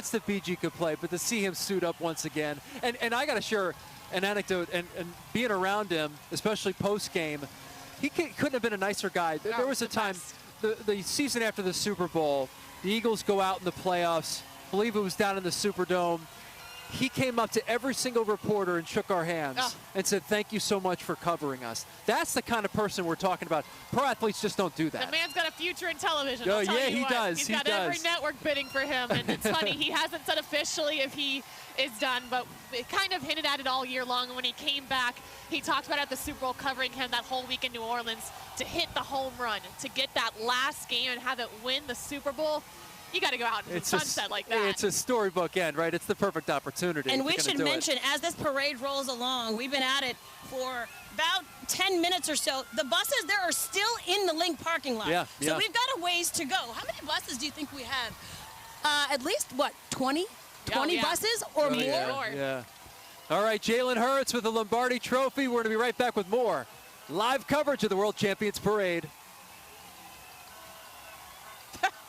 chance that BG could play, but to see him suit up once again. And I got to share an anecdote, and being around him, especially post-game, he couldn't have been a nicer guy. No, there was a time, the season after the Super Bowl, the Eagles go out in the playoffs. I believe it was down in the Superdome. He came up to every single reporter and shook our hands and said, thank you so much for covering us. That's the kind of person we're talking about. Pro athletes just don't do that. The man's got a future in television. Oh, yeah, he does. He's got every network bidding for him. And it's funny, he hasn't said officially if he is done, but it kind of hinted at it all year long. And when he came back, he talked about at the Super Bowl covering him that whole week in New Orleans to hit the home run, to get that last game and have it win the Super Bowl. You got to go out into the sunset like that. It's a storybook end, right? It's the perfect opportunity. And we should mention, as this parade rolls along, we've been at it for about 10 minutes or so. The buses there are still in the Link parking lot. So we've got a ways to go. How many buses do you think we have? At least, what, 20? 20 buses or more? Yeah. All right, Jaylen Hurts with the Lombardi Trophy. We're going to be right back with more live coverage of the World Champions Parade.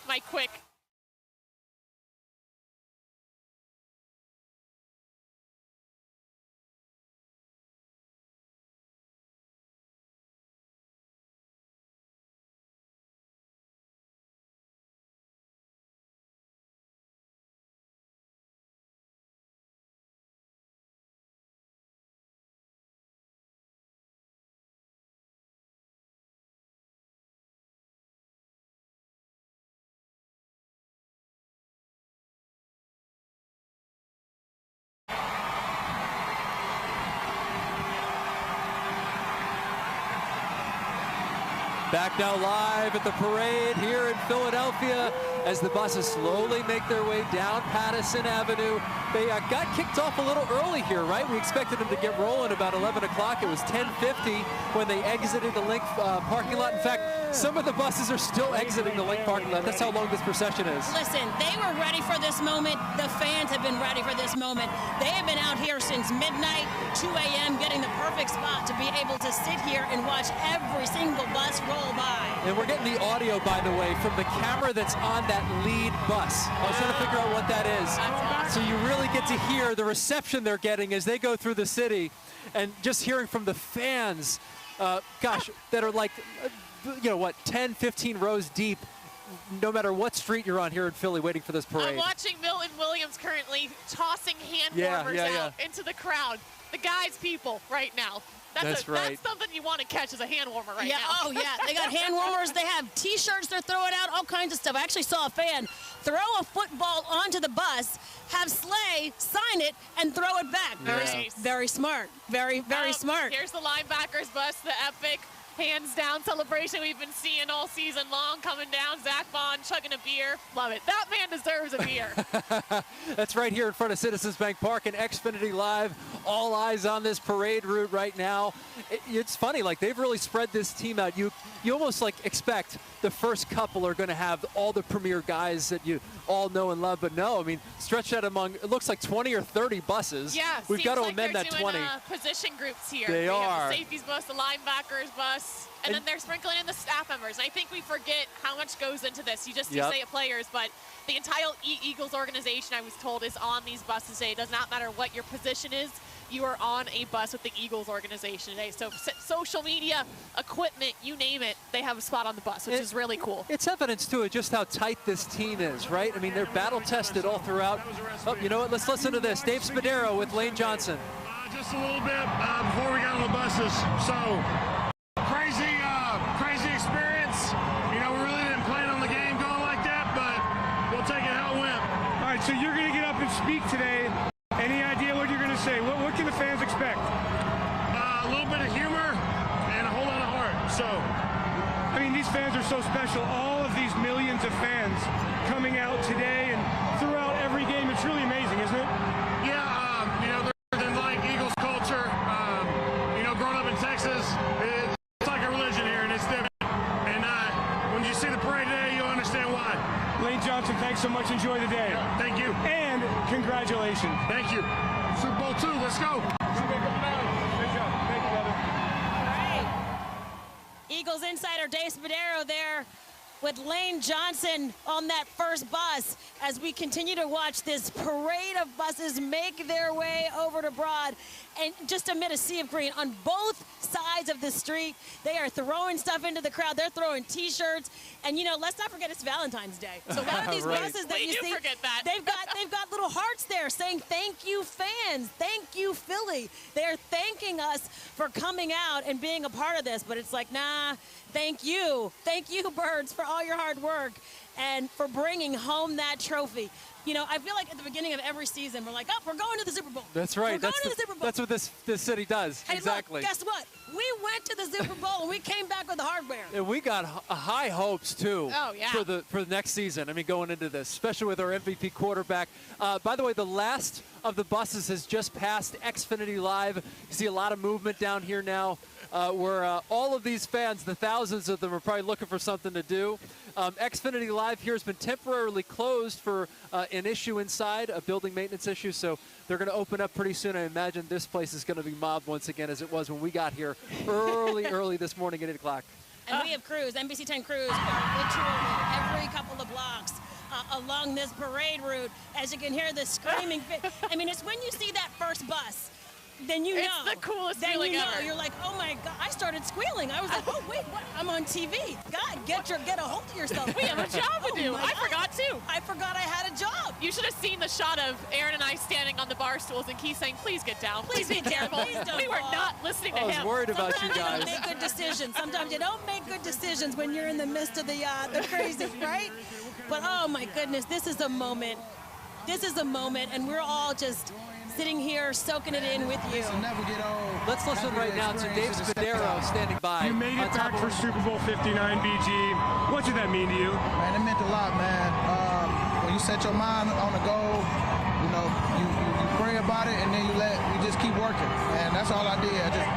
My quick. Back now live at the parade here in Philadelphia as the buses slowly make their way down Patterson Avenue. They got kicked off a little early here, right? We expected them to get rolling about 11 o'clock. It was 10:50 when they exited the Link parking lot. In fact, some of the buses are still exiting the Link parking lot. That's how long this procession is. Listen, they were ready for this moment. The fans have been ready for this moment. They have been out here since midnight, 2 a.m., getting the perfect spot to be able to sit here and watch every single bus roll by. And we're getting the audio, by the way, from the camera that's on that lead bus. I was trying to figure out what that is. So you really get to hear the reception they're getting as they go through the city, and just hearing from the fans, that are like, 10, 15 rows deep, no matter what street you're on here in Philly waiting for this parade. I'm watching Milton Williams currently tossing hand warmers out into the crowd. The guy's people right now. That's something you want to catch as a hand warmer right now. Oh, yeah. They got hand warmers. They have T-shirts they're throwing out, all kinds of stuff. I actually saw a fan throw a football onto the bus, have Slay sign it, and throw it back. Very smart. Very smart. Here's the linebackers bus, the epic hands down celebration we've been seeing all season long coming down. Zach Bond chugging a beer. Love it. That man deserves a beer. That's right here in front of Citizens Bank Park and Xfinity Live. All eyes on this parade route right now. It's funny, like they've really spread this team out. You almost like expect the first couple are going to have all the premier guys that you all know and love, but no, I mean, stretched out among, it looks like 20 or 30 buses. Yeah, we've got to like amend that 20. Position groups here. They are. The safeties bus, the linebackers bus, and then they're sprinkling in the staff members. I think we forget how much goes into this. You just say it players, but the entire Eagles organization, I was told, is on these buses today. It does not matter what your position is. You are on a bus with the Eagles organization today. So social media, equipment, you name it, they have a spot on the bus, which is really cool. It's evidence, too, of just how tight this team is, right? I mean, they're battle-tested all throughout. Oh, you know what? Let's listen to this. Dave Spadaro with Lane Johnson. Just a little bit before we got on the buses. So, crazy experience. You know, we really didn't plan on the game going like that, but we'll take it how it went. All right, so you're going to get up and speak today. Any idea what you're going to say? What can the fans expect? A little bit of humor and a whole lot of heart. So, I mean, these fans are so special. All of these millions of fans coming out today and throughout every game. It's really amazing, isn't it? Yeah, you know, they're like Eagles culture. You know, growing up in Texas, it's like a religion here, and it's different. And when you see the parade today, you'll understand why. Lane Johnson, thanks so much. Enjoy the day. Yeah, thank you. And congratulations. Thank you. Super Bowl II, let's go. Good job. Thank you, brother. All right. Eagles insider Dave Spadaro there with Lane Johnson on that first bus as we continue to watch this parade of buses make their way over to Broad. And just amid a sea of green on both sides of the street, they are throwing stuff into the crowd. They're throwing T-shirts, and let's not forget it's Valentine's Day. So a lot of these buses that you see, they've got little hearts there saying "Thank you, fans. Thank you, Philly." They are thanking us for coming out and being a part of this. But it's like, nah, thank you, Birds, for all your hard work and for bringing home that trophy. I feel like at the beginning of every season, we're like, oh, we're going to the Super Bowl. That's right. We're going to the Super Bowl. That's what this city does. Hey, exactly. Look, guess what? We went to the Super Bowl, and we came back with the hardware. And we got high hopes, too, for the next season. I mean, going into this, especially with our MVP quarterback. By the way, the last of the buses has just passed Xfinity Live. You see a lot of movement down here now where all of these fans, the thousands of them, are probably looking for something to do. Xfinity Live here has been temporarily closed for an issue inside, a building maintenance issue, so they're going to open up pretty soon. I imagine this place is going to be mobbed once again as it was when we got here early this morning at 8 o'clock. And we have crews, NBC 10 crews, are literally every couple of blocks along this parade route, as you can hear the screaming. I mean, it's when you see that first bus, then you know. It's the coolest feeling ever. You're like, oh my God, I started squealing. I was like, oh wait, what? I'm on TV. God, get a hold of yourself. We have a job to do. I forgot too. I forgot I had a job. You should have seen the shot of Aaron and I standing on the bar stools and Keith saying, please get down. Please be careful. We were not listening to him. I was worried about you guys. Sometimes you don't make good decisions. Sometimes you don't make good decisions when you're in the midst of the crazy, right? But oh my goodness, this is a moment. This is a moment, and we're all just sitting here soaking it in with you. Let's listen right now to Dave Spadaro standing by. You made it back for Super Bowl 59, BG. What did that mean to you? Man, it meant a lot, man. When you set your mind on a goal, you pray about it, and then you just keep working. And that's all I did. I just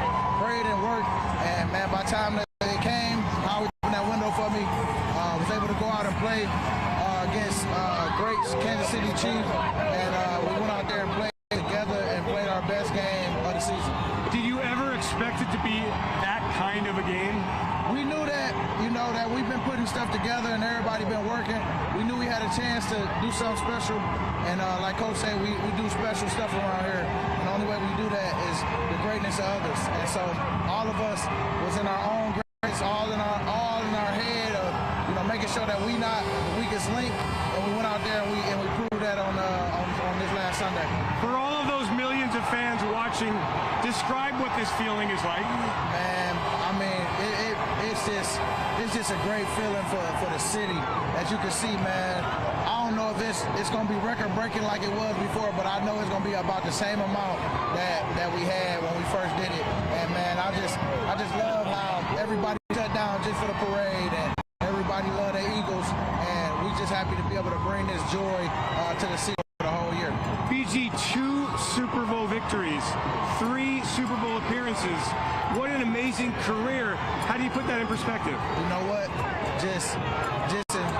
prayed and worked. And man, by the time that it came, Howie opened that window for me. Was able to go out and play against great Kansas City Chiefs, and we went out there and played together and played our best game of the season. Did you ever expect it to be that kind of a game? We knew that, that we've been putting stuff together and everybody been working. We knew we had a chance to do something special, and like Coach said, we do special stuff around here, and the only way we do that is the greatness of others. And so all of us was in our own greatness, all in our head of making sure that we not the weakest link, and we went out there and we proved that on this last Sunday. For all of those millions of fans watching, describe what this feeling is like. Man, I mean, it's just a great feeling for the city. As you can see, man, I don't know if it's going to be record-breaking like it was before, but I know it's going to be about the same amount that we had when we first did it. And man, I just love how everybody shut down just for the parade, and everybody love their Eagles, and we just happy to be able to bring this joy to the city for the whole year. BG, 2 Super Bowl victories, 3 Super Bowl appearances. What an amazing career. How do you put that in perspective? You know what? Just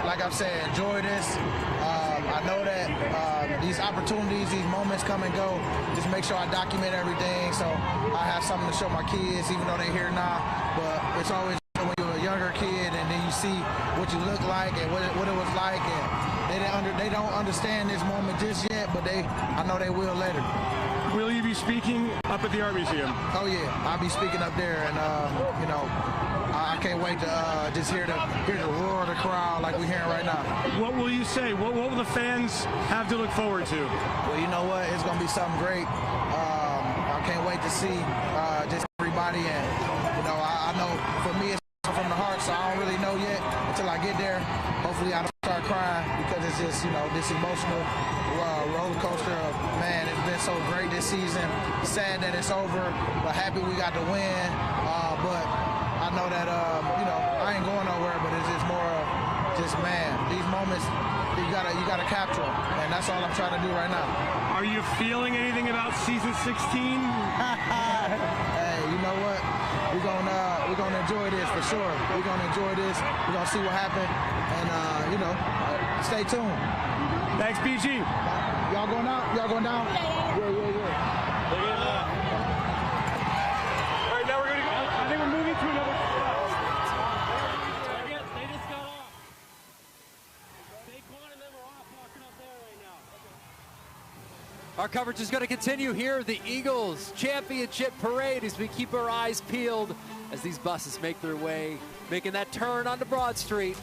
like I've said, enjoy this. I know that these opportunities, these moments come and go. Just make sure I document everything so I have something to show my kids, even though they're here now. But it's always when you're a younger kid and then you see what you look like and what it was like, and they don't understand this moment just yet, but I know they will later. Will you be speaking up at the Art Museum? Oh yeah, I'll be speaking up there, and I can't wait to just hear the roar of the crowd like we're hearing right now. What will you say? What will the fans have to look forward to? Well, you know what? It's going to be something great. I can't wait to see just everybody, and I know for me it's from the heart, so I don't really know yet until I get there. Hopefully I don't start crying, because it's just this emotional roller coaster of, man, it's been so great this season. Sad that it's over, but happy we got to win. But I know that I ain't going nowhere, but it's just more of man, these moments you gotta capture them, and that's all I'm trying to do right now. Are you feeling anything about season 16? Hey, you know what? We're gonna enjoy this for sure. We're gonna enjoy this. We're gonna see what happens, and stay tuned. Thanks, BG. Y'all going out? Y'all going down? Yeah. All right, now we're gonna go. I think we're moving to another. They just got off. Our coverage is going to continue here. The Eagles Championship Parade as we keep our eyes peeled as these buses make their way, making that turn onto Broad Street.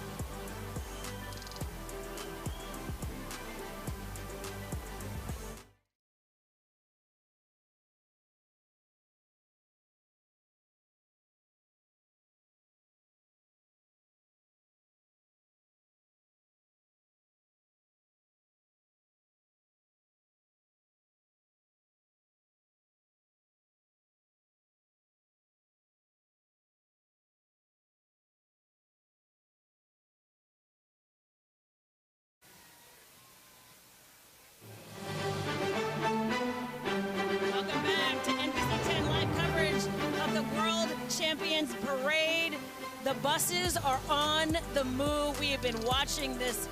Champions Parade. The buses are on the move. We have been watching this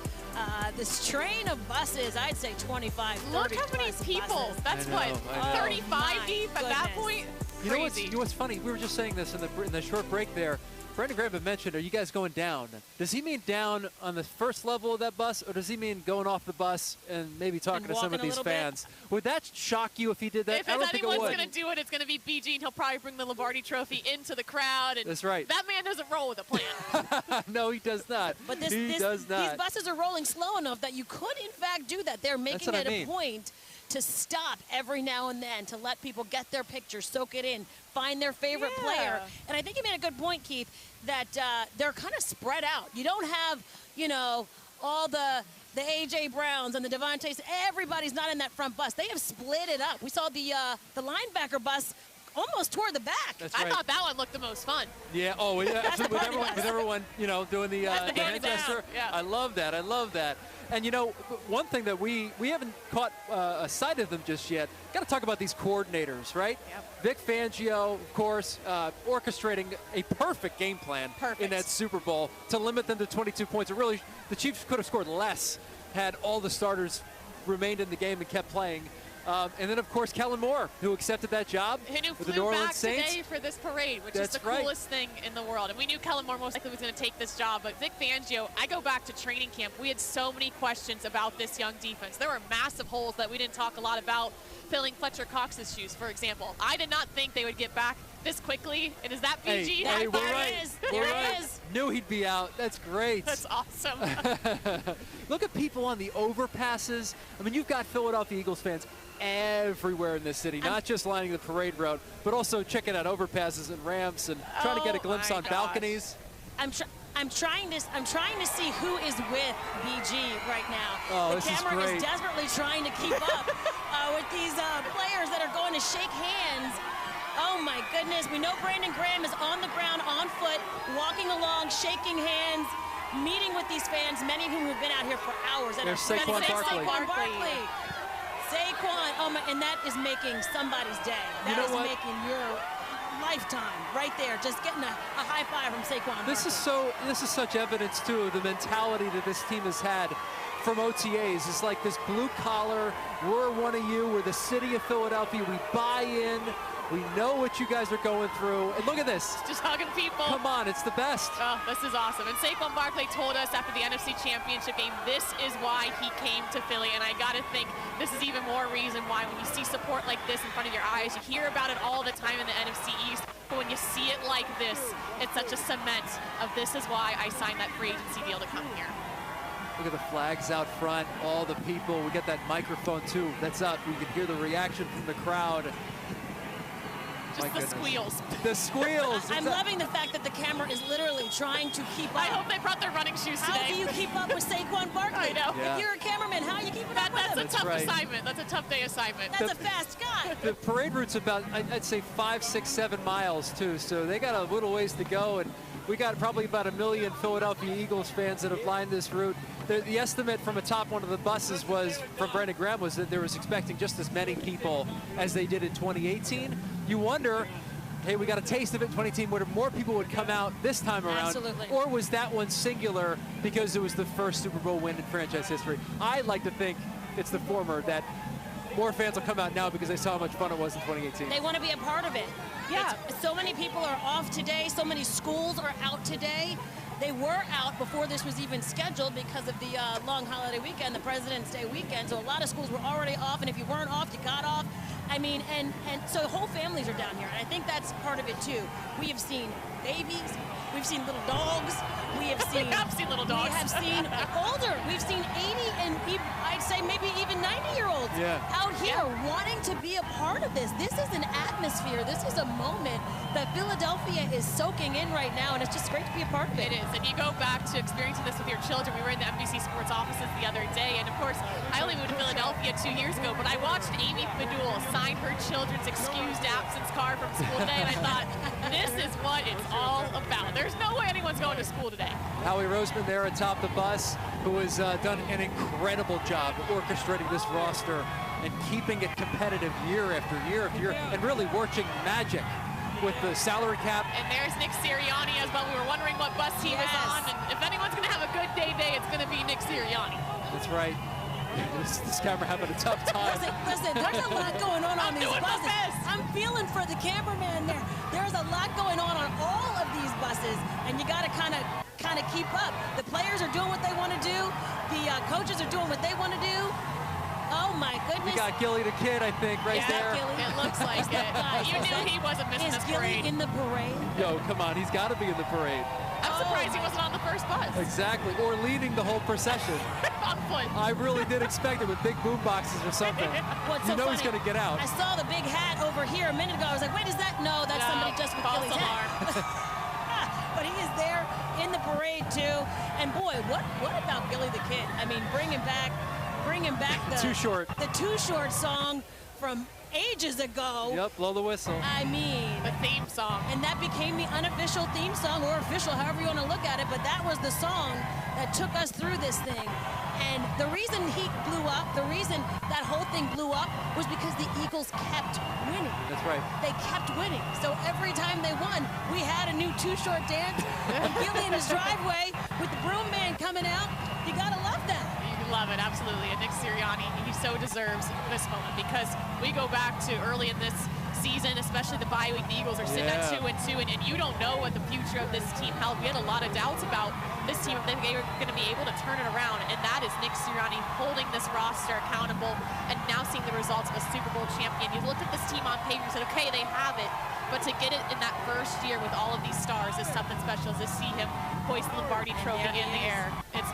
this train of buses. I'd say 25, 30 Look how many people. Buses. That's what, 35 deep at that point? Crazy. You know what's funny? We were just saying this in the short break there. Brandon Graham had mentioned, are you guys going down? Does he mean down on the first level of that bus, or does he mean going off the bus and maybe talking to some of these fans? Would that shock you if he did that? If anyone's going to do it, it's going to be BG, and he'll probably bring the Lombardi Trophy into the crowd. And that's right. That man doesn't roll with a plan. No, he does not. But he does not. These buses are rolling slow enough that you could, in fact, do that. They're making it a point to stop every now and then to let people get their picture, soak it in, find their favorite player. And I think you made a good point, Keith, that they're kind of spread out. You don't have, you know, all the A.J. Browns and the Devontae. Everybody's not in that front bus. They have split it up. We saw the linebacker bus almost toward the back. That's right. I thought that one looked the most fun. Yeah, oh, yeah, absolutely. With everyone, you know, doing the hand gesture. Yeah. I love that. I love that. And, you know, one thing that we haven't caught a sight of them just yet, got to talk about these coordinators, right? Yep. Vic Fangio, of course, orchestrating a perfect game plan in that Super Bowl to limit them to 22 points. It really, the Chiefs could have scored less had all the starters remained in the game and kept playing. And then, of course, Kellen Moore, who accepted that job with the New Orleans Saints. Today for this parade, which is the coolest thing in the world. And we knew Kellen Moore most likely was going to take this job. But Vic Fangio, I go back to training camp. We had so many questions about this young defense. There were massive holes that we didn't talk a lot about, filling Fletcher Cox's shoes, for example. I did not think they would get back this quickly. And is that BG? Hey, we're there right. it is. There it is. Knew he'd be out. That's great. That's awesome. Look at people on the overpasses. I mean, you've got Philadelphia Eagles fans everywhere in this city, not just lining the parade route, but also checking out overpasses and ramps and trying to get a glimpse on balconies. I'm trying to see who is with BG right now. Oh, the camera is desperately trying to keep up with these players that are going to shake hands. Oh my goodness, we know Brandon Graham is on the ground, on foot, walking along, shaking hands, meeting with these fans, many of whom have been out here for hours. And there's Saquon Barkley. Saquon, oh my, and that is making somebody's day. That is making your lifetime right there. Just getting a high five from Saquon Barkley. This is such evidence too of the mentality that this team has had from OTAs. It's like this blue collar, we're one of you, we're the city of Philadelphia, we buy in. We know what you guys are going through. And look at this. Just hugging people. Come on, it's the best. Oh, this is awesome. And Saquon Barkley told us after the NFC Championship game, this is why he came to Philly. And I got to think this is even more reason why when you see support like this in front of your eyes, you hear about it all the time in the NFC East, but when you see it like this, it's such a cement of this is why I signed that free agency deal to come here. Look at the flags out front, all the people. We get that microphone too. That's up. We can hear the reaction from the crowd. Just the squeals. The squeals. I'm loving the fact that the camera is literally trying to keep up. I hope they brought their running shoes today. How do you keep up with Saquon Barkley? I know. If you're a cameraman, how are you keeping up with him? That's a tough assignment. That's a tough day assignment. That's a fast guy. The parade route's about, I'd say, 5, 6, 7 miles, too. So they got a little ways to go. And we got probably about 1 million Philadelphia Eagles fans that have lined this route. The estimate from atop one of the buses was, from Brandon Graham, was that there was expecting just as many people as they did in 2018. You wonder, hey, we got a taste of it in 2018, whether more people would come out this time around. Absolutely. Or was that one singular because it was the first Super Bowl win in franchise history? I'd like to think it's the former, that more fans will come out now because they saw how much fun it was in 2018. They want to be a part of it. Yeah. So many people are off today. So many schools are out today They were out before this was even scheduled because of the long holiday weekend, the President's Day weekend. So a lot of schools were already off, and if you weren't off, you got off. I mean, and so whole families are down here, and I think that's part of it too. We have seen babies, we've seen little dogs, we have seen little dogs. We have seen older, we've seen 80 and I'd say maybe even 90-year-olds out here wanting to be a part of this. This is an atmosphere. This is a moment that Philadelphia is soaking in right now, and it's just great to be a part of it. It is, and you go back to experiencing this with your children. We were in the NBC Sports offices the other day, and of course, I only moved to Philadelphia 2 years ago, but I watched Amy Fadul sign her children's excused absence card from school today, and I thought, this is what it's all about. There's no way anyone's going to school today. Howie Roseman there atop the bus, who has done an incredible job orchestrating this roster and keeping it competitive year after year after year, and really working magic with the salary cap. And there's Nick Sirianni as well. We were wondering what bus he was on, and if anyone's going to have a good day, it's going to be Nick Sirianni. That's right. This camera having a tough time. Listen, there's a lot going on these buses. I'm feeling for the cameraman there. There's a lot going on all of these buses, and you got to kind of keep up. The players are doing what they want to do. The coaches are doing what they want to do. Oh my goodness. We got Gilly the Kid, I think, right there. Gilly. It looks like it. You knew he wasn't missing this parade. Is Gilly in the parade? Yo, come on, he's got to be in the parade. I'm surprised he wasn't on the first bus. Exactly, or leading the whole procession. On foot. I really did expect it with big boom boxes or something. You know he's going to get out. I saw the big hat over here a minute ago. I was like, wait, is that? No, that's somebody just with Gilly's hat. But he is there in the parade too. And boy, what about Gilly the Kid? I mean, bringing back the Too Short. The Too Short song from ages ago. Yep, blow the whistle. I mean, the theme song. And that became the unofficial theme song, or official, however you want to look at it, but that was the song that took us through this thing. And the reason he blew up, the reason that whole thing blew up, was because the Eagles kept winning. That's right. They kept winning. So every time they won, we had a new Too Short dance. And Gilly in his driveway with the broom man coming out. You gotta love that. Love it, absolutely. And Nick Sirianni, he so deserves this moment, because we go back to early in this season, especially the bye week. The Eagles are sitting at 2-2, and you don't know what the future of this team held. We had a lot of doubts about this team, if they were going to be able to turn it around, and that is Nick Sirianni holding this roster accountable and now seeing the results of a Super Bowl champion. You looked at this team on paper and said, okay, they have it, but to get it in that first year with all of these stars is something special. To see him hoist the Lombardi trophy in the air, it's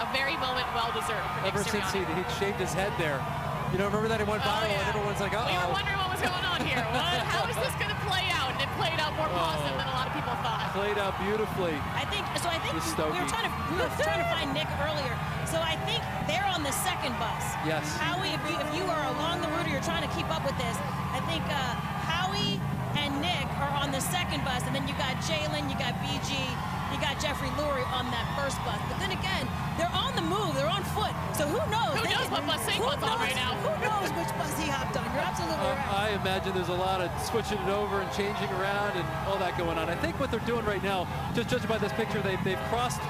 a very moment well-deserved for Nick Ever since he shaved his head there. You know, remember that it went viral and everyone's like, uh-oh. We were wondering what was going on here. How is this going to play out? And it played out more positive than a lot of people thought. Played out beautifully. I think we were trying to find Nick earlier. So I think they're on the second bus. Yes. Howie, if you are along the route or you're trying to keep up with this, I think Howie and Nick are on the second bus, and then you got Jaylen, you got BG, you got Jeffrey Lurie on that first bus. But then again, they're on the move, they're on foot. So who knows? Who knows what bus Saquon's on right now? Who knows which bus he hopped on? You're absolutely right. I imagine there's a lot of switching it over and changing around and all that going on. I think what they're doing right now, just judging by this picture, they've crossed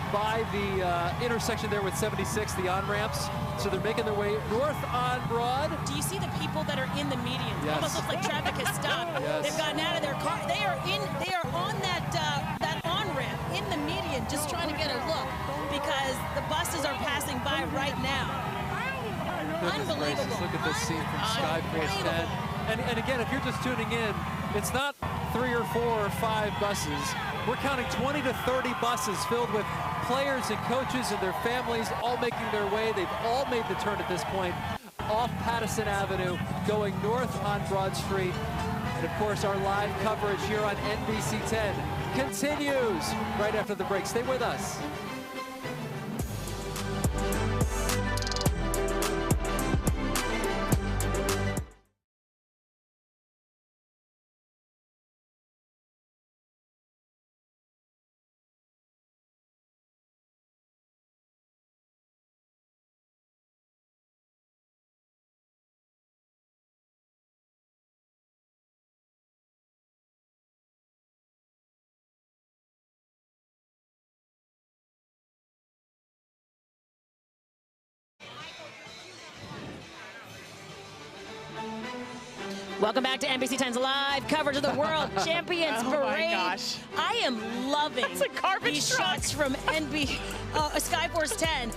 by the intersection there with 76, the on-ramps. So they're making their way north on Broad. Do you see the people that are in the median? Yes. Almost looks like traffic has stopped. Yes. They've gotten out of their car. They are on that on-ramp in the median, just trying to get a look, because the buses are passing by right now. Unbelievable. Look at this scene from Skyforce 10. And again, if you're just tuning in, it's not 3 or 4 or 5 buses. We're counting 20 to 30 buses filled with players and coaches and their families all making their way. They've all made the turn at this point off Patterson Avenue, going north on Broad Street. And of course, our live coverage here on NBC 10 continues right after the break. Stay with us. Welcome back to NBC 10's live coverage of the World Champions Parade. Oh my gosh. I am loving these shots from Skyforce 10.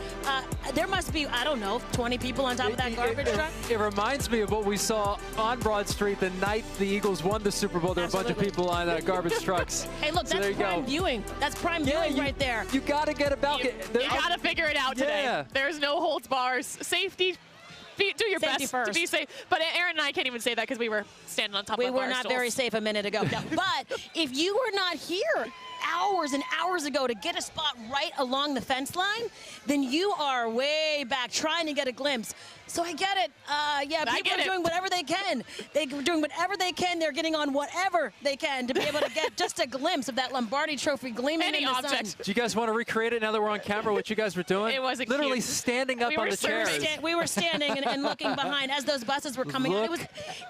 There must be, I don't know, 20 people on top of that garbage truck. It reminds me of what we saw on Broad Street the night the Eagles won the Super Bowl. There were a bunch of people on garbage trucks. Hey, look, that's prime viewing. That's prime viewing right there. You got to get about it. You got to figure it out today. Yeah. There's no holds bars. Safety. Do your best to be safe. But Aaron and I can't even say that because we were standing on top of our We were not very safe a minute ago. No. But if you were not here hours and hours ago to get a spot right along the fence line, then you are way back trying to get a glimpse. So I get it. Yeah, people are doing whatever they can. They're doing whatever they can. They're getting on whatever they can to be able to get just a glimpse of that Lombardi Trophy gleaming in the sun. Do you guys want to recreate it now that we're on camera, what you guys were doing? It was literally standing up on the chairs. We were standing and looking behind as those buses were coming out.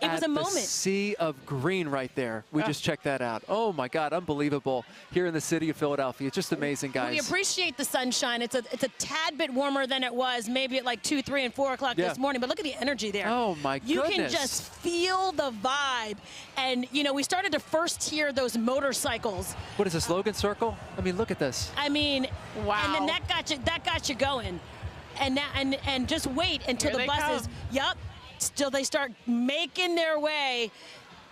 It was a moment. The sea of green right there. We just checked that out. Oh, my God, unbelievable here in the city of Philadelphia. It's just amazing, guys. We appreciate the sunshine. It's a tad bit warmer than it was maybe at like 2, 3, and 4 o'clock this morning, but look at the energy there. Oh, my goodness. You can just feel the vibe. And, you know, we started to first hear those motorcycles. What is this, Logan Circle? I mean, look at this. I mean, wow. And then that got you going. And now, and just wait until the buses, still they start making their way.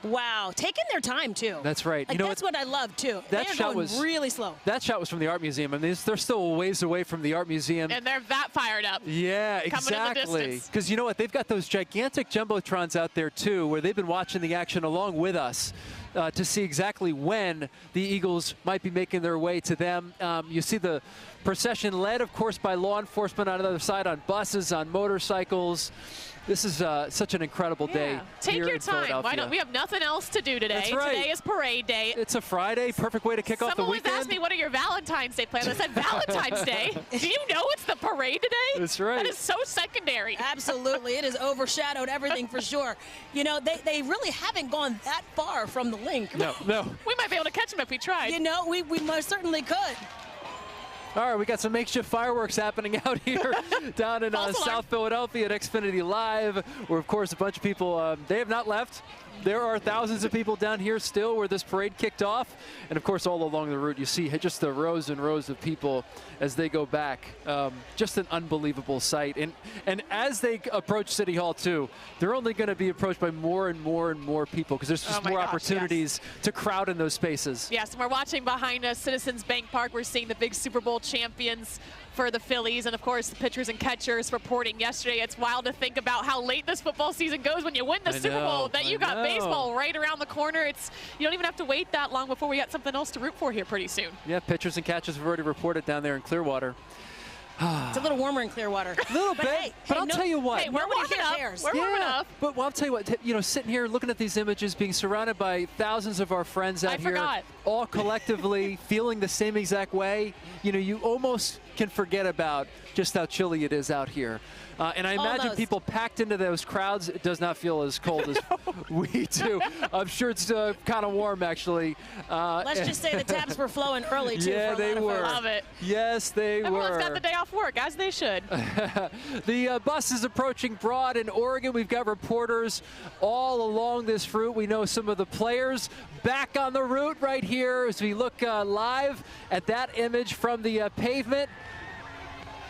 Wow, taking their time too. That's right. Like, that's what I love too. That shot was really slow. That shot was from the art museum. I mean, they're still a ways away from the art museum. And they're that fired up. Yeah, exactly. Because you know what? They've got those gigantic jumbotrons out there too, where they've been watching the action along with us to see exactly when the Eagles might be making their way to them. You see the procession led, of course, by law enforcement on the other side, on buses, on motorcycles. This is such an incredible day. Take here your in time. Philadelphia. Why don't we have nothing else to do today? That's right. Today is parade day. It's a Friday, perfect way to kick off the weekend. Someone asked me, what are your Valentine's Day plans? I said, Valentine's Day? Do you know it's the parade today? That's right. That is so secondary. Absolutely. It has overshadowed everything for sure. You know, they really haven't gone that far from the link. No. We might be able to catch them if we tried. You know, we most certainly could. All right, we got some makeshift fireworks happening out here down in South Philadelphia at Xfinity Live, where, of course, a bunch of people, they have not left. There are thousands of people down here still where this parade kicked off. And, of course, all along the route, you see just the rows and rows of people as they go back. Just an unbelievable sight. And as they approach City Hall, too, they're only going to be approached by more and more and more people because there's just more opportunities to crowd in those spaces. Yes, and we're watching behind us Citizens Bank Park. We're seeing the big Super Bowl champions for the Phillies, and of course the pitchers and catchers reporting yesterday. It's wild to think about how late this football season goes when you win the Super Bowl, that you got baseball right around the corner. You don't even have to wait that long before we got something else to root for here pretty soon. Yeah, pitchers and catchers have already reported down there in Clearwater. It's a little warmer in Clearwater. A little bit, but I'll tell you what. Hey, we're warming up. We're warming up. But I'll tell you what, you know, sitting here looking at these images, being surrounded by thousands of our friends out here, all collectively feeling the same exact way, you know, you almost can forget about just how chilly it is out here. And I imagine people packed into those crowds, it does not feel as cold as we do. I'm sure it's kind of warm, actually. Let's just say the taps were flowing early, too. Yeah, they were. Love it. Yes, they were. Everyone's got the day off work, as they should. The bus is approaching Broad in Oregon. We've got reporters all along this route. We know some of the players back on the route right here as we look live at that image from the pavement.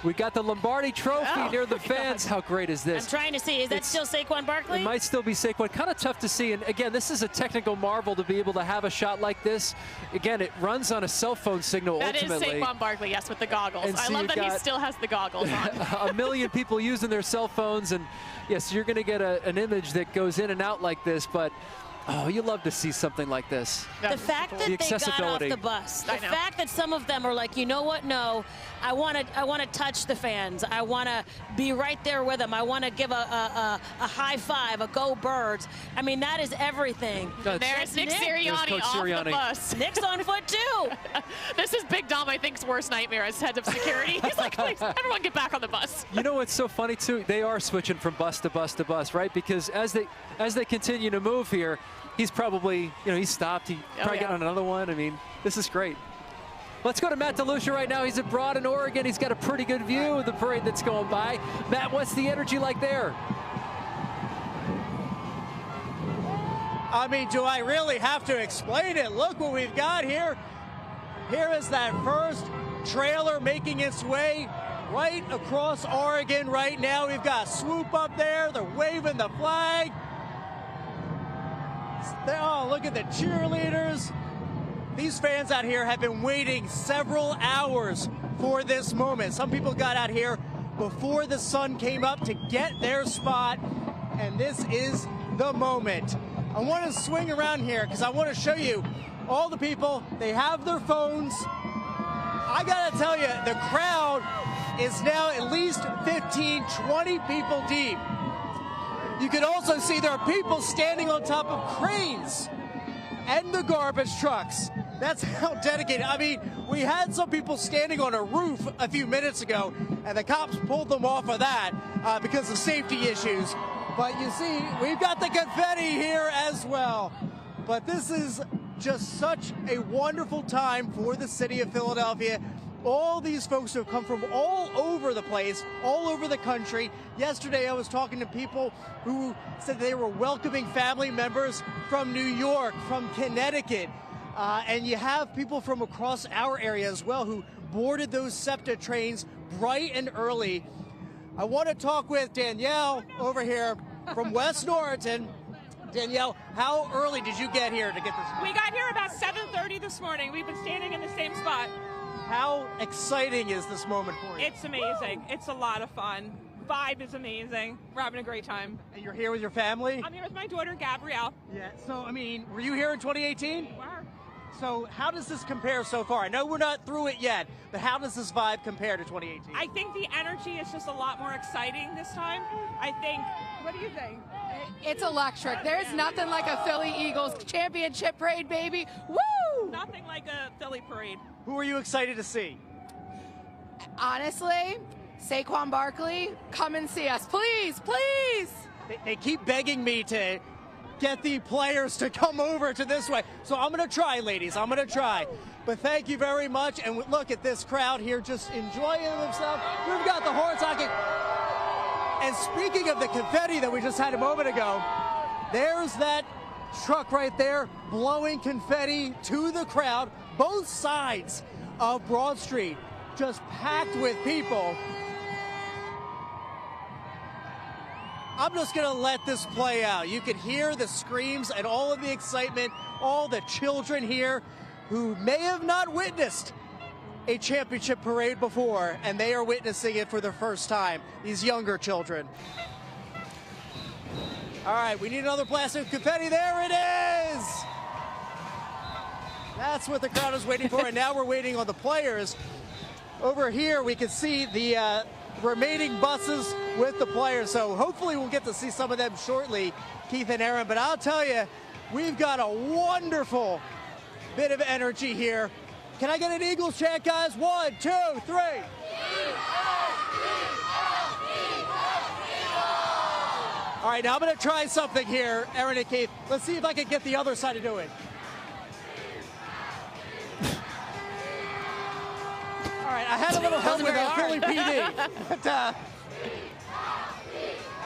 We got the Lombardi Trophy near the fans. How great is this? I'm trying to see. Is that still Saquon Barkley? It might still be Saquon. Kind of tough to see. And again, this is a technical marvel to be able to have a shot like this. Again, it runs on a cell phone signal ultimately. That is Saquon Barkley, yes, with the goggles. And I love that he still has the goggles on. 1 million people using their cell phones. And yes, you're going to get an image that goes in and out like this. But oh, you love to see something like this. The fact that they got off the bus, the fact that some of them are like, you know what, no, I want to touch the fans. I want to be right there with them. I want to give a high five, a go Birds. I mean, that is everything. There's Nick Sirianni off the bus. Nick's on foot, too. This is Big Dom, I think's worst nightmare as head of security. He's like, please, everyone get back on the bus. You know what's so funny, too? They are switching from bus to bus to bus, right? Because as they continue to move here, he's probably, you know, he stopped. He probably got on another one. I mean, this is great. Let's go to Matt DeLucia right now. He's at Broad in Oregon. He's got a pretty good view of the parade that's going by. Matt, what's the energy like there? I mean, do I really have to explain it? Look what we've got here. Here is that first trailer making its way right across Oregon right now. We've got Swoop up there. They're waving the flag. Oh, look at the cheerleaders. These fans out here have been waiting several hours for this moment. Some people got out here before the sun came up to get their spot, and this is the moment. I want to swing around here because I want to show you all the people. They have their phones. I gotta tell you, the crowd is now at least 15, 20 people deep. You can also see there are people standing on top of cranes and the garbage trucks. That's how dedicated. I mean, we had some people standing on a roof a few minutes ago, and the cops pulled them off of that because of safety issues. But you see, we've got the confetti here as well. But this is just such a wonderful time for the city of Philadelphia. All these folks have come from all over the place, all over the country. Yesterday, I was talking to people who said they were welcoming family members from New York, from Connecticut. And you have people from across our area as well who boarded those SEPTA trains bright and early. I want to talk with Danielle over here from West Norriton. Danielle, how early did you get here to get this? We got here about 7:30 this morning. We've been standing in the same spot. How exciting is this moment for you? It's amazing. It's a lot of fun. Vibe is amazing. We're having a great time. And you're here with your family? I'm here with my daughter, Gabrielle. Yeah, so, I mean, were you here in 2018? We were. So how does this compare so far? I know we're not through it yet, but how does this vibe compare to 2018? I think the energy is just a lot more exciting this time. I think, what do you think? It's electric. There's nothing like a Philly Eagles championship parade, baby. Woo! Nothing like a Philly parade. Who are you excited to see? Honestly, Saquon Barkley, come and see us. Please, please. They keep begging me to get the players to come over to this way. So I'm going to try, ladies. I'm going to try. But thank you very much. And look at this crowd here just enjoying themselves. We've got the horse hockey. And speaking of the confetti that we just had a moment ago, there's that truck right there blowing confetti to the crowd. Both sides of Broad Street just packed with people. I'm just going to let this play out. You can hear the screams and all of the excitement, all the children here who may have not witnessed a championship parade before, and they are witnessing it for the first time, these younger children. All right, we need another blast of confetti. There it is! That's what the crowd is waiting for, and now we're waiting on the players. Over here, we can see the remaining buses with the players, so hopefully we'll get to see some of them shortly, Keith and Aaron. But I'll tell you, we've got a wonderful bit of energy here. Can I get an Eagles chant, guys? 1, 2, 3. All right, now I'm going to try something here, Aaron and Keith. Let's see if I can get the other side to do it. All right, I had a little help with Philly PD. But,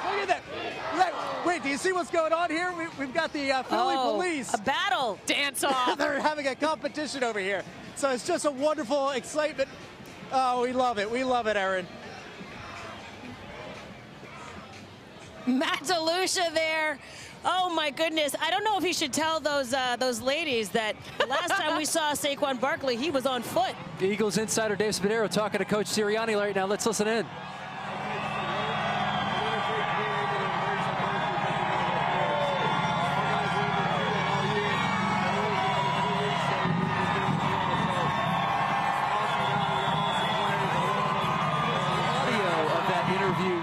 look at that. Wait, do you see what's going on here? We've got the Philly police. A battle. Dance off. They're having a competition over here. So it's just a wonderful excitement. Oh, we love it. We love it, Aaron. Matt DeLucia there. Oh my goodness! I don't know if he should tell those ladies that the last time we saw Saquon Barkley, he was on foot. The Eagles insider Dave Spadaro talking to Coach Sirianni right now. Let's listen in.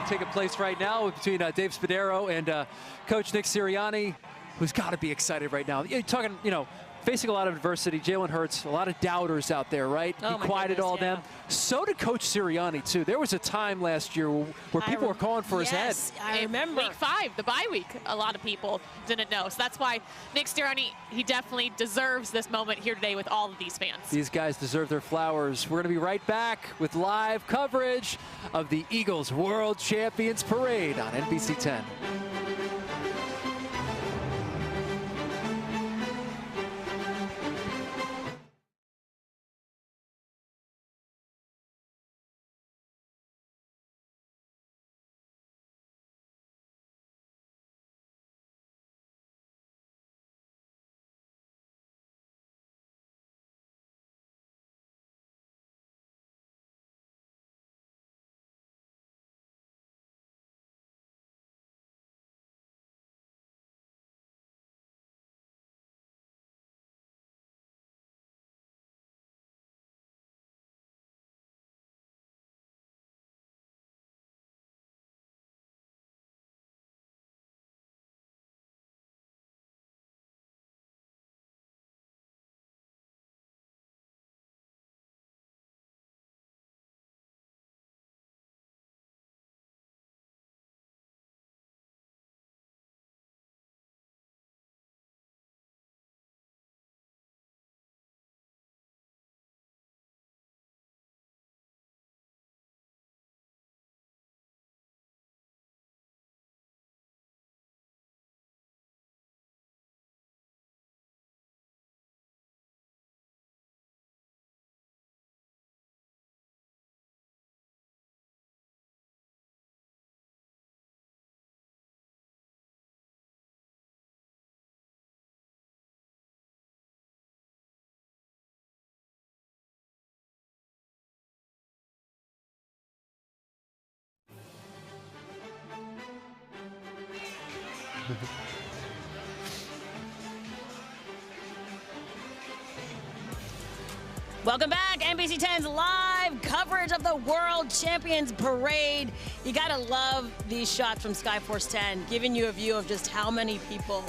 Taking place right now between Dave Spadaro and Coach Nick Sirianni, who's got to be excited right now. You're talking, facing a lot of adversity. Jaylen Hurts, a lot of doubters out there, right? He quieted all them. So did Coach Sirianni, too. There was a time last year where people were calling for his head. I remember. Week 5, the bye week, a lot of people didn't know. So that's why Nick Sirianni, he definitely deserves this moment here today with all of these fans. These guys deserve their flowers. We're going to be right back with live coverage of the Eagles World Champions Parade on NBC 10. Welcome back. NBC 10's live coverage of the World Champions Parade. You gotta love these shots from Skyforce 10, giving you a view of just how many people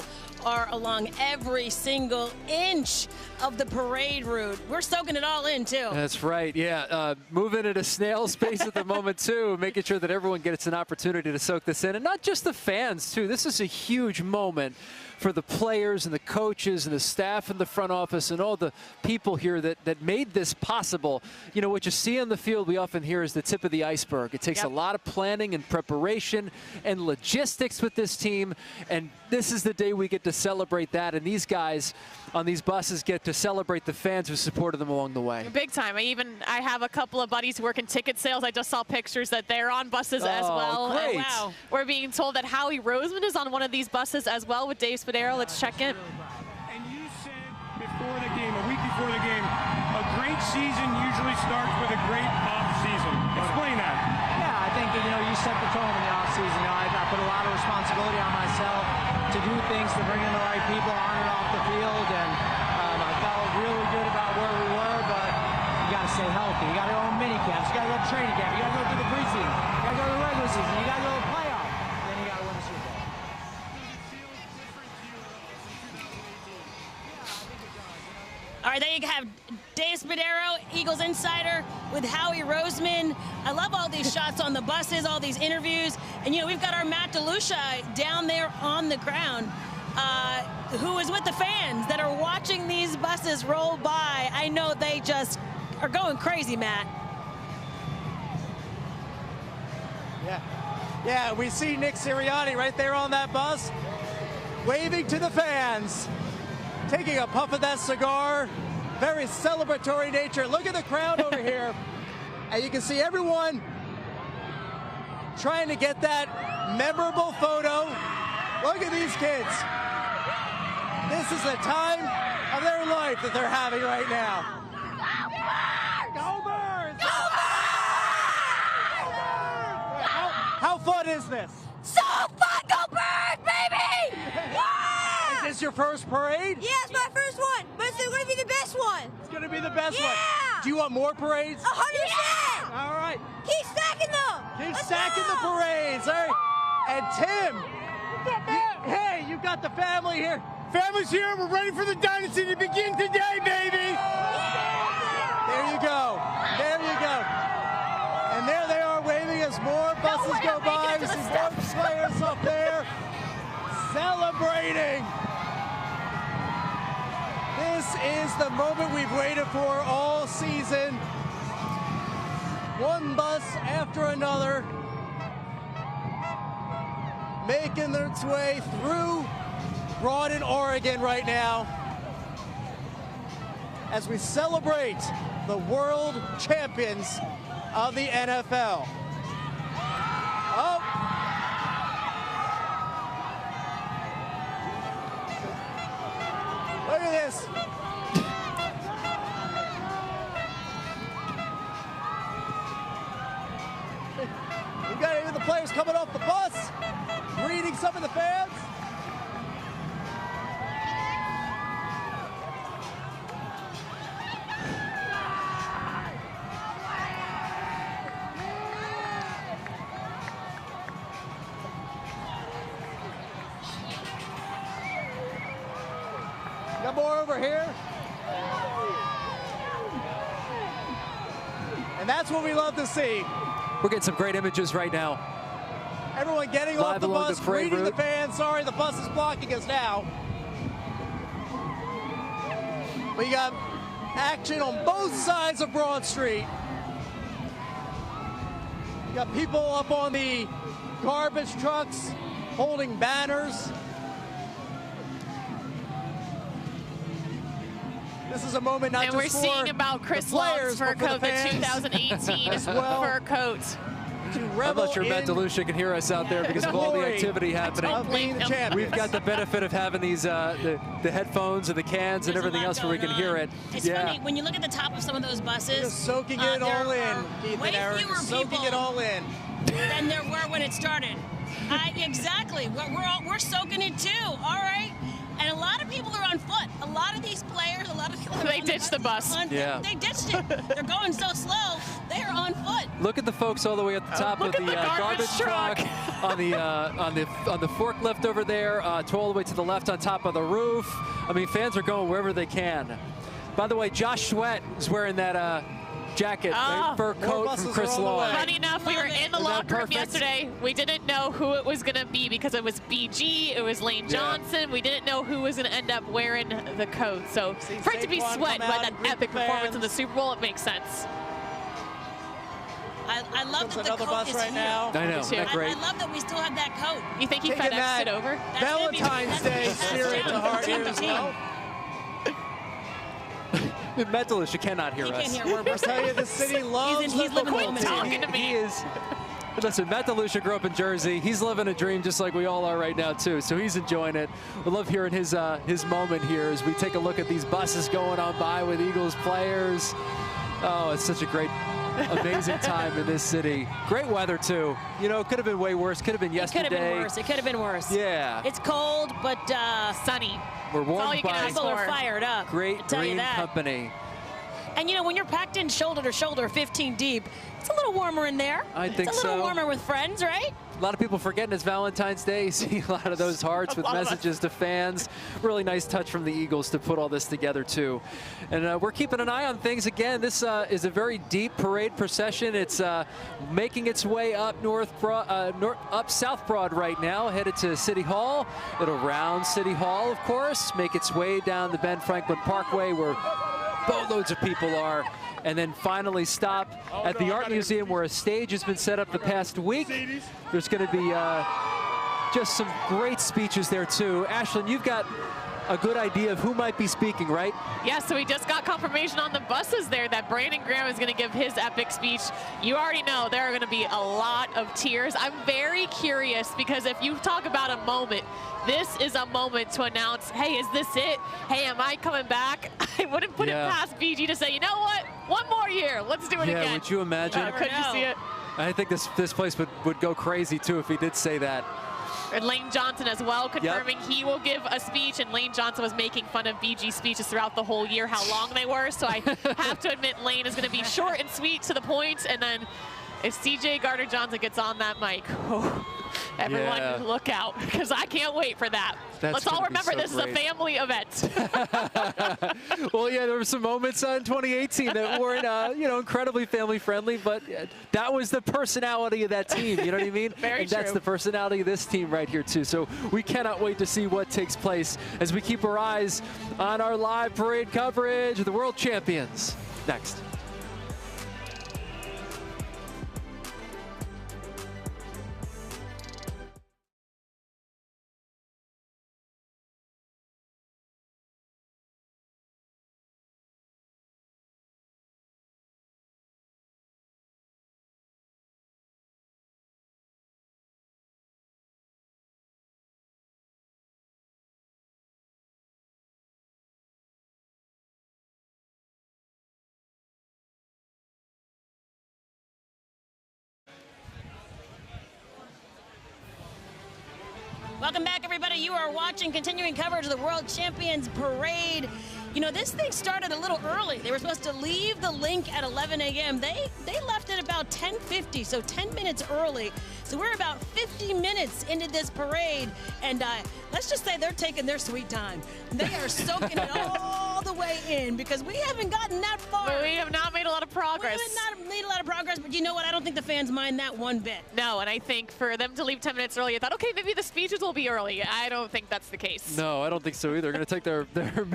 are along every single inch of the parade route. We're soaking it all in, too. That's right, yeah. Moving at a snail's pace at the moment, too, making sure that everyone gets an opportunity to soak this in. And not just the fans, too. This is a huge moment for the players and the coaches and the staff in the front office and all the people here that made this possible. You know, what you see on the field we often hear is the tip of the iceberg. It takes a lot of planning and preparation and logistics with this team, and this is the day we get to celebrate that, and these guys on these buses get to celebrate the fans who supported them along the way. Big time. I have a couple of buddies who work in ticket sales. I just saw pictures that they're on buses as well. Great. And wow. We're being told that Howie Roseman is on one of these buses as well with Dave Spadaro. Let's check in. And you said before the game, a week before the game, a great season usually starts with a great off-season. Explain that. Yeah, I think, you set the tone in the offseason. I put a lot of responsibility on myself to do things, to bring in the right people on and off the field, and I felt really good about where we were, but you got to stay healthy. You got to go to mini camps. You got to go to training camp. You got to go through the preseason. You got to go to the regular season. You got to go to the playoff. Then you got to win the Super Bowl. All right, there you have Dave Spadaro, Eagles Insider, with Howie Roseman. I love all these shots on the buses, all these interviews. And, we've got our Matt DeLucia down there on the ground, who is with the fans that are watching these buses roll by. I know they just are going crazy, Matt. Yeah, we see Nick Sirianni right there on that bus, waving to the fans, taking a puff of that cigar. Very celebratory nature. Look at the crowd over here. And you can see everyone trying to get that memorable photo. Look at these kids. This is the time of their life that they're having right now. Go Birds! Go Birds! How fun is this? So fun! Go Birds, baby! Is this your first parade? Yeah, it's my first one, but it's going to be the best one. It's going to be the best one. Yeah! Do you want more parades? 100%! All right. Keep stacking them! Keep stacking the parades. All right. And Tim, hey, you've got the family here. Family's here. We're ready for the dynasty to begin today, baby. There you go. There you go. And there they are waving as more buses go by. We see more players up there celebrating. This is the moment we've waited for all season. One bus after another making its way through Rawdon, Oregon right now as we celebrate the world champions of the NFL. Oh. Look at this. We got even the players coming off the bus, greeting some of the fans. Got more over here. And that's what we love to see. We're getting some great images right now. Everyone getting off the bus, greeting the fans. Sorry, the bus is blocking us now. We got action on both sides of Broad Street. You got people up on the garbage trucks holding banners. This is a moment not and just we're for seeing about Chris the players, Long's fur but for coat, the the fans 2018 as well. fur coat. I'm not sure Matt DeLucia can hear us out there because of all the activity happening. We've got the benefit of having these the headphones and the cans and everything else where we can hear it. It's funny, when you look at the top of some of those buses, just soaking it all in, Keith and Aaron, soaking it all in. Than there were when it started. Exactly. We're soaking it too. All right. And a lot of people are on foot. A lot of these players, a lot of people they ditched the bus. Yeah. They ditched it. They're going so slow. They are on foot. Look at the folks all the way at the top of the garbage truck on the forklift over there, to all the way to the left on top of the roof. I mean, fans are going wherever they can. By the way, Josh Sweat is wearing that jacket, fur coat from Chris Long. Funny enough, we were in the locker room yesterday. We didn't know who it was going to be because it was BG, it was Lane Johnson. We didn't know who was going to end up wearing the coat. So for it to be Sweat by that epic performance in the Super Bowl, it makes sense. I love that the another coat bus is right here. now. I know, isn't that great? I love that we still have that coat. You think he Taking FedExed it over? Valentine's Day spirit to heart here as well. Mentalish, you cannot hear us. He can't hear. I tell you, the city loves he's living Quit talking to me. He is. Listen, Matalusha grew up in Jersey. He's living a dream just like we all are right now, too. So he's enjoying it. We love hearing his moment here as we take a look at these buses going on by with Eagles players. Oh, it's such a great, amazing time in this city. Great weather, too. You know, it could have been way worse. Could have been yesterday. It could have been worse. It could have been worse. Yeah. It's cold, but sunny. We're warmed by people are fired up. great green company. And, you know, when you're packed in shoulder to shoulder, 15 deep, it's a little warmer in there. I think so. It's a little warmer with friends, right? A lot of people forgetting it's Valentine's Day. You see a lot of those hearts with messages to fans. Really nice touch from the Eagles to put all this together, too. And we're keeping an eye on things. Again, this is a very deep parade procession. It's making its way up up South Broad right now, headed to City Hall. It'll round City Hall, of course, make its way down the Ben Franklin Parkway where boatloads of people are, and then finally stop at the Art Museum where a stage has been set up the past week. There's going to be just some great speeches there, too. Ashlyn, you've got a good idea of who might be speaking, right? Yeah, so we just got confirmation on the buses there that Brandon Graham is going to give his epic speech. You already know there are going to be a lot of tears. I'm very curious because if you talk about a moment, this is a moment to announce, hey, is this it? Hey, am I coming back? I wouldn't put it past BG to say, you know what? One more year. Let's do it again. Yeah, would you imagine? Couldn't you see it? I think this place would go crazy, too, if he did say that. And Lane Johnson as well, confirming he will give a speech. And Lane Johnson was making fun of BG's speeches throughout the whole year, how long they were. So I have to admit Lane is going to be short and sweet to the point. And then if CJ Gardner-Johnson gets on that mic, everyone look out, because I can't wait for that. Let's all remember this is a family event. Well, yeah, there were some moments in 2018 that weren't, incredibly family friendly, but that was the personality of that team. You know what I mean? Very and that's true. the personality of this team right here, too. So we cannot wait to see what takes place as we keep our eyes on our live parade coverage of the world champions. Next. Welcome back, everybody. You are watching continuing coverage of the World Champions Parade. You know, this thing started a little early. They were supposed to leave the link at 11 a.m. They left at about 10:50, so 10 minutes early. So we're about 50 minutes into this parade, and let's just say they're taking their sweet time. They are soaking it all the way in because we haven't gotten that far. But we have not made a lot of progress. We have not made a lot of progress, but you know what? I don't think the fans mind that one bit. No, and I think for them to leave 10 minutes early, I thought, okay, maybe the speeches will be early. I don't think that's the case. No, I don't think so either. They're going to take their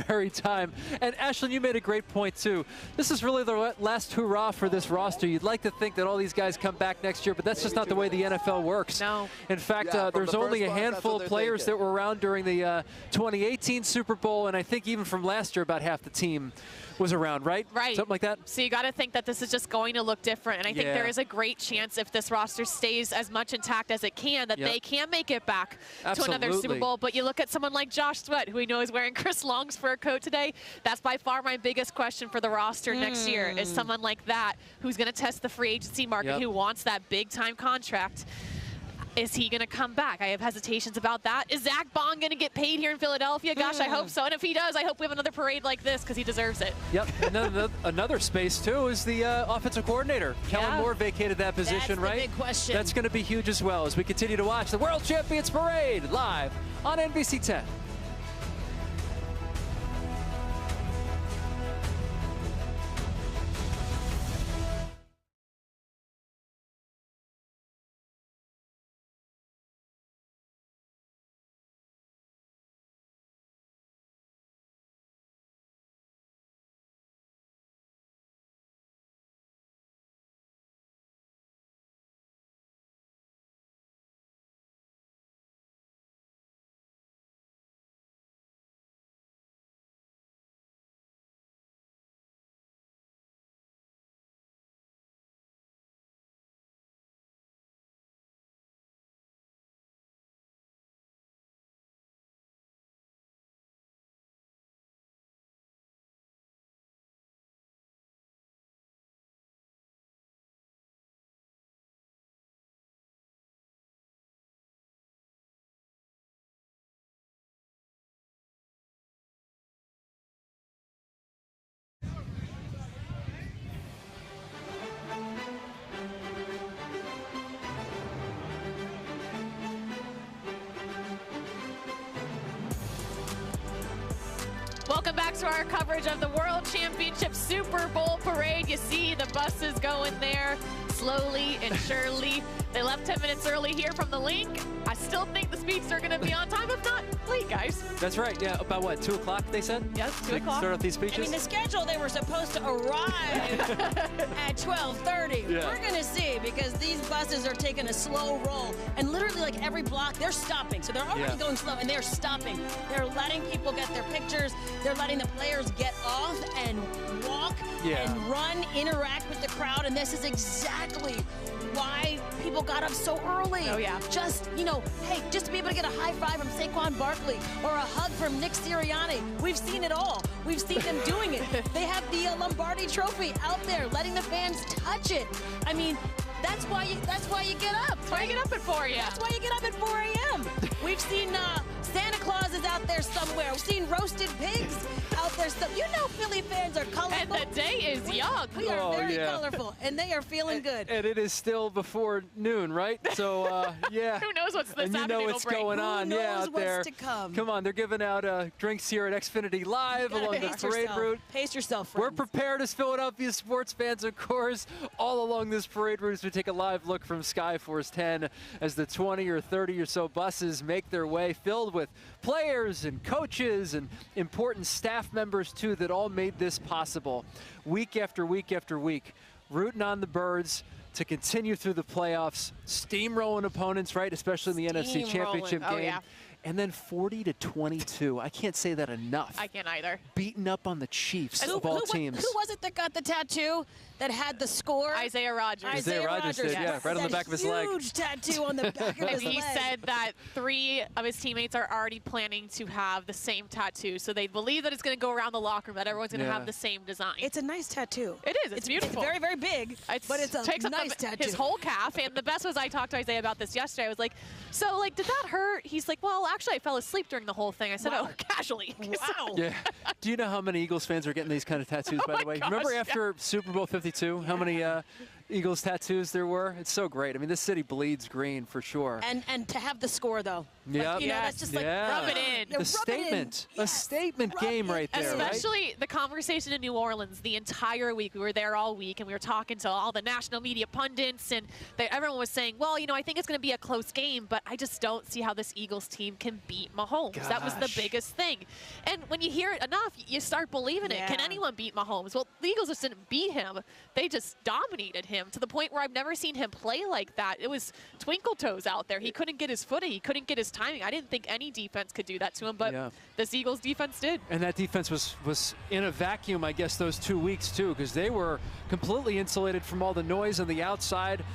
merry time. And Ashlyn, you made a great point, too. This is really the last hurrah for this roster. You'd like to think that all these guys come back next year, but that's just not the way the NFL works. No. In fact, there's only a handful of players that were around during the 2018 Super Bowl, and I think even from last year, about half the team was around, right? Right. Something like that? So you got to think that this is just going to look different. And I think there is a great chance if this roster stays as much intact as it can, that they can make it back to another Super Bowl. But you look at someone like Josh Sweat, who we know is wearing Chris Long's fur coat today. That's by far my biggest question for the roster next year, is someone like that who's going to test the free agency market, who wants that big-time contract. Is he going to come back? I have hesitations about that. Is Zach Bond going to get paid here in Philadelphia? Gosh, I hope so. And if he does, I hope we have another parade like this because he deserves it. Yep. Another space, too, is the offensive coordinator. Kellen Moore vacated that position, right? That's the big question. That's going to be huge as well as we continue to watch the World Champions Parade live on NBC 10. Welcome back to our coverage of the World Championship Super Bowl Parade. You see the buses going there slowly and surely. They left 10 minutes early here from the link. I still think the speeds are going to be on time, if not late, guys. That's right. Yeah, about what, 2 o'clock they said? Yes, 2 o'clock. Start off these speeches? I mean, the schedule, they were supposed to arrive at 12:30. Yeah. We're going to see because these buses are taking a slow roll. And literally, like every block, they're stopping. So they're already going slow, and they're stopping. They're letting people get their pictures. They're letting the players get off and walk and run, interact with the crowd. And this is exactly why people got up so early. Oh, yeah. Just, you know, hey, just to be able to get a high five from Saquon Barkley or a hug from Nick Sirianni. We've seen it all. We've seen them doing it. They have the Lombardi Trophy out there, letting the fans touch it. I mean, that's why you get up. That's why you get up at 4 a.m. That's why you get up at 4 a.m. We've seen Santa Claus is out there somewhere. We've seen roasted pigs out there. You know Philly fans are colorful. And the day is young. We are very colorful, and they are feeling good. And it is still before noon, right? So, yeah. Who knows what's this And you know what's going on out there. What's to come. Come on, they're giving out drinks here at Xfinity Live along the parade route. Pace yourself, friends. We're prepared as Philadelphia sports fans, of course, all along this parade route as we take a live look from Skyforce 10 as the 20 or 30 or so buses make their way, filled with players and coaches and important staff members, too, that all made this possible week after week after week, rooting on the Birds to continue through the playoffs, steamrolling opponents, right, especially in the NFC Championship game. Oh, yeah. And then 40-22. I can't say that enough. I can't either. Beating up on the Chiefs of all teams. Who was it that got the tattoo that had the score? Isaiah Rodgers. Isaiah Rodgers did, yeah, right on the back of his leg. Huge tattoo on the back of his leg. And he said that 3 of his teammates are already planning to have the same tattoo. So they believe that it's going to go around the locker room, that everyone's going to have the same design. It's a nice tattoo. It is. It's beautiful. It's very, very big, but it's a takes nice up tattoo. his whole calf. And the best was I talked to Isaiah about this yesterday. I was like, so, like, did that hurt? He's like, well, actually, I fell asleep during the whole thing. I said, oh, casually. Wow. Yeah. Do you know how many Eagles fans are getting these kind of tattoos, by the way? Gosh, Remember after Super Bowl 52, how many Eagles tattoos there were? It's so great. I mean, this city bleeds green for sure. And to have the score, though. Yeah. Like, you know, that's just like, rub it in. The statement. A statement game right there, Especially the conversation in New Orleans the entire week. We were there all week, and we were talking to all the national media pundits, and everyone was saying, well, you know, I think it's going to be a close game, but I just don't see how this Eagles team can beat Mahomes. Gosh. That was the biggest thing. And when you hear it enough, you start believing it. Can anyone beat Mahomes? Well, the Eagles just didn't beat him. They just dominated him to the point where I've never seen him play like that. It was twinkle toes out there. He couldn't get his footing. He couldn't get his timing. I didn't think any defense could do that to him, but this Eagles defense did. And that defense was in a vacuum, I guess, those 2 weeks, too, because they were completely insulated from all the noise on the outside.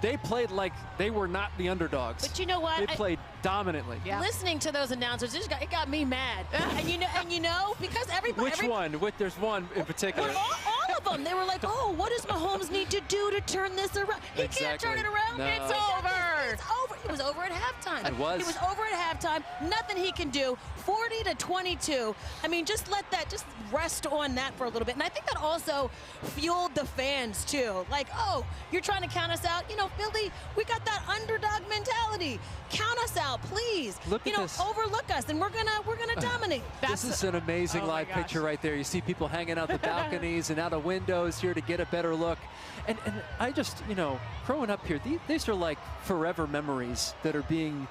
They played like they were not the underdogs. But you know what? They played dominantly. Listening to those announcers, it got me mad. and you know, because everybody. Which one? There's one in particular. All of them. They were like, oh, what does Mahomes need to do to turn this around? He can't turn it around. No. It's over. It's over. was over at halftime. It was. He was over at halftime. Nothing he can do. 40-22. I mean, just rest on that for a little bit. And I think that also fueled the fans too. Like, oh, you're trying to count us out. You know, Philly, we got that underdog mentality. Count us out, please. Look at this. Overlook us, and we're gonna dominate. This is an amazing live picture right there. You see people hanging out the balconies and out of windows here to get a better look. And I just, you know, growing up here, these are like forever memories that are being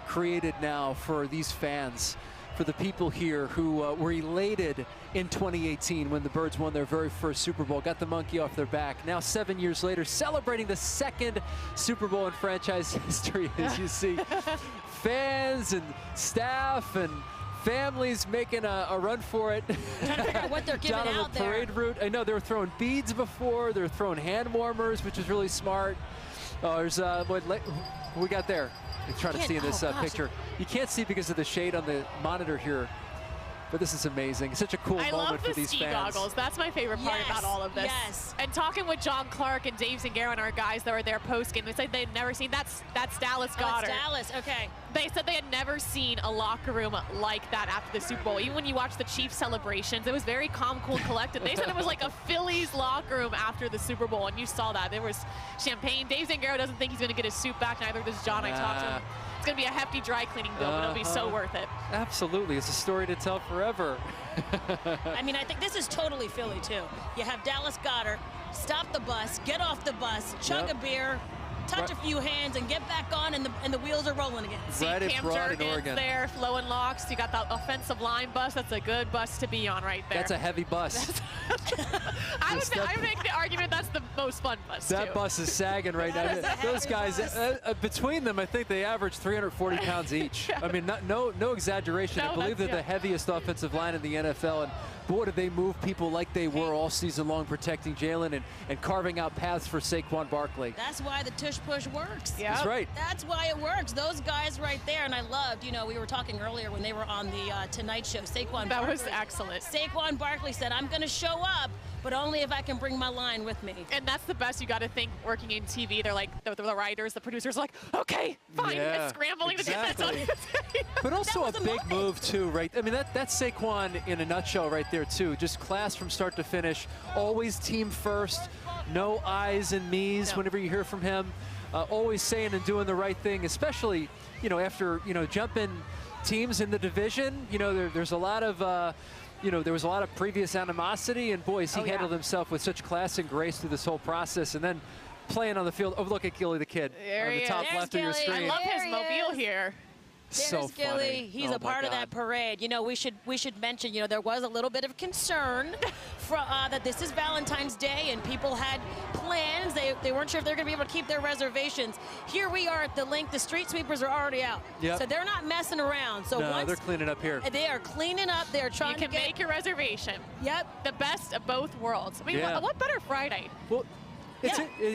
created now for these fans, for the people here who were elated in 2018 when the Birds won their very first Super Bowl, got the monkey off their back. Now 7 years later, celebrating the second Super Bowl in franchise history, as you see fans and staff and families making a run for it. Trying to figure out what they're giving down on out the parade route. I know they were throwing beads before. They were throwing hand warmers, which is really smart. There's what we got there. You're trying to see in this picture. You can't see because of the shade on the monitor here. But this is amazing. Such a cool moment for these fans. I love the ski goggles. That's my favorite part about all of this. Yes. And talking with John Clark and Dave Zangaro and our guys that were there post-game, they said they'd never seen, that's Dallas Goedert. It's Dallas, okay. They said they had never seen a locker room like that after the Super Bowl. Even when you watch the Chiefs celebrations, it was very calm, cool, and collected. They said it was like a Phillies locker room after the Super Bowl, and you saw that. There was champagne. Dave Zangaro doesn't think he's going to get his suit back. Neither does John. I talked to him. It's going to be a hefty dry cleaning bill, but it'll be so worth it. Absolutely. It's a story to tell forever. I mean, I think this is totally Philly, too. You have Dallas Goedert stop the bus, get off the bus, chug a beer, touch a few hands, and get back on, and the wheels are rolling again. See Cam Jurgens there, flowing locks. You got the offensive line bus. That's a good bus to be on right there. That's a heavy bus. I would make the argument that's the most fun bus, That bus is sagging right now. Those guys, between them, I think they average 340 pounds each. I mean, no exaggeration. I believe they're the heaviest offensive line in the NFL. And boy, did they move people like they were all season long, protecting Jaylen and carving out paths for Saquon Barkley. That's why the tush-push works. Yeah, that's right. That's why it works. Those guys right there, and I loved, you know, we were talking earlier when they were on the Tonight Show, Saquon Barkley. That was excellent. Saquon Barkley said, I'm going to show up, but only if I can bring my line with me. And that's the best. You got to think, working in TV, they're like, the writers, the producers are like, okay, fine, and scrambling to get that done. But also a big move, too, right? I mean, that's Saquon in a nutshell right there, too. Just class from start to finish, always team first, no I's and me's whenever you hear from him. Always saying and doing the right thing, especially, you know, after, you know, jumping teams in the division. You know, there's a lot of, you know, there was a lot of previous animosity, and boys, he handled himself with such class and grace through this whole process. And then playing on the field. Oh, look at Gilly the kid on the top left of your screen. I love his mobile here. There's Gilly. He's a part of that parade. You know, we should mention, you know, there was a little bit of concern that this is Valentine's Day and people had plans. They weren't sure if they're going to be able to keep their reservations. Here we are at the link. The street sweepers are already out. Yep. So they're not messing around. So no, they're cleaning up here. They are cleaning up. They're trying to make your reservation. Yep. The best of both worlds. I mean, what better Friday? Well,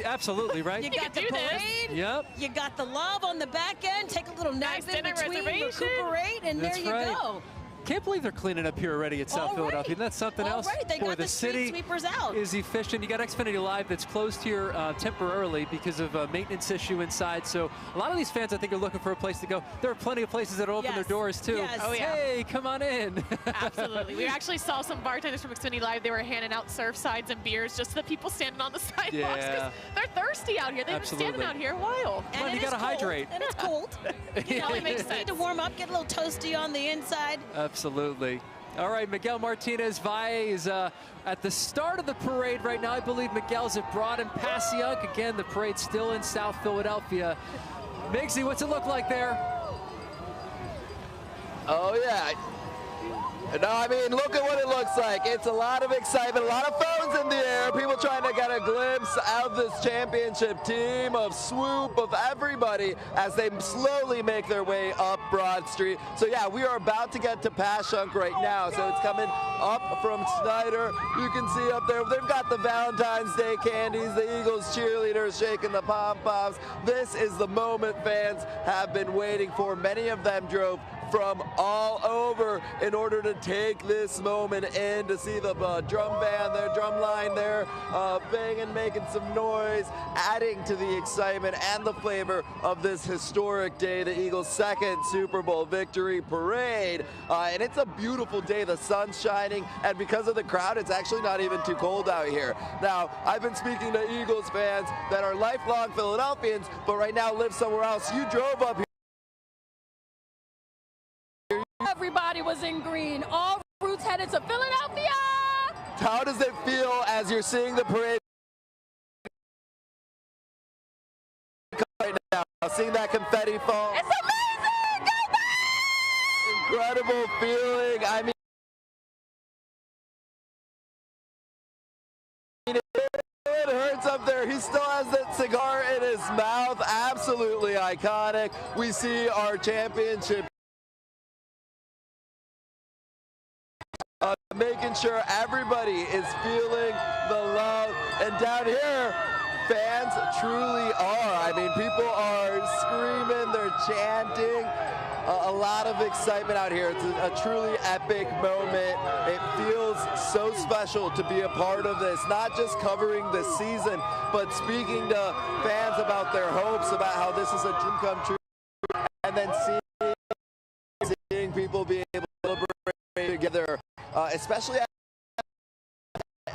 absolutely, right? You got the parade. Yep. You got the love on the back end. Take a little nap in between, recuperate, and there you go. Can't believe they're cleaning up here already at South Philadelphia. And that's something else. They got the street sweepers out. Is efficient. You got Xfinity Live that's closed here temporarily because of a maintenance issue inside. So a lot of these fans, I think, are looking for a place to go. There are plenty of places that open their doors too. Yes. Oh yeah. Hey, come on in. Absolutely. We actually saw some bartenders from Xfinity Live. They were handing out surf sides and beers just to the people standing on the sidewalks because they're thirsty out here. They've been standing out here a while. Come on, you gotta hydrate. And it's cold. You know, it makes sense. Need to warm up, get a little toasty on the inside. Absolutely. All right, Miguel Martinez Valle is at the start of the parade right now. I believe Miguel's at Broad and Passyunk. Again, the parade's still in South Philadelphia. Migsy, what's it look like there? Oh, yeah. No, I mean, look at what it looks like. It's a lot of excitement, a lot of phones in the air, people trying to get a glimpse of this championship team, of Swoop, of everybody as they slowly make their way up Broad Street. So, yeah, we are about to get to Passyunk right now. So it's coming up from Snyder. You can see up there, they've got the Valentine's Day candies, the Eagles cheerleaders shaking the pom-poms. This is the moment fans have been waiting for. Many of them drove from all over in order to take this moment in, to see the drum band there, drum line there, banging, making some noise, adding to the excitement and the flavor of this historic day, the Eagles' second Super Bowl victory parade. And it's a beautiful day. The sun's shining, and because of the crowd, it's actually not even too cold out here. Now, I've been speaking to Eagles fans that are lifelong Philadelphians, but right now live somewhere else. You drove up here. Everybody was in green. All routes headed to Philadelphia. How does it feel as you're seeing the parade right now? Seeing that confetti fall? It's amazing! Go Birds! Incredible feeling. I mean, Jaylen Hurts up there. He still has that cigar in his mouth. Absolutely iconic. We see our championship making sure everybody is feeling the love. And down here, fans truly are. I mean, people are screaming, they're chanting. A lot of excitement out here. It's a truly epic moment. It feels so special to be a part of this, not just covering this season, but speaking to fans about their hopes, about how this is a dream come true, and then seeing people be able to celebrate together, especially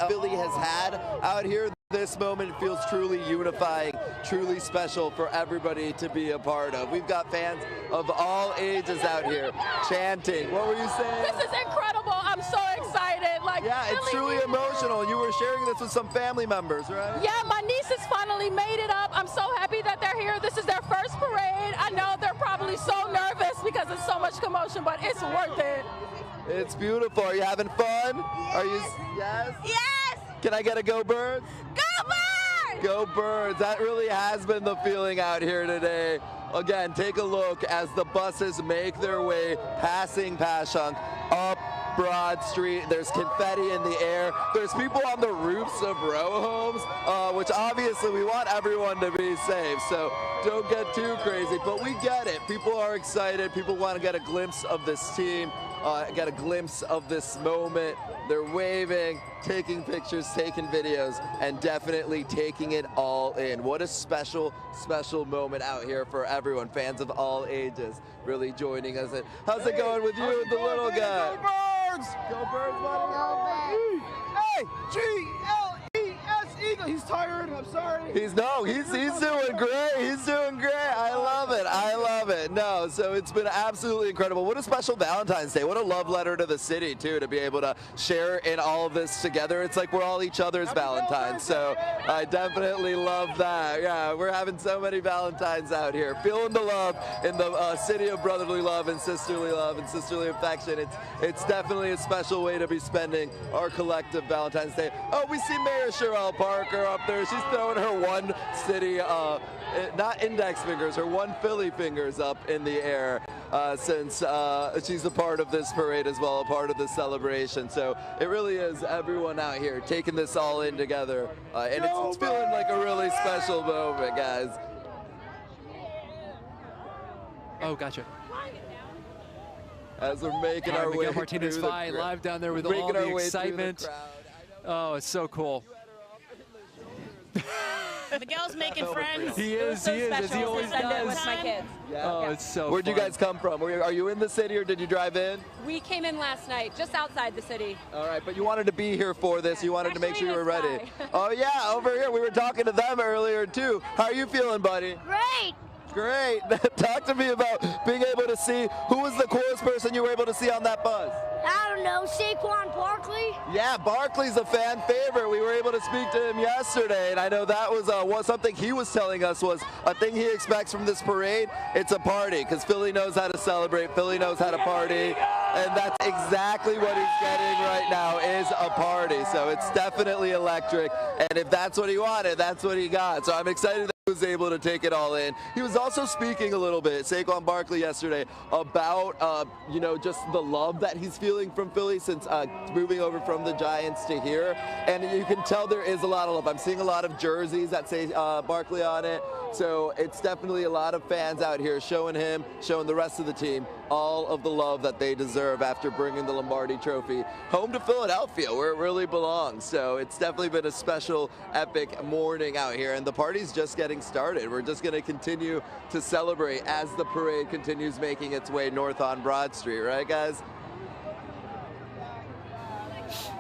Philly has had out here. This moment feels truly unifying, truly special for everybody to be a part of. We've got fans of all ages out here chanting. What were you saying? This is incredible. I'm so excited. Yeah, it's truly emotional. You were sharing this with some family members, right? Yeah, my nieces finally made it up. I'm so happy that they're here. This is their first parade. I know they're probably so nervous because it's so much commotion, but it's worth it. It's beautiful. Are you having fun? Are you? Yes? Yes! Can I get a Go Birds? Go Birds! Go Birds. That really has been the feeling out here today. Again, take a look as the buses make their way, passing Pashunk, up Broad Street. There's confetti in the air. There's people on the roofs of row homes, which obviously we want everyone to be safe, so don't get too crazy. But we get it. People are excited. People want to get a glimpse of this team, get a glimpse of this moment. They're waving, taking pictures, taking videos, and definitely taking it all in. What a special, special moment out here for everyone. Fans of all ages really joining us. How's it going with you and the little guy? Go Birds! Go Birds, buddy! Go Hey, G-L-E-S Eagle. He's tired. I'm sorry. He's doing great. He's doing great. I love it. I love it. No, so it's been absolutely incredible. What a special Valentine's Day. What a love letter to the city, too, to be able to share in all of this together. It's like we're all each other's Valentines, so I definitely love that. Yeah, we're having so many Valentines out here. Feeling the love in the city of brotherly love and sisterly affection. It's definitely a special way to be spending our collective Valentine's Day. Oh, we see Mayor Sherelle Parker up there. She's throwing her one city, not index fingers, her one Philly fingers up in the air since she's a part of this parade as well, a part of this celebration. So it really is everyone out here taking this all in together. And it's feeling like a really special moment, guys. Oh, gotcha. As we're making our way Martinez through the Fye live down there with all the excitement. Oh, it's so cool. Miguel's making friends. He is, so he is, as he always does. With my kids. Oh, it's so Where'd fun. you guys come from? Are you in the city or did you drive in? We came in last night, just outside the city. All right, but you wanted to be here for this. You wanted to make sure you were ready. Oh, yeah, over here. We were talking to them earlier, too. How are you feeling, buddy? Great! Great. Talk to me about being able to see. Who was the coolest person you were able to see on that bus? I don't know, Saquon Barkley? Yeah, Barkley's a fan favorite. We were able to speak to him yesterday, and I know that was something he was telling us was a thing he expects from this parade. It's a party, because Philly knows how to celebrate. Philly knows how to party, and that's exactly what he's getting right now is a party. So it's definitely electric, and if that's what he wanted, that's what he got. So I'm excited that was able to take it all in. He was also speaking a little bit, Saquon Barkley yesterday, about you know, just the love that he's feeling from Philly since moving over from the Giants to here, and you can tell there is a lot of love. I'm seeing a lot of jerseys that say Barkley on it, so it's definitely a lot of fans out here showing him, showing the rest of the team all of the love that they deserve after bringing the Lombardi Trophy home to Philadelphia, where it really belongs. So it's definitely been a special, epic morning out here, and the party's just getting started. We're just going to continue to celebrate as the parade continues making its way north on Broad Street, right, guys?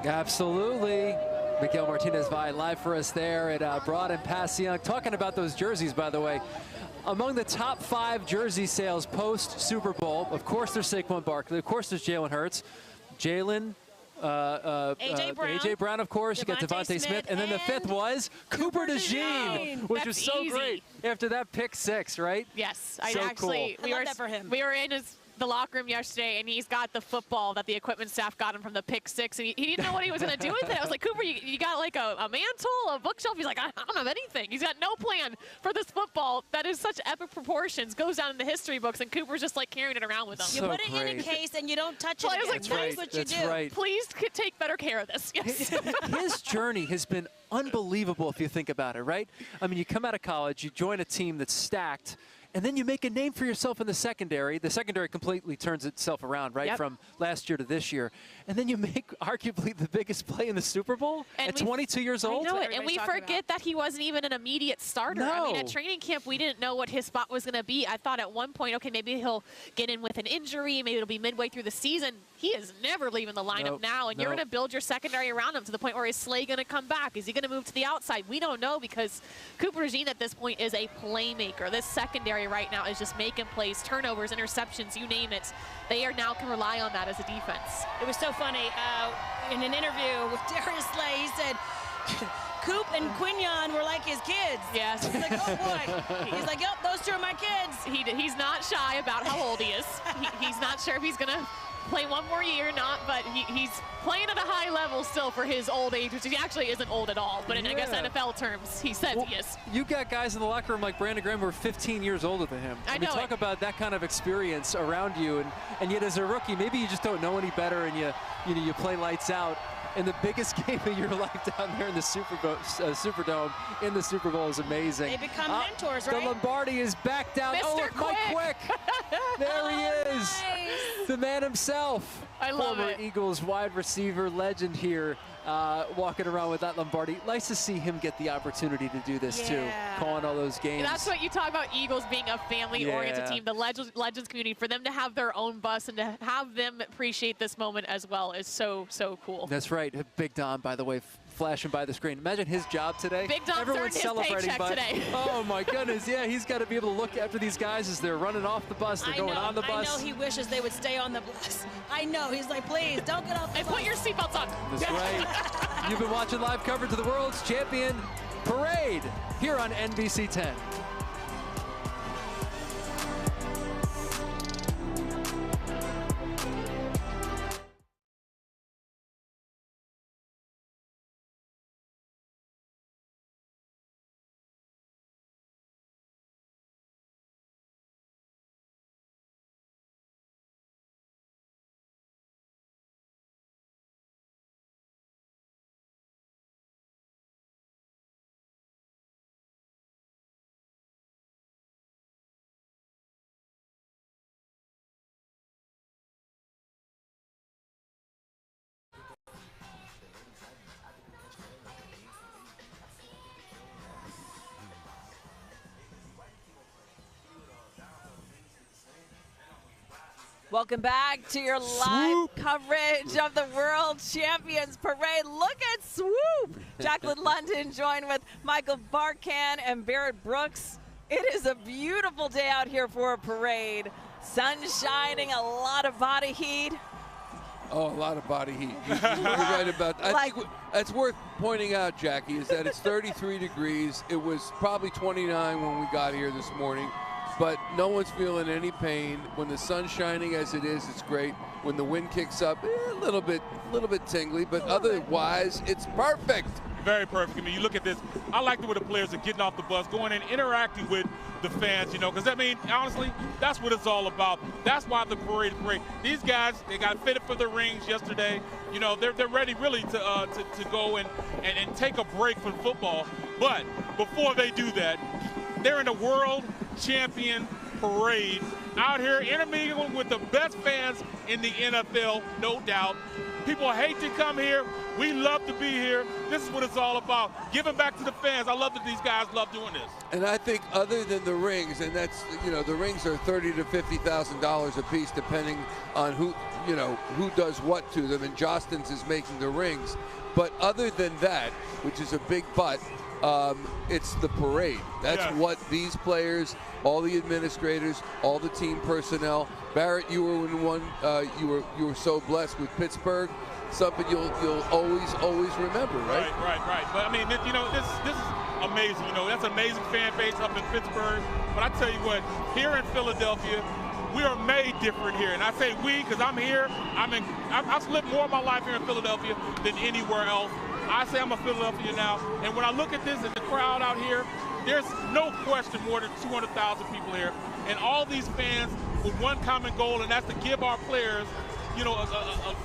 Absolutely. Miguel Martinez-Valle live for us there at Broad and Passyunk. Talking about those jerseys, by the way, among the top 5 jersey sales post-Super Bowl, of course there's Saquon Barkley, of course there's Jaylen Hurts, Jaylen, AJ Brown, of course. You got Devontae Smith, and then the 5th was Cooper DeJean, which was so easy. Great after that pick 6, right? Yes, so actually, cool. I love that for him. We were in the locker room yesterday, and he's got the football that the equipment staff got him from the pick 6, and he didn't know what he was going to do with it. I was like, Cooper, you got like a mantle, a bookshelf? He's like, I don't have anything. He's got no plan for this football that is such epic proportions, goes down in the history books, and Cooper's just like carrying it around with him. You put it in a case and you don't touch it. I was like, that's what you do. Right. Please take better care of this. Yes. His journey has been unbelievable if you think about it, right? I mean, you come out of college, you join a team that's stacked, and then you make a name for yourself in the secondary. The secondary completely turns itself around, right, from last year to this year. And then you make arguably the biggest play in the Super Bowl at 22 years old. I know it, and we forget that he wasn't even an immediate starter. No. I mean, at training camp, we didn't know what his spot was going to be. I thought at one point, okay, maybe he'll get in with an injury. Maybe it'll be midway through the season. He is never leaving the lineup now, and you're going to build your secondary around him to the point where is Slay going to come back? Is he going to move to the outside? We don't know, because Cooper DeJean at this point is a playmaker. This secondary right now is just making plays, turnovers, interceptions, you name it. They now can rely on that as a defense. It was so funny. In an interview with Darius Slay, he said, Coop and Quinion were like his kids. Yes. He's like, oh boy. He's like, yep, those 2 are my kids. He's not shy about how old he is. He's not sure if he's going to play one more year or not, but he's playing at a high level still for his old age, which he actually isn't old at all. But in, I guess, NFL terms, he says he is. You got guys in the locker room like Brandon Graham who are 15 years older than him. I mean, know talk about that kind of experience around you, and yet as a rookie, maybe you just don't know any better, and you play lights out. And the biggest game of your life down there in the Superdome in the Super Bowl is amazing. They become mentors, right? The Lombardi is back down. Mr. Oh, look, Mike Quick. There he is. Nice. The man himself. I love Former it. Eagles wide receiver legend here, walking around with that Lombardi. Nice to see him get the opportunity to do this too, calling all those games. That's what you talk about, Eagles being a family-oriented team, the Legends community. For them to have their own bus and to have them appreciate this moment as well is so, so cool. That's right. Big Don, by the way, flashing by the screen. Imagine his job today. Big Dom's Everyone's his celebrating, paycheck today. Oh my goodness, yeah, he's got to be able to look after these guys as they're running off the bus, they're going on the bus. I know he wishes they would stay on the bus. I know, he's like, please, don't get off the bus. Put your seatbelts on. That's right. You've been watching live coverage of the World's Champion Parade here on NBC 10. Welcome back to your live coverage of the World Champions Parade. Look at Swoop! Jacqueline London joined with Michael Barkan and Barrett Brooks. It is a beautiful day out here for a parade. Sun shining, a lot of body heat. Oh, a lot of body heat. You're right about that. I think that's worth pointing out, Jackie, is that it's 33 degrees. It was probably 29 when we got here this morning. But no one's feeling any pain. When the sun's shining as it is, it's great. when the wind kicks up, a little bit tingly, but otherwise it's perfect. very perfect. I mean, you look at this. I like the way the players are getting off the bus, going in, interacting with the fans, you know, because, I mean, honestly, that's what it's all about. That's why the parade is great. These guys, they got fitted for the rings yesterday. You know, they're ready really to go and take a break from football. But before they do that, they're in the world champion parade out here intermingling with the best fans in the NFL, no doubt. People hate to come here. We love to be here. This is what it's all about, giving back to the fans. I love that these guys love doing this. And I think other than the rings, and that's, you know, the rings are $30,000 to $50,000 a piece depending on who, you know, who does what to them, and Jostens is making the rings. But other than that, which is a big but, it's the parade. That's what these players, all the administrators, all the team personnel. Barrett, you were in one. You were so blessed with Pittsburgh. Something you'll always remember, right? Right. But I mean, you know, this is amazing. You know, that's an amazing fan base up in Pittsburgh. But I tell you what, here in Philadelphia, we are made different here. And I say we because I'm here. I've lived more of my life here in Philadelphia than anywhere else. I say I'm a Philadelphia now. And when I look at this and the crowd out here, there's no question more than 200,000 people here. And all these fans with one common goal, and that's to give our players, you know,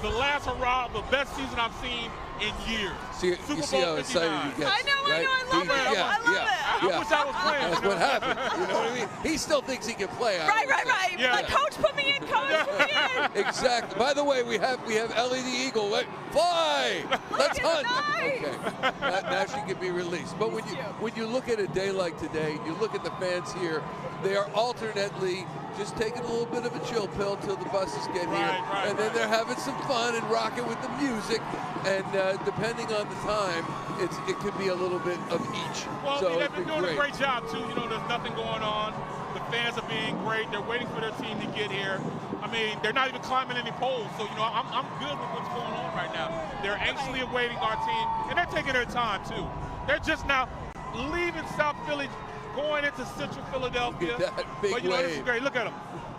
the last hurrah, the best season I've seen in years. You see how excited he gets. I know, I love it. I love it. I wish I was playing. That's what happened. You know what I mean? He still thinks he can play. Right. Yeah. Like, coach, put me in, coach, put me in. Exactly. By the way, we have LED Eagle. Fly! Let's hunt. Okay. Now she can be released. But when you look at a day like today, you look at the fans here, they are alternately just taking a little bit of a chill pill till the buses get here, and then they're having some fun and rocking with the music. And depending on the time, it could be a little bit of each. Well, so they've been doing a great job too. You know, there's nothing going on. The fans are being great. They're waiting for their team to get here. I mean, they're not even climbing any poles. So, you know, I'm good with what's going on right now. They're anxiously awaiting our team, and they're taking their time too. They're just now leaving South Philly, going into Central Philadelphia. That big but you know, wave. this is great. Look at them.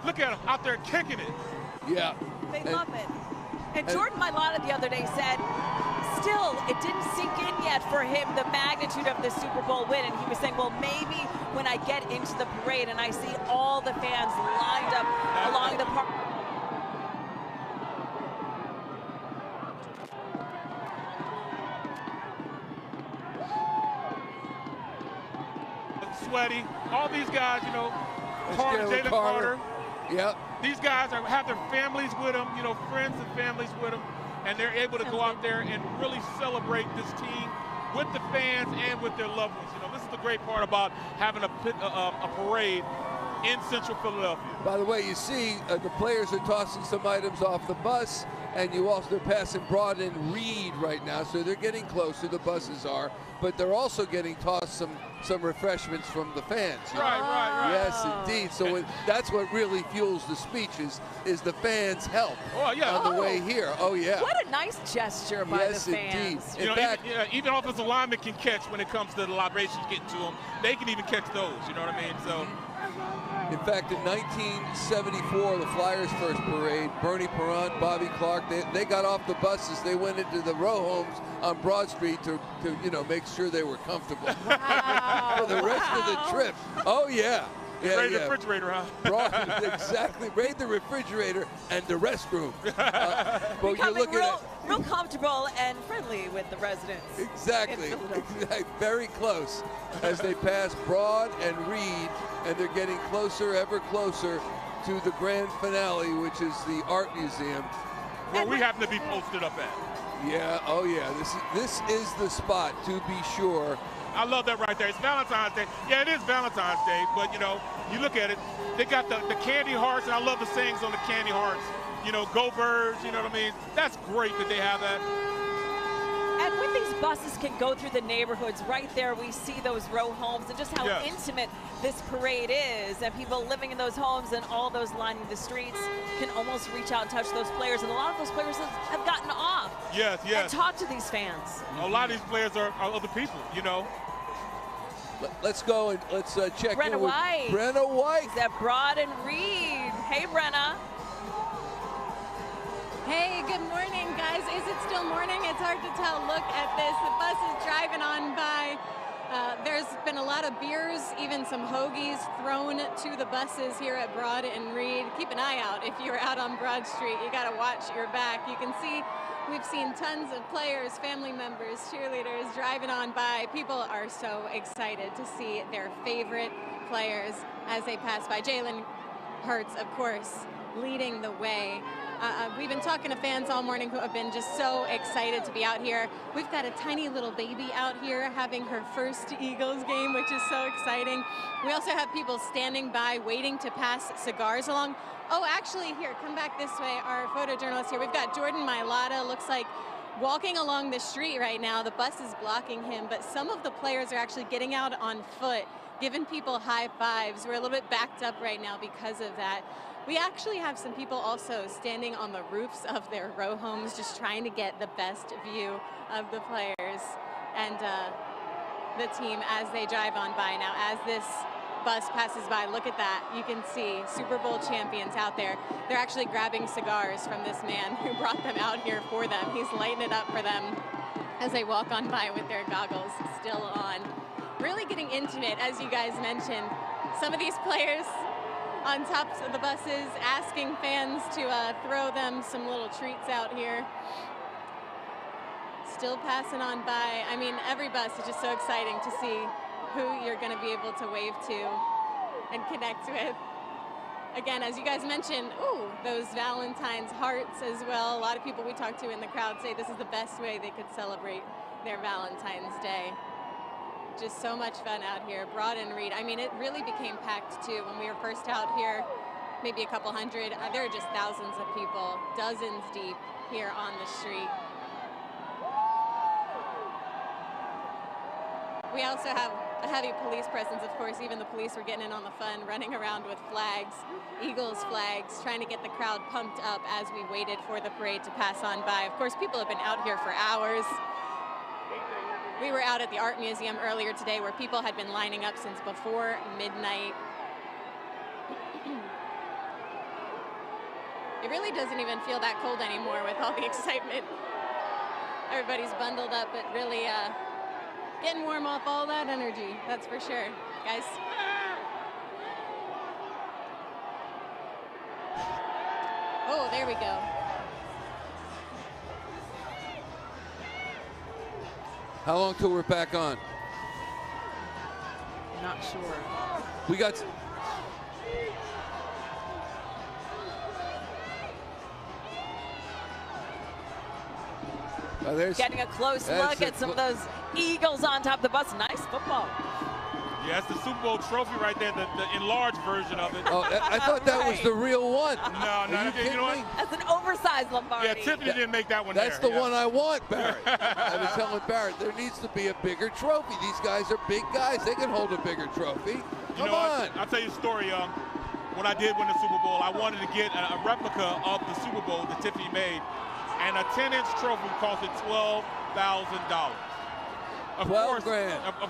Look at them out there kicking it. Yeah. They love it. And Jordan Mailata the other day said, still, it didn't sink in yet for him, the magnitude of the Super Bowl win. And he was saying, well, maybe when I get into the parade and I see all the fans lined up along the park. Sweaty, all these guys, you know, Jaylen Carter. Yep. These guys have their families with them, you know, friends and families with them, and they're able to go out there and really celebrate this team with the fans and with their loved ones. You know, this is the great part about having a parade in Central Philadelphia. By the way, you see the players are tossing some items off the bus, and they're passing Broad and Reed right now, so they're getting closer. The buses are, but they're also getting tossed some refreshments from the fans. Right. Yes, indeed. So that's what really fuels the speeches is the fans' help on the way here. Oh yeah. What a nice gesture by the fans. Yes, indeed. You know, even offensive linemen can catch when it comes to the libations getting to them. They can even catch those. You know what I mean? So. In fact, in 1974, the Flyers' first parade, Bernie Perrant, Bobby Clark, they got off the buses. They went into the row homes on Broad Street to make sure they were comfortable for the rest of the trip. Oh yeah. Raid the refrigerator, huh? Broad, exactly. Raid the refrigerator and the restroom. But becoming you're looking real comfortable and friendly with the residents. Exactly. Very close as they pass Broad and Reed, and they're getting closer, ever closer to the grand finale, which is the Art Museum. Where we happen to be posted up at. Yeah, oh yeah. This is the spot, to be sure. I love that right there. It's Valentine's Day. Yeah, it is Valentine's Day, but, you know, you look at it, they got the candy hearts, and I love the sayings on the candy hearts. You know, go Birds, you know what I mean? That's great that they have that. And when these buses can go through the neighborhoods, right there we see those row homes and just how intimate this parade is. And people living in those homes and all those lining the streets can almost reach out and touch those players. And a lot of those players have gotten off. Yes. And talked to these fans. A lot of these players are other people, you know. Let's go and let's check Brenna in with White. Brenna White. Is that Broad and Reed? Hey, Brenna. Hey, good morning, guys. Is it still morning? It's hard to tell. Look at this. The bus is driving on by. There's been a lot of beers, even some hoagies thrown to the buses here at Broad and Reed. Keep an eye out if you're out on Broad Street. You got to watch your back. You can see we've seen tons of players, family members, cheerleaders driving on by. People are so excited to see their favorite players as they pass by. Jaylen Hurts, of course, leading the way. We've been talking to fans all morning who have been just so excited to be out here. We've got a tiny little baby out here having her first Eagles game, which is so exciting. We also have people standing by waiting to pass cigars along. Oh, actually, here, come back this way. Our photojournalist here. We've got Jordan Mailata, looks like walking along the street right now. The bus is blocking him, but some of the players are actually getting out on foot, giving people high fives. We're a little bit backed up right now because of that. We actually have some people also standing on the roofs of their row homes just trying to get the best view of the players and the team as they drive on by. Now, as this bus passes by, look at that. You can see Super Bowl champions out there. They're actually grabbing cigars from this man who brought them out here for them. He's lighting it up for them as they walk on by with their goggles still on. Really getting intimate, as you guys mentioned. Some of these players on tops of the buses asking fans to throw them some little treats out here. Still passing on by. I mean, every bus is just so exciting to see who you're going to be able to wave to and connect with. Again, as you guys mentioned, ooh, those Valentine's hearts as well. A lot of people we talked to in the crowd say this is the best way they could celebrate their Valentine's Day. Just so much fun out here. Broad and Reed. I mean, it really became packed too. When we were first out here, maybe a couple hundred. There are just thousands of people, dozens deep here on the street. We also have a heavy police presence, of course. Even the police were getting in on the fun, running around with flags, Eagles flags, trying to get the crowd pumped up as we waited for the parade to pass on by. Of course, people have been out here for hours. We were out at the Art Museum earlier today where people had been lining up since before midnight. It really doesn't even feel that cold anymore with all the excitement. Everybody's bundled up, but really getting warm off all that energy, that's for sure. Guys. Oh, there we go. How long till we're back on? Not sure. We got. Getting a close look at some of those Eagles on top of the bus. Nice football. Yeah, it's the Super Bowl trophy right there, the enlarged version of it. Oh, I thought that was the real one. No, you know what? That's an oversized Lombardi. Yeah, Tiffany didn't make that one. That's the one I want, Barrett. I was telling Barrett, there needs to be a bigger trophy. These guys are big guys. They can hold a bigger trophy. Come on. I'll tell you a story. When I did win the Super Bowl, I wanted to get a replica of the Super Bowl that Tiffany made, and a 10-inch trophy costed $12,000. Of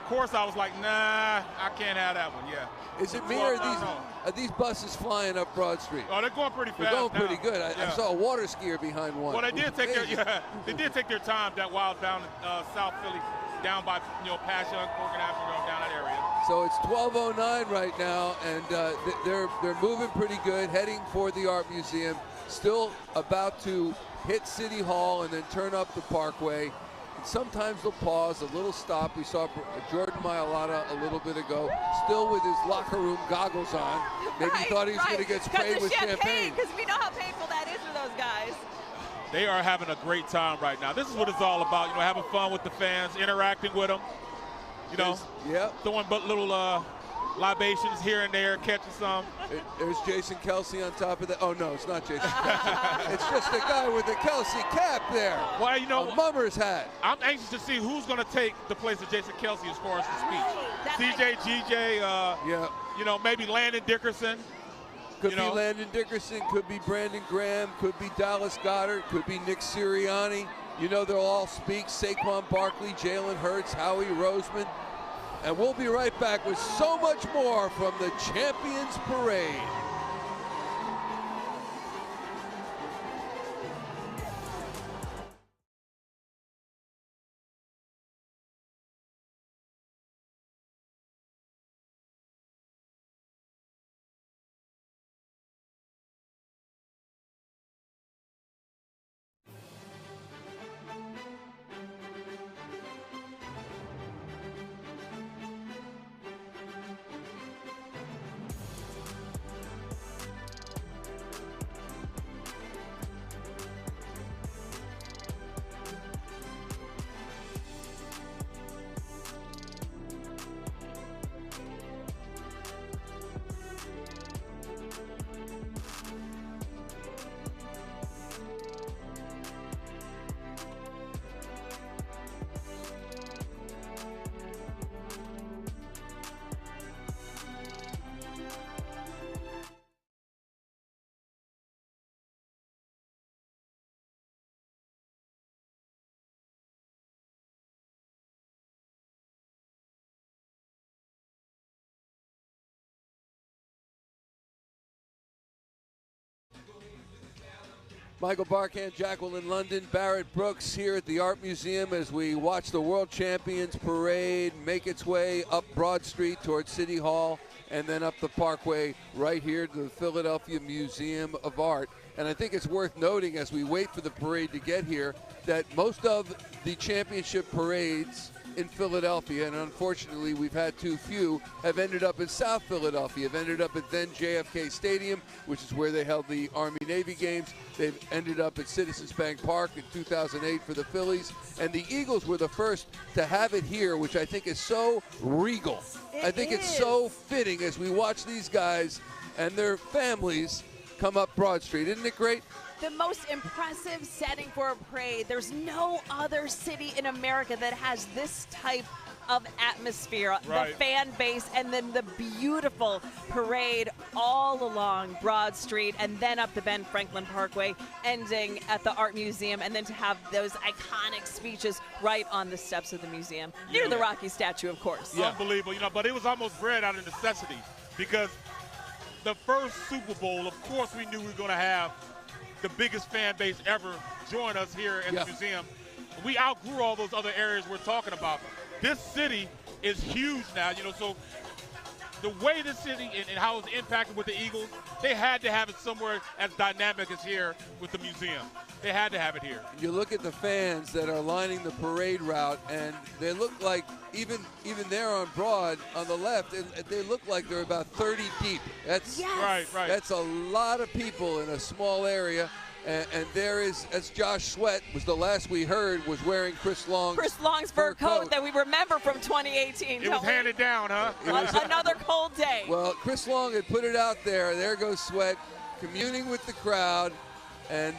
course, I was like, nah, I can't have that one. Yeah. Is it me or are these buses flying up Broad Street? Oh, they're going pretty fast. They're going now. pretty good. I saw a water skier behind one. Well, they did take their time that while down South Philly, down by past Young Morgan Avenue, down that area. So it's 12:09 right now, and they're moving pretty good, heading for the Art Museum. Still about to hit City Hall and then turn up the Parkway. Sometimes they'll pause, a little stop. We saw Jordan Mailata a little bit ago, still with his locker room goggles on. Maybe he thought he was going to get sprayed with champagne. Because we know how painful that is for those guys. They are having a great time right now. This is what it's all about, having fun with the fans, interacting with them, throwing little libations here and there, catching some. There's Jason Kelce on top of that. Oh, no, it's not Jason Kelce. It's just a guy with a Kelce cap there. Well, a mummer's hat. I'm anxious to see who's going to take the place of Jason Kelce as far as the speech. CJ, GJ, maybe Landon Dickerson. Could be Landon Dickerson, could be Brandon Graham, could be Dallas Goedert, could be Nick Sirianni. They'll all speak. Saquon Barkley, Jaylen Hurts, Howie Roseman. And we'll be right back with so much more from the Champions Parade. Michael Barkan, Jacqueline London, Barrett Brooks here at the Art Museum as we watch the World Champions Parade make its way up Broad Street towards City Hall and then up the Parkway right here to the Philadelphia Museum of Art. And I think it's worth noting as we wait for the parade to get here that most of the championship parades in Philadelphia, and unfortunately we've had too few, have ended up in South Philadelphia, have ended up at then JFK Stadium, which is where they held the Army-Navy games. They've ended up at Citizens Bank Park in 2008 for the Phillies, and the Eagles were the first to have it here, which I think is so regal. I think it's so fitting as we watch these guys and their families come up Broad Street. Isn't it great? The most impressive setting for a parade. There's no other city in America that has this type of atmosphere, right. The fan base, and then the beautiful parade all along Broad Street and then up the Ben Franklin Parkway, ending at the Art Museum, and then to have those iconic speeches right on the steps of the museum, near the Rocky statue, of course. Yeah. Unbelievable, but it was almost bred out of necessity because the first Super Bowl, of course we knew we were going to have the biggest fan base ever join us here at the museum. We outgrew all those other areas we're talking about. This city is huge now, so the way this city and how it's impacted with the Eagles, they had to have it somewhere as dynamic as here with the museum. They had to have it here. You look at the fans that are lining the parade route, and they look like, even there on Broad, on the left, they look like they're about 30 deep. That's right. That's a lot of people in a small area. And there is, as Josh Sweat was the last we heard, was wearing Chris Long's fur coat that we remember from 2018. It was handed down, huh? Another cold day. Well, Chris Long had put it out there. There goes Sweat, communing with the crowd, and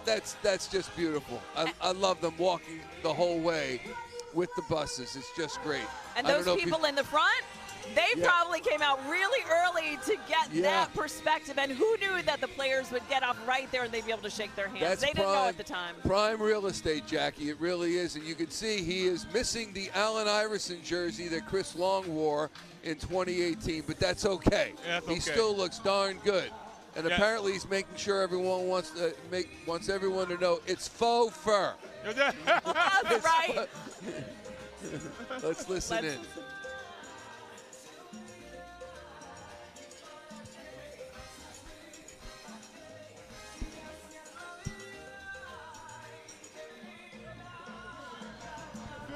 that's just beautiful. I love them walking the whole way with the buses. It's just great. And those people in the front, they probably came out really early to get that perspective. And who knew that the players would get off right there and they'd be able to shake their hands? They didn't know at the time. Prime real estate, Jackie. It really is. And you can see he is missing the Allen Iverson jersey that Chris Long wore in 2018. But that's okay. He still looks darn good. And apparently he's making sure everyone wants everyone to know it's faux fur. That's right. Let's listen in.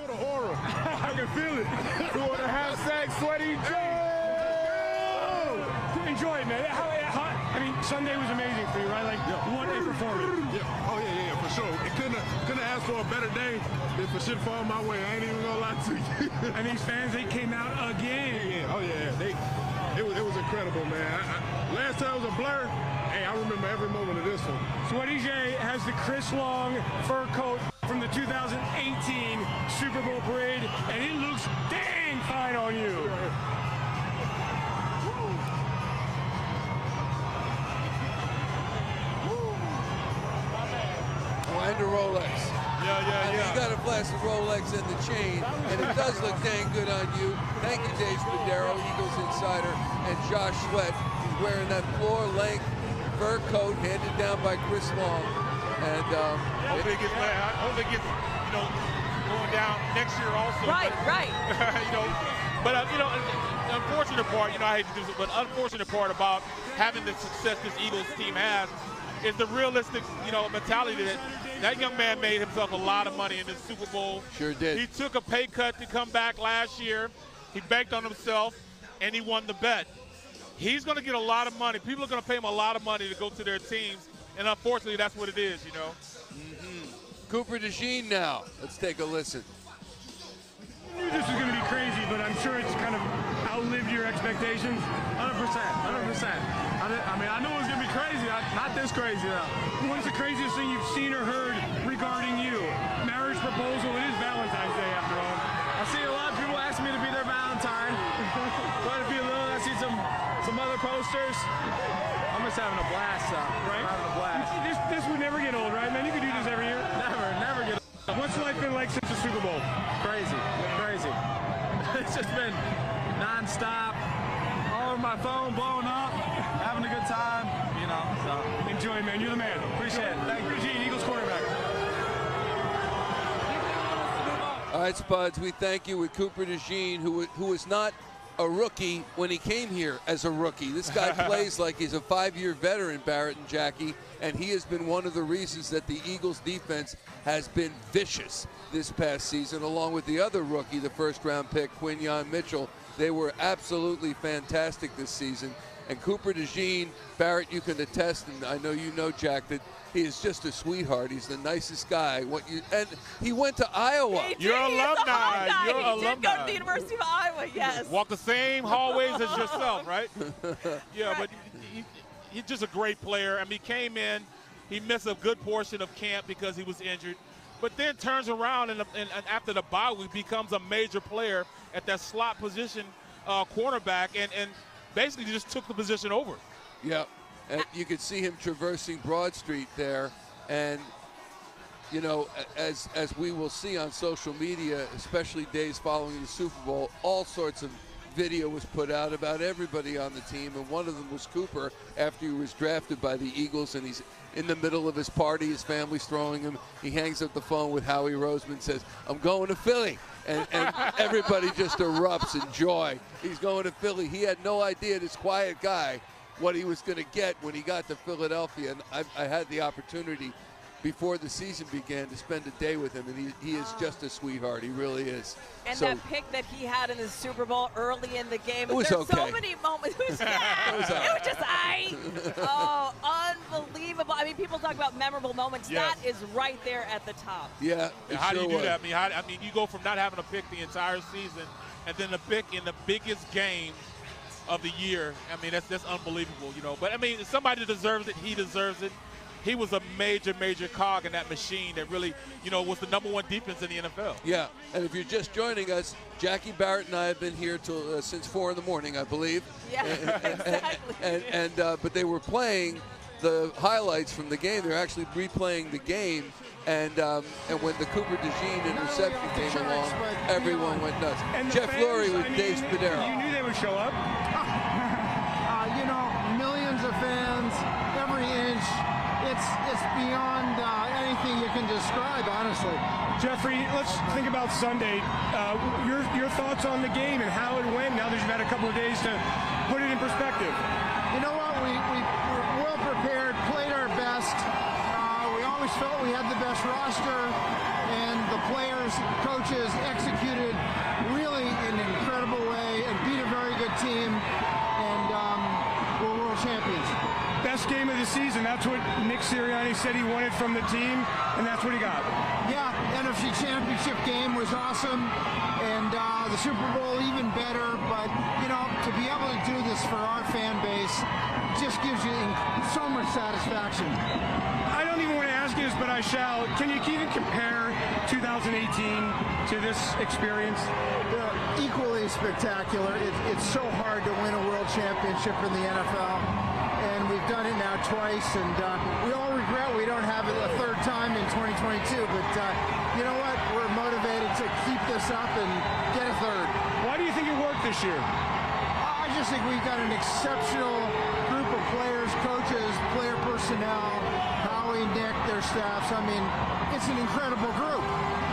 The horror. I can feel it. Doing a half sack, Sweaty Joe. Enjoy it, man. I mean, Sunday was amazing for you, right? Like, what a performance. Yeah. Oh, yeah, for sure. It couldn't have asked for a better day if it should fall my way. I ain't even gonna lie to you. And these fans, they came out again. Yeah. Oh, yeah. It was incredible, man. Last time it was a blur. Hey, I remember every moment of this one. Sweaty J has the Chris Long fur coat from the 2018 Super Bowl parade, and it looks dang fine on you. And the Rolex. Yeah. You got a flash of Rolex and the chain, and it does look dang good on you. Thank you, Dave Spadaro, Eagles Insider, and Josh Sweat. He's wearing that floor-length fur coat handed down by Chris Long. And hopefully it gets going down next year also. Right. But the unfortunate part, I hate to do this, but unfortunate part about having the success this Eagles team has is the realistic, mentality that young man made himself a lot of money in this Super Bowl. Sure did. He took a pay cut to come back last year. He banked on himself, and he won the bet. He's going to get a lot of money. People are going to pay him a lot of money to go to their teams, and unfortunately, that's what it is, Cooper DeJean now. Let's take a listen. I knew this was going to be crazy, but I'm sure it's kind of outlived your expectations. 100%. I mean, I knew it was going to be crazy. Not this crazy, though. What's the craziest thing you've seen or heard regarding you? Marriage proposal, it is Valentine's Day after all. I see a lot of people asking me to be their Valentine. Quite a few of those. I see some other posters. I'm just having a blast, right? I'm having a blast. This would never get old, right, man? You could do this every year. Never get old. What's life been like since the Super Bowl? Crazy. It's just been nonstop. All over my phone, blowing up, having a good time, So. Enjoy, man. You're the man. Appreciate it. Thank you, Gene, Eagles quarterback. All right, Spuds, we thank you with Cooper DeJean, who was not a rookie when he came here as a rookie. This guy plays like he's a 5-year veteran, Barrett and Jackie, and he has been one of the reasons that the Eagles defense has been vicious this past season, along with the other rookie, the first-round pick, Quinyon Mitchell. They were absolutely fantastic this season. And Cooper DeJean, Barrett, you can attest, and I know you know, Jack, that he is just a sweetheart. He's the nicest guy. And he went to Iowa. You're alumni. You're he alumni. did go to the University of Iowa, yes. Walk the same hallways as yourself, right? Yeah, but he's just a great player. I mean, he came in, he missed a good portion of camp because he was injured, but then turns around and after the bye week becomes a major player at that slot position, cornerback, and basically just took the position over. Yeah, and you could see him traversing Broad Street there, and you know, as we will see on social media, especially days following the Super Bowl, all sorts of video was put out about everybody on the team, and one of them was Cooper after he was drafted by the Eagles, and he's in the middle of his party, his family's throwing him. He hangs up the phone with Howie Roseman, says, "I'm going to Philly." And everybody just erupts in joy. He's going to Philly. He had no idea, this quiet guy, what he was going to get when he got to Philadelphia. And I had the opportunity before the season began to spend a day with him, and he is just a sweetheart. He really is. And so, that pick that he had in the Super Bowl early in the game. It was There's okay. so many moments. It was just, oh, unbelievable. I mean, people talk about memorable moments. Yes. That is right there at the top. Yeah. How do you do that? I mean, you go from not having a pick the entire season, and then the pick in the biggest game of the year. I mean, that's unbelievable, you know. But I mean, somebody deserves it. He deserves it. He was a major cog in that machine that really, you know, was the #1 defense in the NFL. Yeah, and if you're just joining us, Jackie Barrett and I have been here till since 4 in the morning, I believe. Yeah, exactly. But they were playing the highlights from the game. They're actually replaying the game, and when the Cooper DeJean interception came along, everyone went nuts. And Jeff fans, Lurie with Dave Spadaro. You knew they would show up. You know, millions of fans, every inch. It's beyond anything you can describe, honestly. Jeffrey, let's think about Sunday. Your thoughts on the game and how it went now that you've had a couple of days to put it in perspective. You know what? We were well prepared, played our best. We always felt we had the best roster, and the players, coaches executed really in an incredible way and beat a very good team, and we're world champions. Best game of the season. That's what Nick Sirianni said he wanted from the team, and that's what he got. Yeah, NFC Championship game was awesome, and the Super Bowl even better. But, you know, to be able to do this for our fan base just gives you so much satisfaction. I don't even want to ask you this, but I shall. Can you even compare 2018 to this experience? They're equally spectacular. It's so hard to win a world championship in the NFL. And we've done it now twice, and we all regret we don't have it a third time in 2022. But you know what? We're motivated to keep this up and get a third. Why do you think it worked this year? I just think we've got an exceptional group of players, coaches, player personnel, Howie, Nick, their staffs. I mean, it's an incredible group.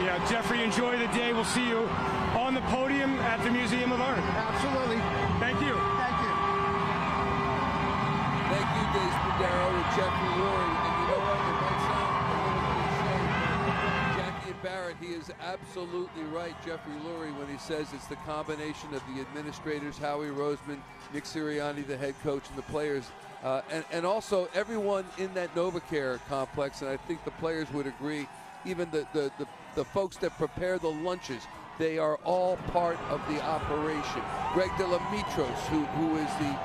Yeah, Jeffrey, enjoy the day. We'll see you on the podium at the Museum of Art. Absolutely. Thank you. Thank you. Thank you, Dave Spadaro with Jeffrey Lurie. And you know what? It might sound a little cliche. Jackie and Barrett, he is absolutely right, Jeffrey Lurie, when he says it's the combination of the administrators, Howie Roseman, Nick Sirianni, the head coach, and the players. And also everyone in that NovaCare complex, and I think the players would agree, even the folks that prepare the lunches, they are all part of the operation. Greg Delamitros, who is the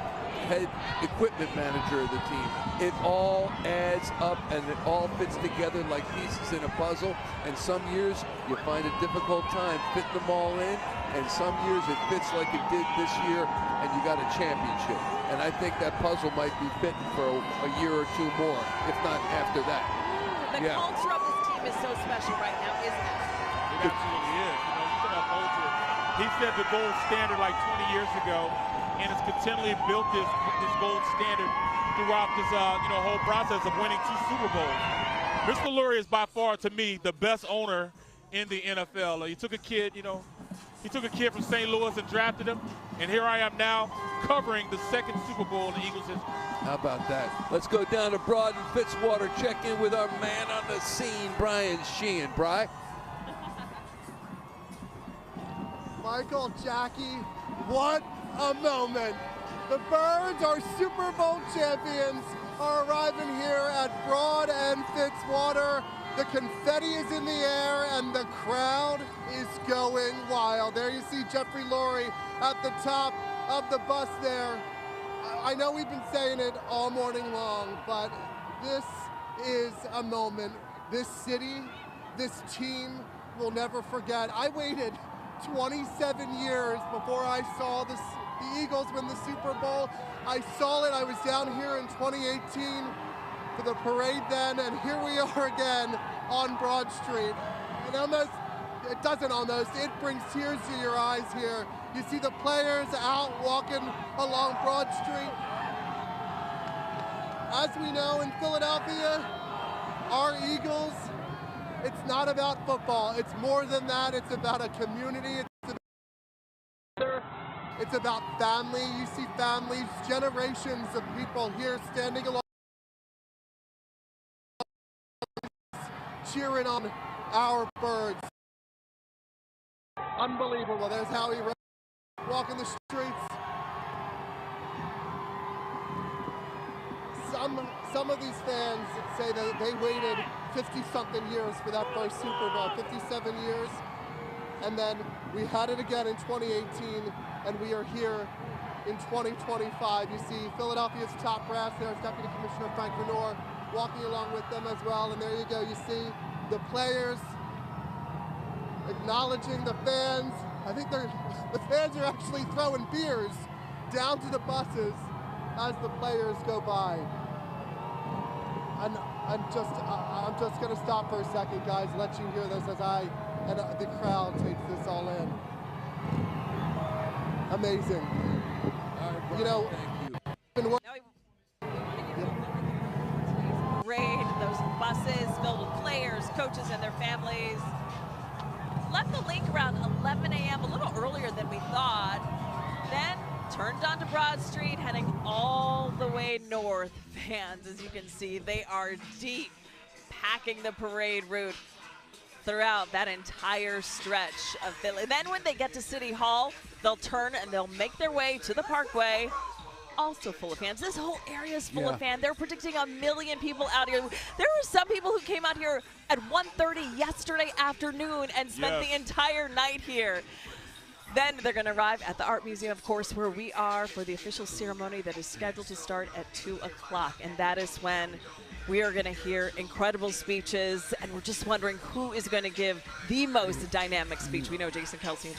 head equipment manager of the team. It all adds up and it all fits together like pieces in a puzzle. And some years you find a difficult time fitting them all in, and some years it fits like it did this year and you got a championship. And I think that puzzle might be fitting for a year or two more, if not after that. The culture of this team is so special right now, isn't it? It absolutely is. You know, you talk about culture. He set the gold standard like 20 years ago, and has continually built this gold standard throughout this whole process of winning 2 Super Bowls. Mr. Lurie is by far, to me, the best owner in the NFL. He took a kid, he took a kid from St. Louis and drafted him, and here I am now covering the 2nd Super Bowl in the Eagles' history. How about that? Let's go down to Broad and Fitzwater, check in with our man on the scene, Brian Sheehan. Bri? Michael, Jackie, what a moment. The Birds, our Super Bowl champions, are arriving here at Broad and Fitzwater. The confetti is in the air and the crowd is going wild. There you see Jeffrey Lurie at the top of the bus there. I know we've been saying it all morning long, but this is a moment this city, this team will never forget. I waited 27 years before I saw the Eagles win the Super Bowl. I saw it, I was down here in 2018 for the parade then, and here we are again on Broad Street. It brings tears to your eyes here. You see the players out walking along Broad Street. As we know, in Philadelphia, our Eagles, it's not about football. It's more than that. It's about a community. It's about family. You see families, generations of people here standing along, cheering on our Birds. Unbelievable. There's Howie Roseman walking the streets. Some of these fans say that they waited 50-something years for that first Super Bowl, 57 years. And then we had it again in 2018, and we are here in 2025. You see Philadelphia's top brass there, Deputy Commissioner Frank Renor walking along with them as well. And there you go, you see the players acknowledging the fans. I think the fans are actually throwing beers down to the buses as the players go by. And I'm just going to stop for a second, guys, let you hear this as the crowd takes this all in. Amazing. All right, Brian, thank you. Parade, those buses filled with players, coaches, and their families. Left the link around 11 a.m., a little earlier than we thought. Then turned onto Broad Street, heading all the way north. Fans, as you can see, they are deep, packing the parade route throughout that entire stretch of Philly. Then when they get to City Hall, they'll turn and they'll make their way to the Parkway, also full of fans. This whole area is full of fans. They're predicting 1 million people out here. There were some people who came out here at 1:30 yesterday afternoon and spent the entire night here. Then they're going to arrive at the Art Museum, of course, where we are for the official ceremony that is scheduled to start at 2 o'clock. And that is when we are going to hear incredible speeches. And we're just wondering who is going to give the most dynamic speech. We know Jason Kelsey.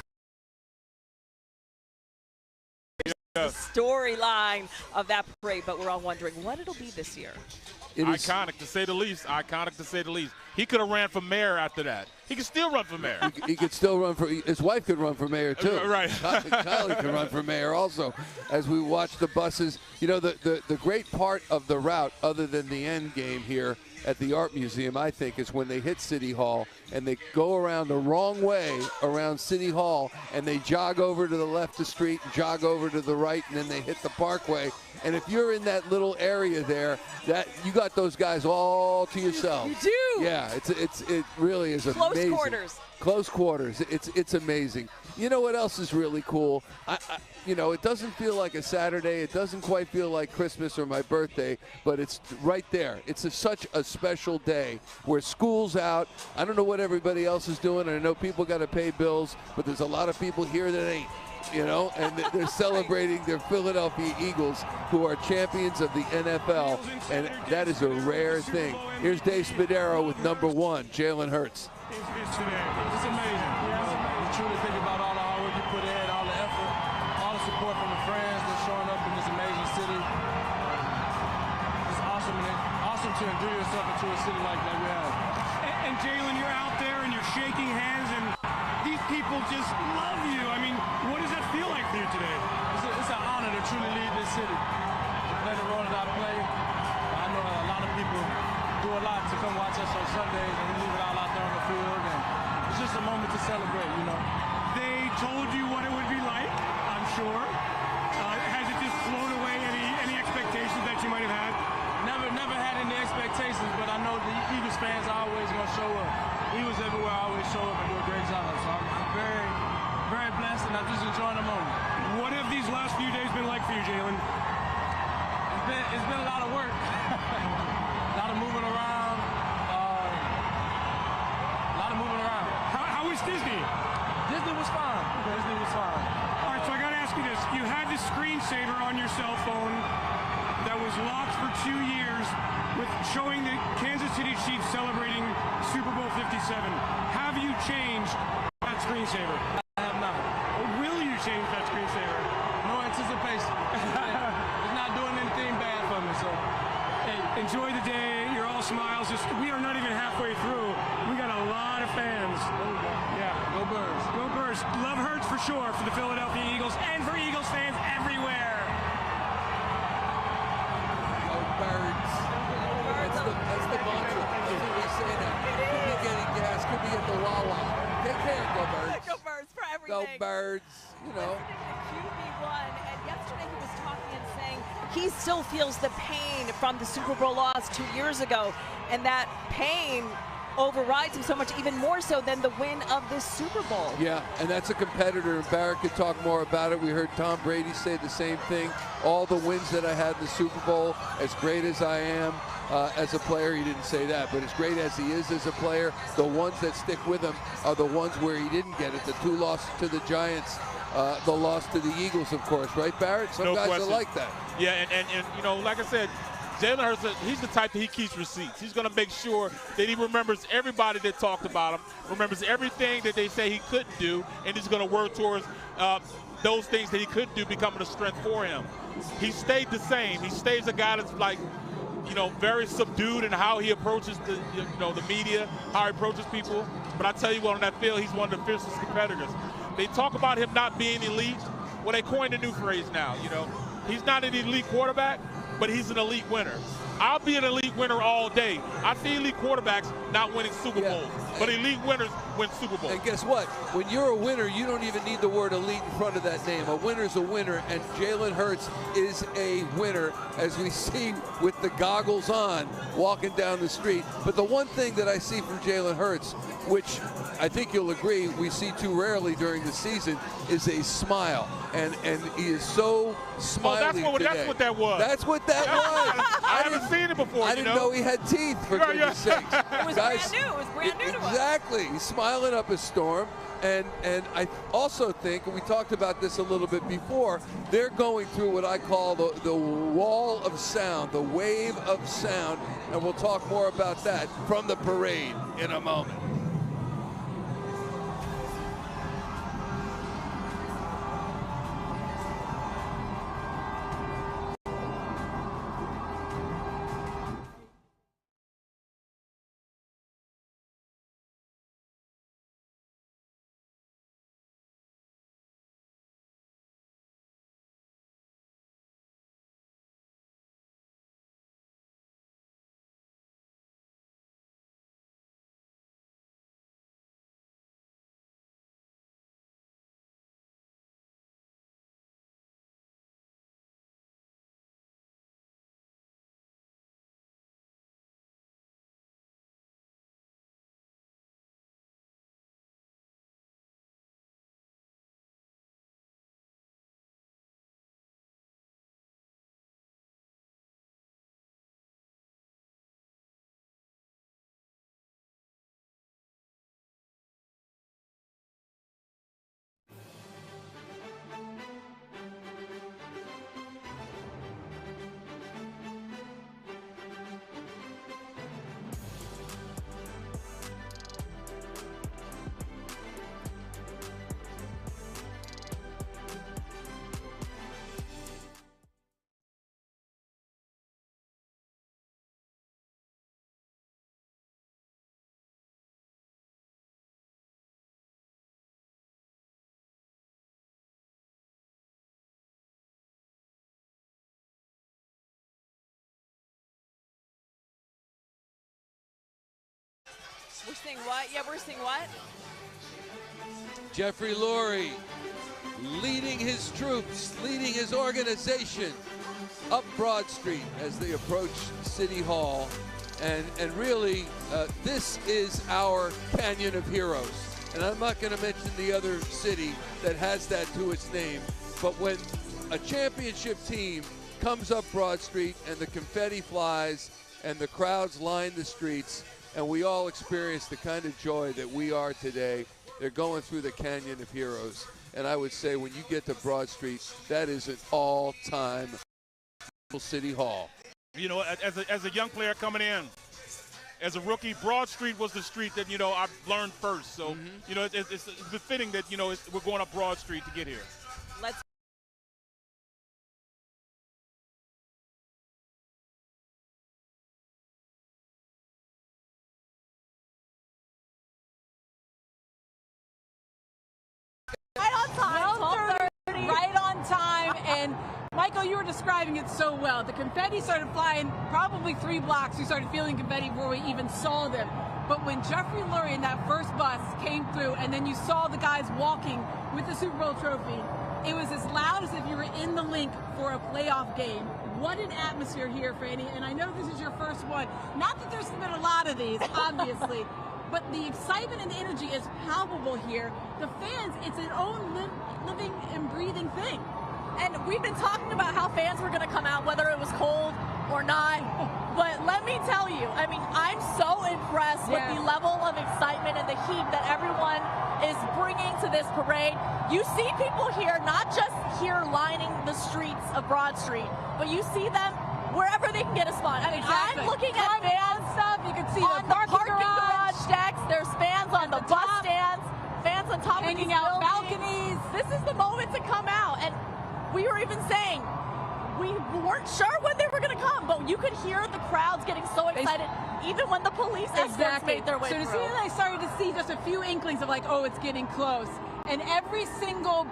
The storyline of that parade, but we're all wondering what it'll be this year. Iconic, to say the least. Iconic, to say the least. He could have ran for mayor after that. He could still run for mayor. He could still run for, his wife could run for mayor too. Right. Kylie could run for mayor also. As we watch the buses, you know, the great part of the route, other than the end game here at the Art Museum, I think, is when they hit City Hall and they go around the wrong way around City Hall and they jog over to the left of the street, jog over to the right, and then they hit the Parkway. And if you're in that little area there, that you got those guys all to yourself. You do. Yeah, it really is Close amazing. Quarters. Close quarters. It's amazing. You know what else is really cool? You know, it doesn't feel like a Saturday. It doesn't quite feel like Christmas or my birthday, but it's right there. It's such a special day where school's out. I don't know what everybody else is doing. I know people got to pay bills, but there's a lot of people here that ain't. You know, and they're celebrating their Philadelphia Eagles, who are champions of the NFL, and that is a rare thing. Here's Dave Spadaro with number 1, Jaylen Hurts. It's amazing. You truly think about all the hard work you put in, all the effort, all the support from the friends that's showing up in this amazing city. It's awesome, and awesome to endure yourself into a city like that we have. And Jaylen, you're out there and you're shaking hands, and these people just love you. I mean, what does that feel like for you today? It's an honor to truly lead this city. play the role that I play. I know a lot of people do a lot to come watch us on Sundays, and we leave it all out there on the field, and it's just a moment to celebrate, you know. They told you what it would be like, I'm sure. Has it just blown away any expectations that you might have had? Never had any expectations, but I know the Eagles fans are always going to show up. Eagles everywhere always show up and do a great job. So I'm very, very blessed, and I'm just enjoying the moment. What have these last few days been like for you, Jaylen? It's been a lot of work. A lot of moving around. How was Disney? Disney was fine. Disney was fine. All right, so I got to ask you this. You had the screensaver on your cell phone that was locked for 2 years with showing the Kansas City Chiefs celebrating Super Bowl 57. Have you changed that screensaver? I have not. Or will you change that screensaver? No anticipation. It's not doing anything bad for me, so. Hey, enjoy the day. You're all smiles. We are not even halfway through. We got a lot of fans. Yeah. Go Birds. Go Birds. Love Hurts for sure for the Philadelphia Eagles and for Eagles fans everywhere. Go Birds. That's the mantra. That's what we say now. Could be getting gas. Could be at the Wawa. Take care. Go Birds. Go Birds for everything. Go Birds. You know. QB1, and yesterday he was talking and saying he still feels the pain from the Super Bowl loss 2 years ago, and that pain overrides him so much, even more so than the win of this Super Bowl. Yeah, and that's a competitor, and Barrett could talk more about it. We heard Tom Brady say the same thing. All the wins that I had in the Super Bowl, as great as I am as a player, he didn't say that, but as great as he is as a player, the ones that stick with him are the ones where he didn't get it. The 2 losses to the Giants, the loss to the Eagles, of course, right, Barrett? Some guys are like that. Yeah, and you know, like I said, Jaylen Hurts, he's the type that he keeps receipts. He's going to make sure that he remembers everybody that talked about him, remembers everything that they say he couldn't do, and he's going to work towards those things that he couldn't do becoming a strength for him. He stayed the same. He stays a guy that's like, you know, very subdued in how he approaches the, you know, the media, how he approaches people. But I tell you what, on that field, he's one of the fiercest competitors. They talk about him not being elite. Well, they coined a new phrase now, you know. He's not an elite quarterback, but he's an elite winner. I'll be an elite winner all day. I see elite quarterbacks not winning Super Bowls, but elite winners win Super Bowls. And guess what? When you're a winner, you don't even need the word elite in front of that name. A winner's a winner, and Jaylen Hurts is a winner, as we see with the goggles on, walking down the street. But the one thing that I see from Jaylen Hurts, which I think you'll agree we see too rarely during the season, is a smile. And he is so smiley today. That's what that was. That's what that was. I haven't seen it before. I didn't know he had teeth, for goodness sakes. It was brand new. It was brand new to us. Exactly. He's smiling up a storm. And I also think, and we talked about this a little bit before, they're going through what I call the wall of sound, the wave of sound. And we'll talk more about that from the parade in a moment. We're seeing what? Yeah, we're seeing what? Jeffrey Lurie leading his troops, leading his organization up Broad Street as they approach City Hall. And really, this is our Canyon of Heroes. And I'm not going to mention the other city that has that to its name, but when a championship team comes up Broad Street and the confetti flies and the crowds line the streets and we all experience the kind of joy that we are today, they're going through the Canyon of Heroes. And I would say when you get to Broad Street, that is an all-time City Hall. You know, as a young player coming in, as a rookie, Broad Street was the street that, you know, I learned first. So, you know, it's befitting that, you know, we're going up Broad Street to get here. Let's right on time. 12:30, right on time. And Michael, you were describing it so well. The confetti started flying probably 3 blocks. We started feeling confetti before we even saw them. But when Jeffrey Lurie in that first bus came through, and then you saw the guys walking with the Super Bowl trophy, it was as loud as if you were in the link for a playoff game. What an atmosphere here, Franny. And I know this is your first one. Not that there's been a lot of these, obviously. But the excitement and the energy is palpable here. The fans, it's an own living and breathing thing. And we've been talking about how fans were going to come out, whether it was cold or not. But let me tell you, I mean, I'm so impressed with the level of excitement and the heat that everyone is bringing to this parade. You see people here, not just here lining the streets of Broad Street, but you see them wherever they can get a spot. I mean, I'm looking at fans stuff. You can see on the parking garage decks. There's fans on the bus stands, fans on top of these out buildings. balconies. This is the moment to come out. And we were even saying we weren't sure when they were going to come, but you could hear the crowds getting so excited, even when the police escorts made their way through. So to see that, I started to see just a few inklings of like, oh, it's getting close. And every single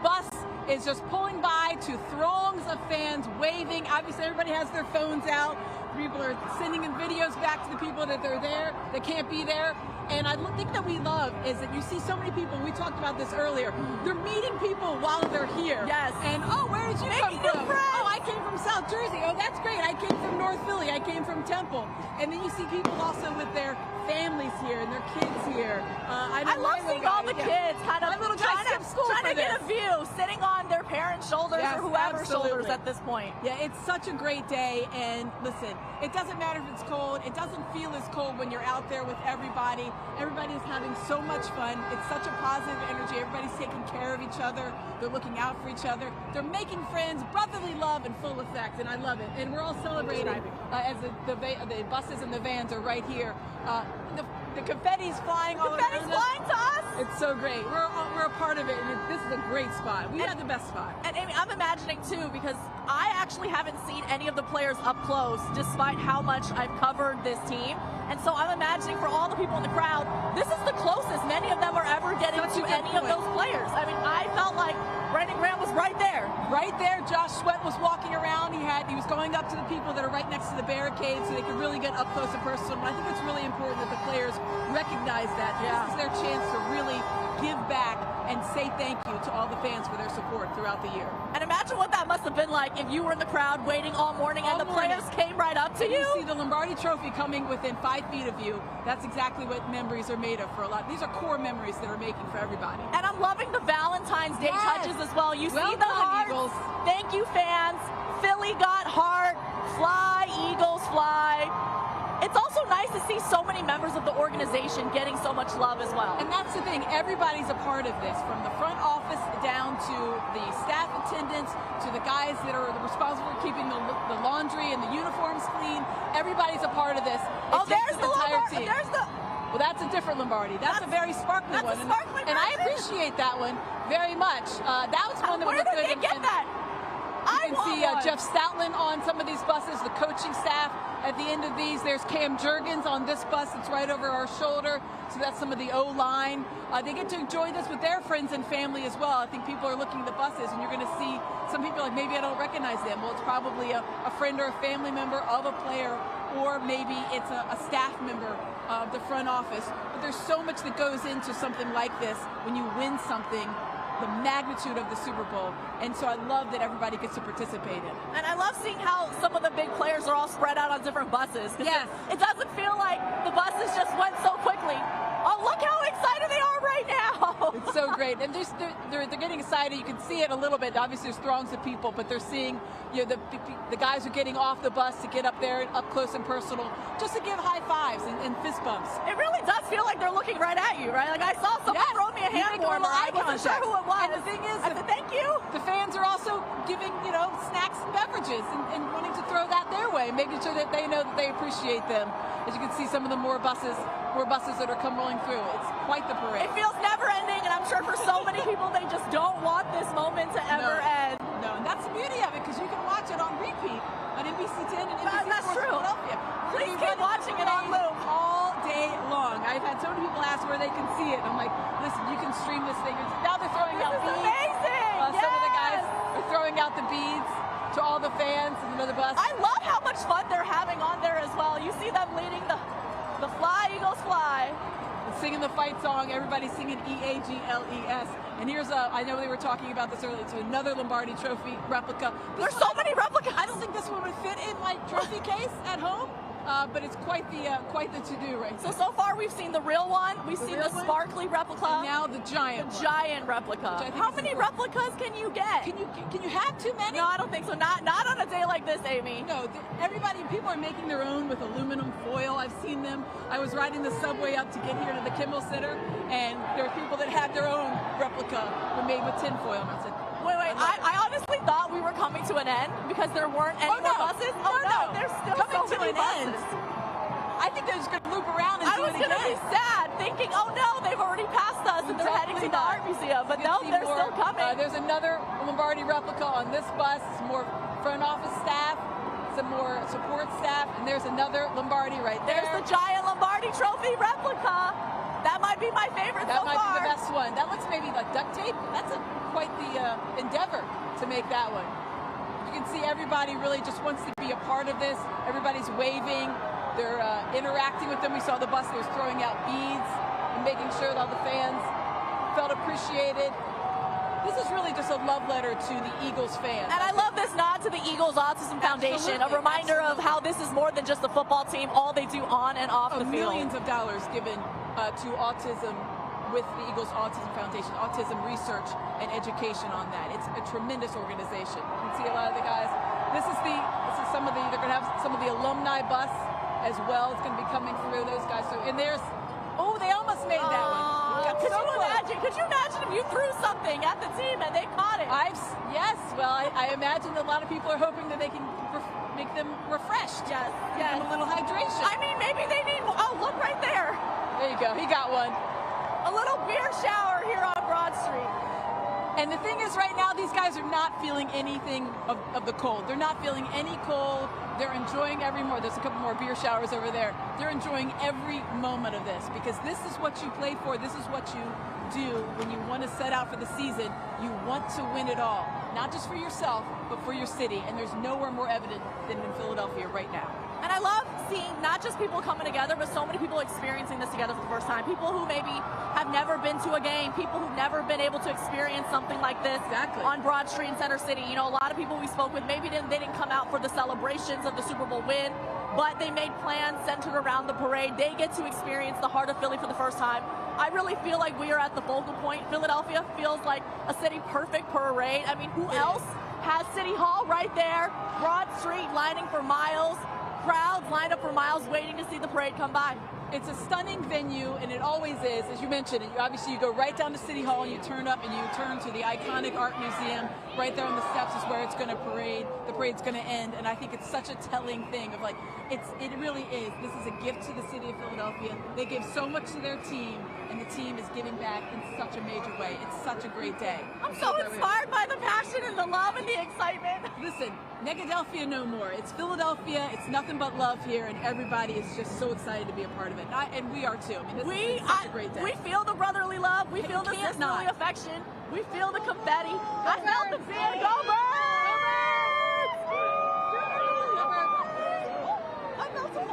bus is just pulling by to throngs of fans waving. Obviously, everybody has their phones out. People are sending in videos back to the people that they're there, that can't be there. And I think that we love is that you see so many people, we talked about this earlier, they're meeting people while they're here. Yes. And, oh, where did you come from? Oh, I came from South Jersey. Oh, that's great. I came from North Philly. I came from Temple. And then you see people also with their families here and their kids here. I love seeing all the kids kind of trying to get a view, sitting on their parents' shoulders or whoever's shoulders at this point. Yeah, it's such a great day. And listen, it doesn't matter if it's cold. It doesn't feel as cold when you're out there with everybody. Everybody is having so much fun. It's such a positive energy. Everybody's taking care of each other. They're looking out for each other. They're making friends, brotherly love in full effect, and I love it. And we're all celebrating as the buses and the vans are right here. The confetti's flying all around us. Confetti's flying to us. It's so great. We're a part of it, and this is a great spot. We had the best spot. And Amy, I'm imagining too, because I actually haven't seen any of the players up close, despite how much I've covered this team. And so I'm imagining for all the people in the crowd, this is the closest many of them are ever getting to any of those players. I mean, I felt like Brandon Graham was right there. Right there. Josh Sweat was walking around. He was going up to the people that are right next to the barricade so they could really get up close and personal. But I think it's really important that the players recognize that. This is their chance to really give back and say thank you to all the fans for their support throughout the year. And imagine what that must have been like if you were in the crowd waiting all morning and the players came right up to you. You see the Lombardi Trophy coming within 5 feet of you. That's exactly what memories are made of for a lot. These are core memories that are making for everybody. And I'm loving the Valentine's Day touches as well. You see the hearts. Eagles. Thank you, fans. Philly got heart. Fly, Eagles, fly. It's also nice to see so many members of the organization getting so much love as well. And that's the thing, everybody's a part of this, from the front office down to the staff attendants, to the guys that are responsible for keeping the laundry and the uniforms clean. Everybody's a part of this. There's the Lombardi. Well, that's a different Lombardi. That's a very sparkly one. And I appreciate that one very much. That was one that was good. Where did they get that? You can see Jeff Stoutland on some of these buses, the coaching staff. At the end of these, there's Cam Jurgens on this bus that's right over our shoulder. So that's some of the O-line. They get to enjoy this with their friends and family as well. I think people are looking at the buses, and you're going to see some people like, maybe I don't recognize them. Well, it's probably a friend or a family member of a player or maybe it's a staff member of the front office. But there's so much that goes into something like this when you win something the magnitude of the Super Bowl. And so I love that everybody gets to participate in. And I love seeing how some of the big players are all spread out on different buses. Yes. It doesn't feel like the buses just went so quickly. Oh, look how excited they are right now. It's so great. And they're getting excited. You can see it a little bit. Obviously, there's throngs of people, but they're seeing, you know, the guys are getting off the bus to get up there, up close and personal, just to give high fives and fist bumps. It really does feel like they're looking right at you, right? Like I saw someone throw me a hand warmer. I wasn't sure who it was. And the thing is, I said, thank you. The fans are also giving, you know, snacks and beverages and wanting to throw that their way, making sure that they know that they appreciate them. As you can see, some of the more buses that are come rolling through. It's quite the parade. It feels never ending, and I'm sure for so many people, they just don't want this moment to ever end. No, and that's the beauty of it, because you can watch it on repeat on NBC 10 and NBC That's Sports true. Philadelphia. Please keep watching it on loop all day long. I've had so many people ask where they can see it. I'm like, listen, you can stream this thing. Now they're throwing out beads. Amazing. Some of the guys are throwing out the beads to all the fans and another bus. I love how much fun they're having on there as well. You see them leading the Fly, Eagles, Fly. And singing the fight song, everybody's singing E-A-G-L-E-S. And here's I know they were talking about this earlier, it's another Lombardi Trophy replica. There's so many replicas. I don't think this one would fit in my trophy case at home. But it's quite the to-do right So far we've seen the real one, we've seen the sparkly replica, and now the giant replica. How many replicas can you get? Can you have too many? No, I don't think so. Not on a day like this, Amy. No, people are making their own with aluminum foil. I've seen them. I was riding the subway up to get here to the Kimmel Center, and there are people that had their own replica made with tin foil. And I said, wait, I honestly thought we were coming to an end because there weren't any more buses. Oh no, there's still coming so many to an buses. end. I think they're just going to loop around and do it again. I was going to be sad, thinking, oh no, they've already passed us and they're heading to the art museum. But no, they're still coming. There's another Lombardi replica on this bus. Some more front office staff, some more support staff, and there's another Lombardi right there. There's the giant Lombardi Trophy replica. That might be my favorite so far. That might be the best one. That looks maybe like duct tape. That's quite the endeavor to make that one. You can see everybody really just wants to be a part of this. Everybody's waving. They're interacting with them. We saw the bus, they was throwing out beads and making sure that all the fans felt appreciated. This is really just a love letter to the Eagles fans. And I love this nod to the Eagles Autism Foundation, a reminder of how this is more than just a football team, all they do on and off the field. Millions of dollars given to autism with the Eagles Autism Foundation, autism research and education on that. It's a tremendous organization. You can see a lot of the guys. This is some of the, they're going to have some of the alumni bus as well. It's going to be coming through those guys. So, and there's, oh, they almost made that one. Could you imagine if you threw something at the team and they caught it? Yes. Well, I imagine that a lot of people are hoping that they can make them refreshed. Yes. Give them a little hydration. I mean, maybe they need. Oh, look right there. There you go. He got one. A little beer shower here on Broad Street. And the thing is, right now, these guys are not feeling anything of the cold. They're not feeling any cold. They're enjoying every more. There's a couple more beer showers over there. They're enjoying every moment of this because this is what you play for. This is what you do when you want to set out for the season. You want to win it all, not just for yourself, but for your city. And there's nowhere more evident than in Philadelphia right now. And I love seeing not just people coming together, but so many people experiencing this together for the first time. People who maybe have never been to a game, people who've never been able to experience something like this on Broad Street in Center City. You know, a lot of people we spoke with, maybe they didn't come out for the celebrations of the Super Bowl win, but they made plans centered around the parade. They get to experience the heart of Philly for the first time. I really feel like we are at the focal point. Philadelphia feels like a city perfect parade. I mean, who else has City Hall right there? Broad Street lining for miles. Crowds lined up for miles waiting to see the parade come by. It's a stunning venue, and it always is. As you mentioned, obviously you go right down to City Hall and you turn up and you turn to the iconic art museum. Right there on the steps is where it's going to parade. The parade's going to end, and I think it's such a telling thing of like, it really is. This is a gift to the city of Philadelphia. They give so much to their team, and the team is giving back in such a major way. It's such a great day. I'm so inspired by the passion and the love and the excitement. Listen, Negadelphia no more. It's Philadelphia. It's nothing but love here, and everybody is just so excited to be a part of it. And we are too. I mean, this is such a great day. We feel the brotherly love. We feel the sisterly affection. We feel the confetti. I felt the fear. Go Birds! I felt some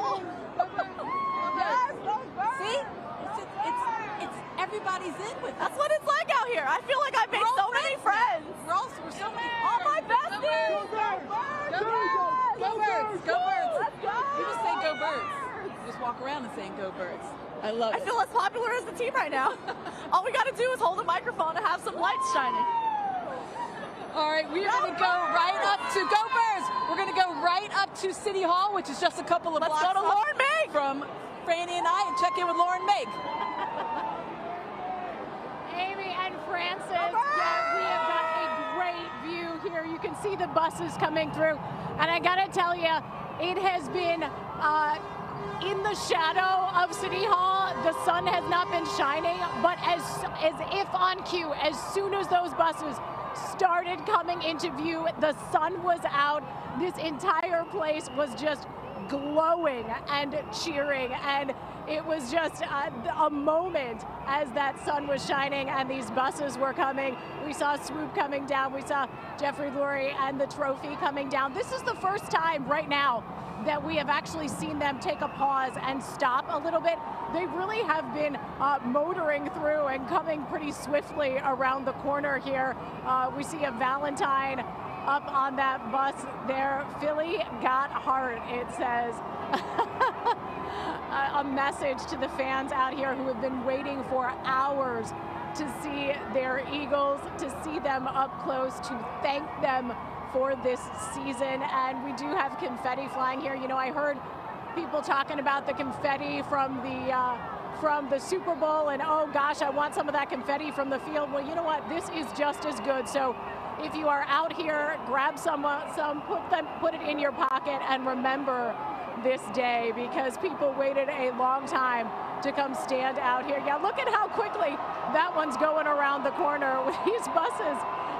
everybody's in with us. That's what it's like out here. I feel like I've made so many friends. We're so many All my besties. Go Birds! Go Birds! Go Birds! Go Birds! Let's go. You just say Go Birds. You just walk around and saying Go Birds. I love it. I feel as popular as the team right now. All we got to do is hold a microphone and have some lights shining. All right, we're going to go right up to Go Birds. We're going to go right up to City Hall, which is just a couple of blocks go to Lauren Meg from Franny and I, and check in with Lauren Meg. Amy and Francis, yeah, we have got a great view here. You can see the buses coming through, and I gotta tell you, it has been in the shadow of City Hall. The sun has not been shining, but as if on cue, as soon as those buses started coming into view, the sun was out. This entire place was just glowing and cheering, and it was just a moment as that sun was shining and these buses were coming. We saw Swoop coming down, we saw Jeffrey Lurie and the trophy coming down. This is the first time right now that we have actually seen them take a pause and stop a little bit. They really have been motoring through and coming pretty swiftly around the corner here. We see a Valentine up on that bus there. Philly got heart, it says. A message to the fans out here who have been waiting for hours to see their Eagles, to see them up close, to thank them for this season. And we do have confetti flying here. You know, I heard people talking about the confetti from the Super Bowl, and oh gosh, I want some of that confetti from the field. Well, you know what? This is just as good. So if you are out here, grab some, put it in your pocket, and remember this day, because people waited a long time to come stand out here. Yeah, look at how quickly that one's going around the corner. These buses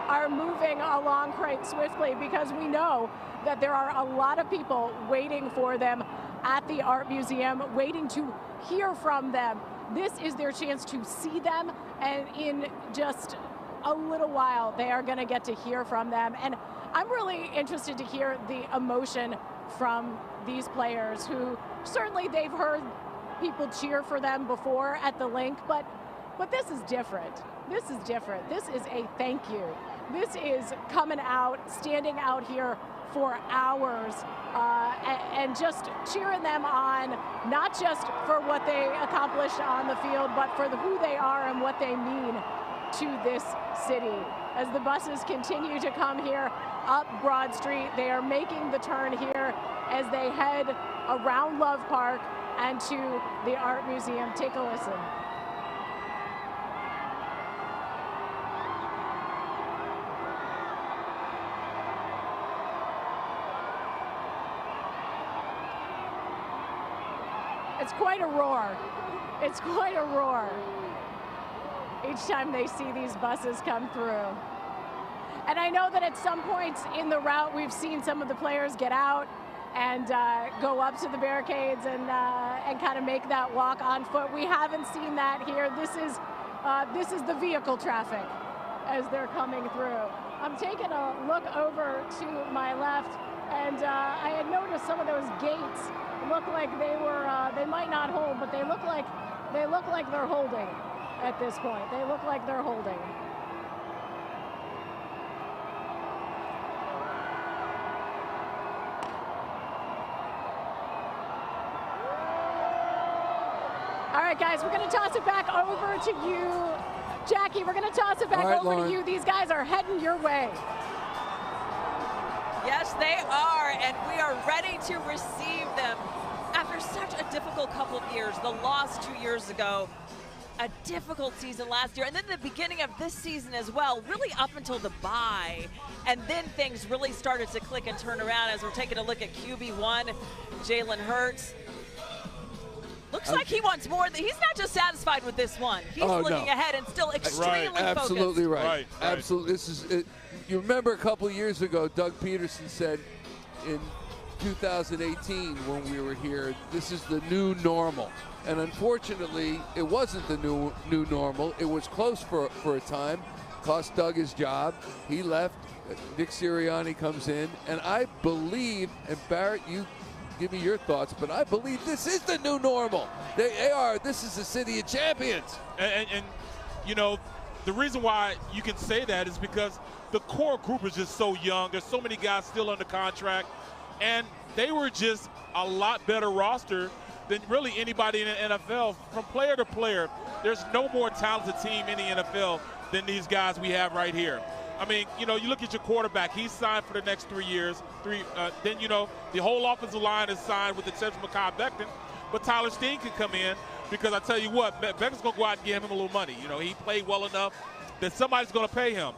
are moving along quite swiftly because we know that there are a lot of people waiting for them at the Art Museum, waiting to hear from them. This is their chance to see them, and in just a little while they are going to get to hear from them. And I'm really interested to hear the emotion from these players, who certainly they've heard people cheer for them before at the link, but this is different. This is different. This is a thank you. This is coming out, standing out here for hours, and just cheering them on, not just for what they accomplished on the field, but for who they are and what they mean to this city. As the buses continue to come here up Broad Street, they are making the turn here as they head around Love Park and to the Art Museum. Take a listen. It's quite a roar. It's quite a roar each time they see these buses come through. And I know that at some points in the route, we've seen some of the players get out and go up to the barricades and kind of make that walk on foot. We haven't seen that here. This is the vehicle traffic as they're coming through. I'm taking a look over to my left, and I had noticed some of those gates look like they might not hold, but they look like they're holding at this point. They look like they're holding. All right, guys, we're going to toss it back over to you. Jackie, we're going to toss it back over to you. These guys are heading your way. Yes, they are, and we are ready to receive them. After such a difficult couple of years, the loss 2 years ago, a difficult season last year, and then the beginning of this season as well, really up until the bye. And then things really started to click and turn around as we're taking a look at QB1, Jaylen Hurts. Looks like he wants more. He's not just satisfied with this one. He's looking ahead and still extremely focused. Absolutely right. Absolutely. This is it. You remember a couple years ago, Doug Peterson said in 2018 when we were here, this is the new normal. And unfortunately, it wasn't the new normal. It was close for a time. Cost Doug his job. He left. Nick Sirianni comes in. And I believe, and Barrett, you give me your thoughts, but I believe this is the new normal. They are. This is the city of champions. And you know, the reason why you can say that is because the core group is just so young. There's so many guys still under contract, and they were just a lot better roster than really anybody in the NFL. From player to player, there's no more talented team in the NFL than these guys we have right here. I mean, you know, you look at your quarterback. He's signed for the next 3 years. Then, you know, the whole offensive line is signed with the exception of Mekhi Becton. But Tyler Steen can come in because I tell you what, Becton's going to go out and give him a little money. You know, he played well enough that somebody's going to pay him.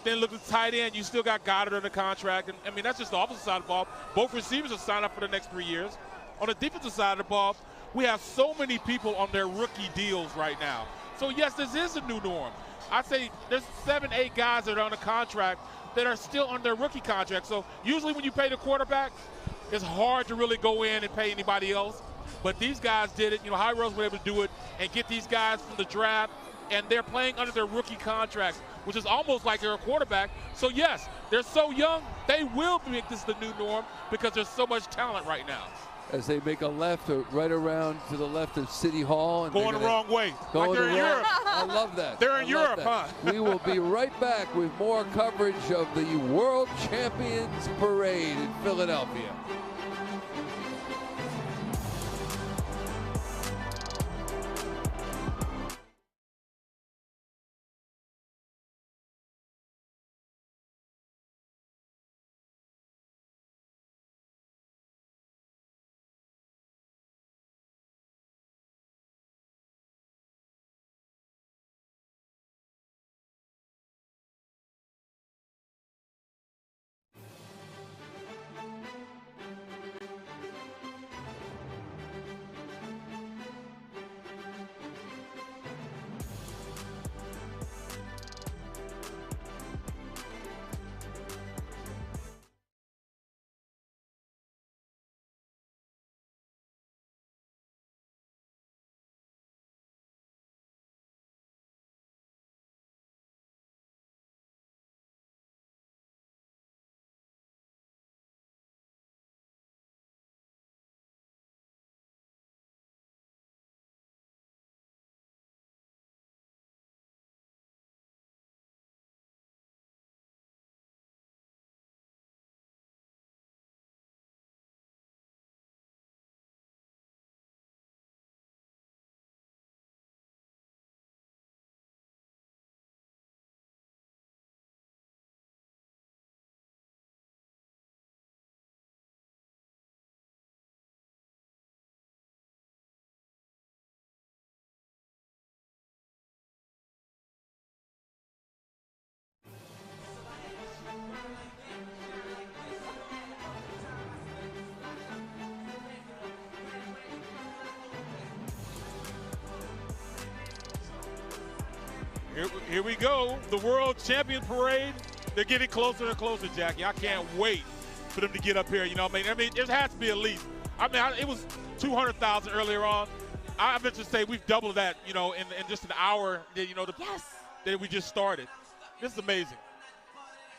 Then look at the tight end. You still got Goddard under contract. And, I mean, that's just the offensive side of the ball. Both receivers are signed up for the next 3 years. On the defensive side of the ball, we have so many people on their rookie deals right now. So, yes, this is a new norm. I'd say there's 7, 8 guys that are on a contract that are still on their rookie contract. So usually when you pay the quarterback, it's hard to really go in and pay anybody else. But these guys did it. You know, Howie Roseman was able to do it and get these guys from the draft, and they're playing under their rookie contracts, which is almost like they're a quarterback. So, yes, they're so young, they will make this the new norm because there's so much talent right now. As they make a left or right around to the left of City Hall. And going the wrong way. Going like they're in Europe. I love that. They're in Europe, huh? We will be right back with more coverage of the World Champions Parade in Philadelphia. Here we go, the World Champion Parade. They're getting closer and closer, Jackie. I can't wait for them to get up here. You know, I mean, there has to be at least. I mean, it was 200,000 earlier on. I venture to say we've doubled that, you know, in just an hour. You know, that we just started. This is amazing.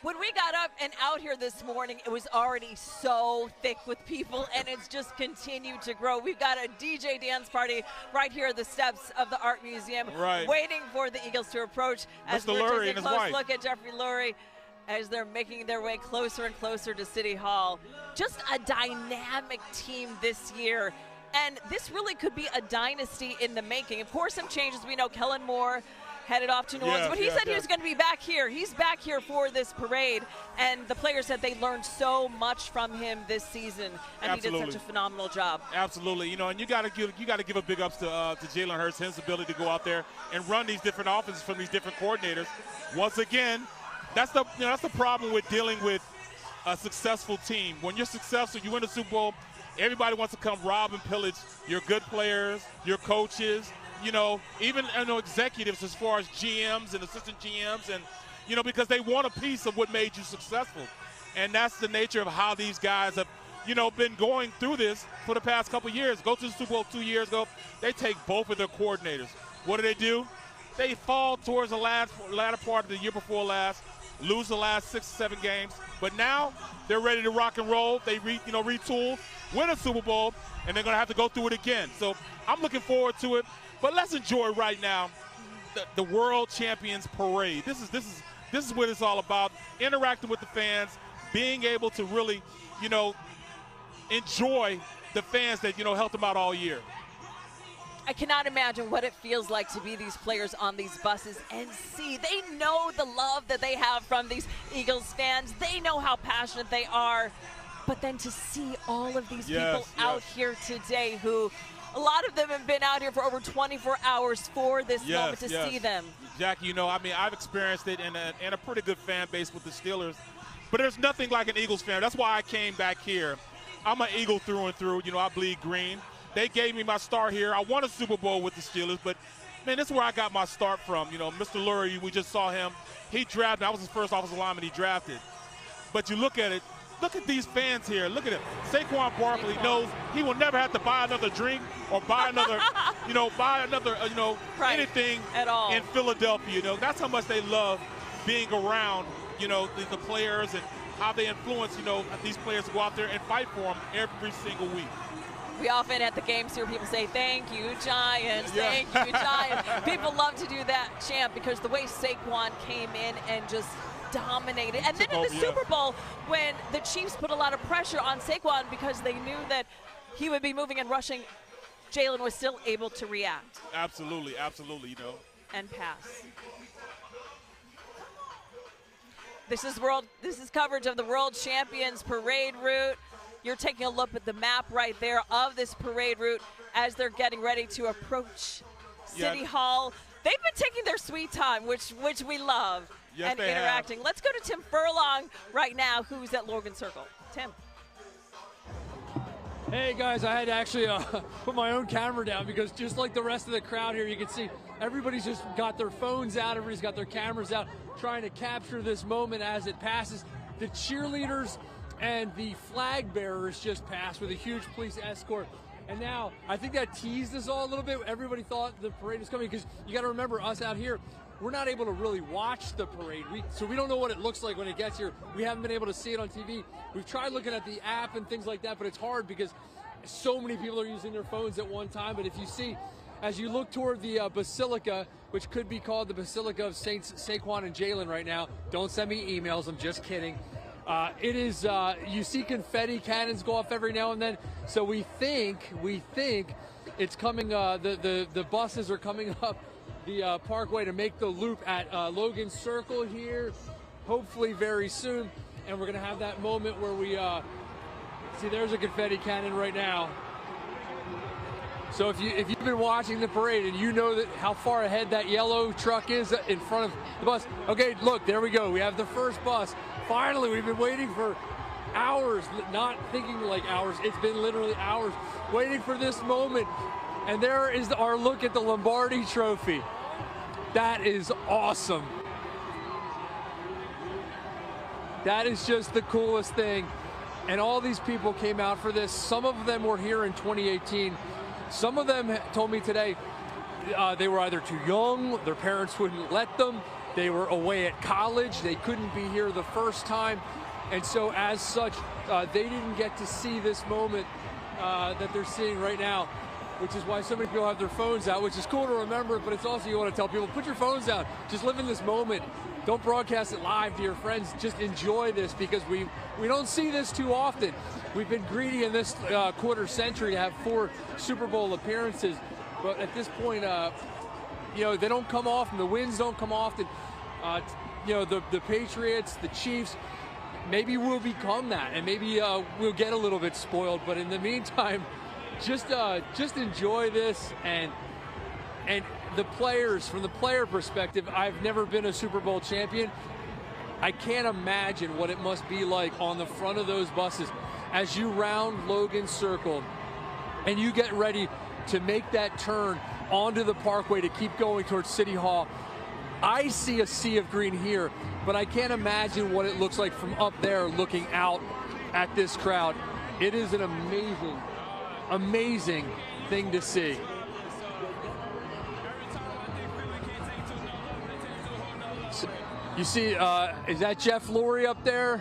When we got up and out here this morning, it was already so thick with people, and it's just continued to grow. We've got a DJ dance party right here at the steps of the Art Museum, waiting for the Eagles to approach. As we're taking a close look at Jeffrey Lurie as they're making their way closer and closer to City Hall. Just a dynamic team this year, and this really could be a dynasty in the making. Of course, some changes. We know Kellen Moore headed off to New Orleans, but he said he was going to be back here. He's back here for this parade, and the players said they learned so much from him this season, and he did such a phenomenal job. Absolutely, you know, and you got to give a big ups to Jaylen Hurts, his ability to go out there and run these different offenses from these different coordinators. Once again, that's the problem with dealing with a successful team. When you're successful, you win the Super Bowl, everybody wants to come rob and pillage your good players, your coaches. You know, even executives as far as GMs and assistant GMs, and, you know, because they want a piece of what made you successful. And that's the nature of how these guys have, you know, been going through this for the past couple of years. Go to the Super Bowl 2 years ago, they take both of their coordinators. What do? They fall towards the latter part of the year before last, lose the last 6 or 7 games. But now they're ready to rock and roll. They retool. win a Super Bowl, and they're going to have to go through it again. So I'm looking forward to it. But let's enjoy right now the World Champions Parade. This is what it's all about, interacting with the fans, being able to really, enjoy the fans that, helped them out all year. I cannot imagine what it feels like to be these players on these buses and see. They know the love that they have from these Eagles fans. They know how passionate they are. But then to see all of these people out here today who, a lot of them have been out here for over 24 hours for this moment to see them. Jackie, I've experienced it in a pretty good fan base with the Steelers. But there's nothing like an Eagles fan. That's why I came back here. I'm an Eagle through and through. I bleed green. They gave me my start here. I won a Super Bowl with the Steelers, but, man, this is where I got my start from. Mr. Lurie, we just saw him. He drafted. I was his first offensive lineman he drafted. But you look at it. Look at these fans here. Look at him. Saquon Barkley knows he will never have to buy another drink or buy another, anything at all in Philadelphia. That's how much they love being around, the players and how they influence, these players to go out there and fight for them every single week. We often at the games hear people say, "Thank you, Giants, thank you, Giants." People love to do that chant because the way Saquon came in and just dominated. And then in the Super Bowl, when the Chiefs put a lot of pressure on Saquon because they knew that he would be moving and rushing, Jaylen was still able to react. Absolutely, and pass. This is coverage of the World Champions Parade route. You're taking a look at the map right there of this parade route as they're getting ready to approach City Hall. They've been taking their sweet time, which we love, and interacting. Let's go to Tim Furlong right now, who's at Logan Circle. Tim. Hey guys, I had to actually put my own camera down because just like the rest of the crowd here, you can see everybody's just got their phones out, everybody's got their cameras out, trying to capture this moment as it passes. The cheerleaders and the flag bearers just passed with a huge police escort. And now, I think that teased us all a little bit. Everybody thought the parade was coming because you got to remember, us out here, we're not able to really watch the parade. So we don't know what it looks like when it gets here. We haven't been able to see it on TV. We've tried looking at the app and things like that, but it's hard because so many people are using their phones at one time. But if you see, as you look toward the Basilica, which could be called the Basilica of Saints Saquon and Jaylen right now, don't send me emails, I'm just kidding. It is, you see confetti cannons go off every now and then. So we think it's coming, the buses are coming up the parkway to make the loop at Logan Circle here, hopefully very soon. And we're going to have that moment where we, see there's a confetti cannon right now. So if you've been watching the parade and you know that how far ahead that yellow truck is in front of the bus. Okay, look, there we go. We have the first bus. Finally, we've been waiting for hours, not thinking like hours. It's been literally hours waiting for this moment. And there is our look at the Lombardi Trophy. That is awesome. That is just the coolest thing. And all these people came out for this. Some of them were here in 2018. Some of them told me today they were either too young, their parents wouldn't let them, they were away at college, they couldn't be here the first time. And so as such, they didn't get to see this moment that they're seeing right now, which is why so many people have their phones out, which is cool to remember, but it's also you want to tell people, put your phones down, just live in this moment. Don't broadcast it live to your friends, just enjoy this because we don't see this too often. We've been greedy in this quarter century to have 4 Super Bowl appearances, but at this point, they don't come often, the wins don't come often. The Patriots, the Chiefs, maybe we'll become that, and maybe we'll get a little bit spoiled, but in the meantime, just enjoy this, and the players, from the player perspective, I've never been a Super Bowl champion. I can't imagine what it must be like on the front of those buses as you round Logan Circle and you get ready to make that turn onto the parkway to keep going towards City Hall. I see a sea of green here, but I can't imagine what it looks like from up there looking out at this crowd. It is an amazing, amazing thing to see. So, you see, is that Jeff Lurie up there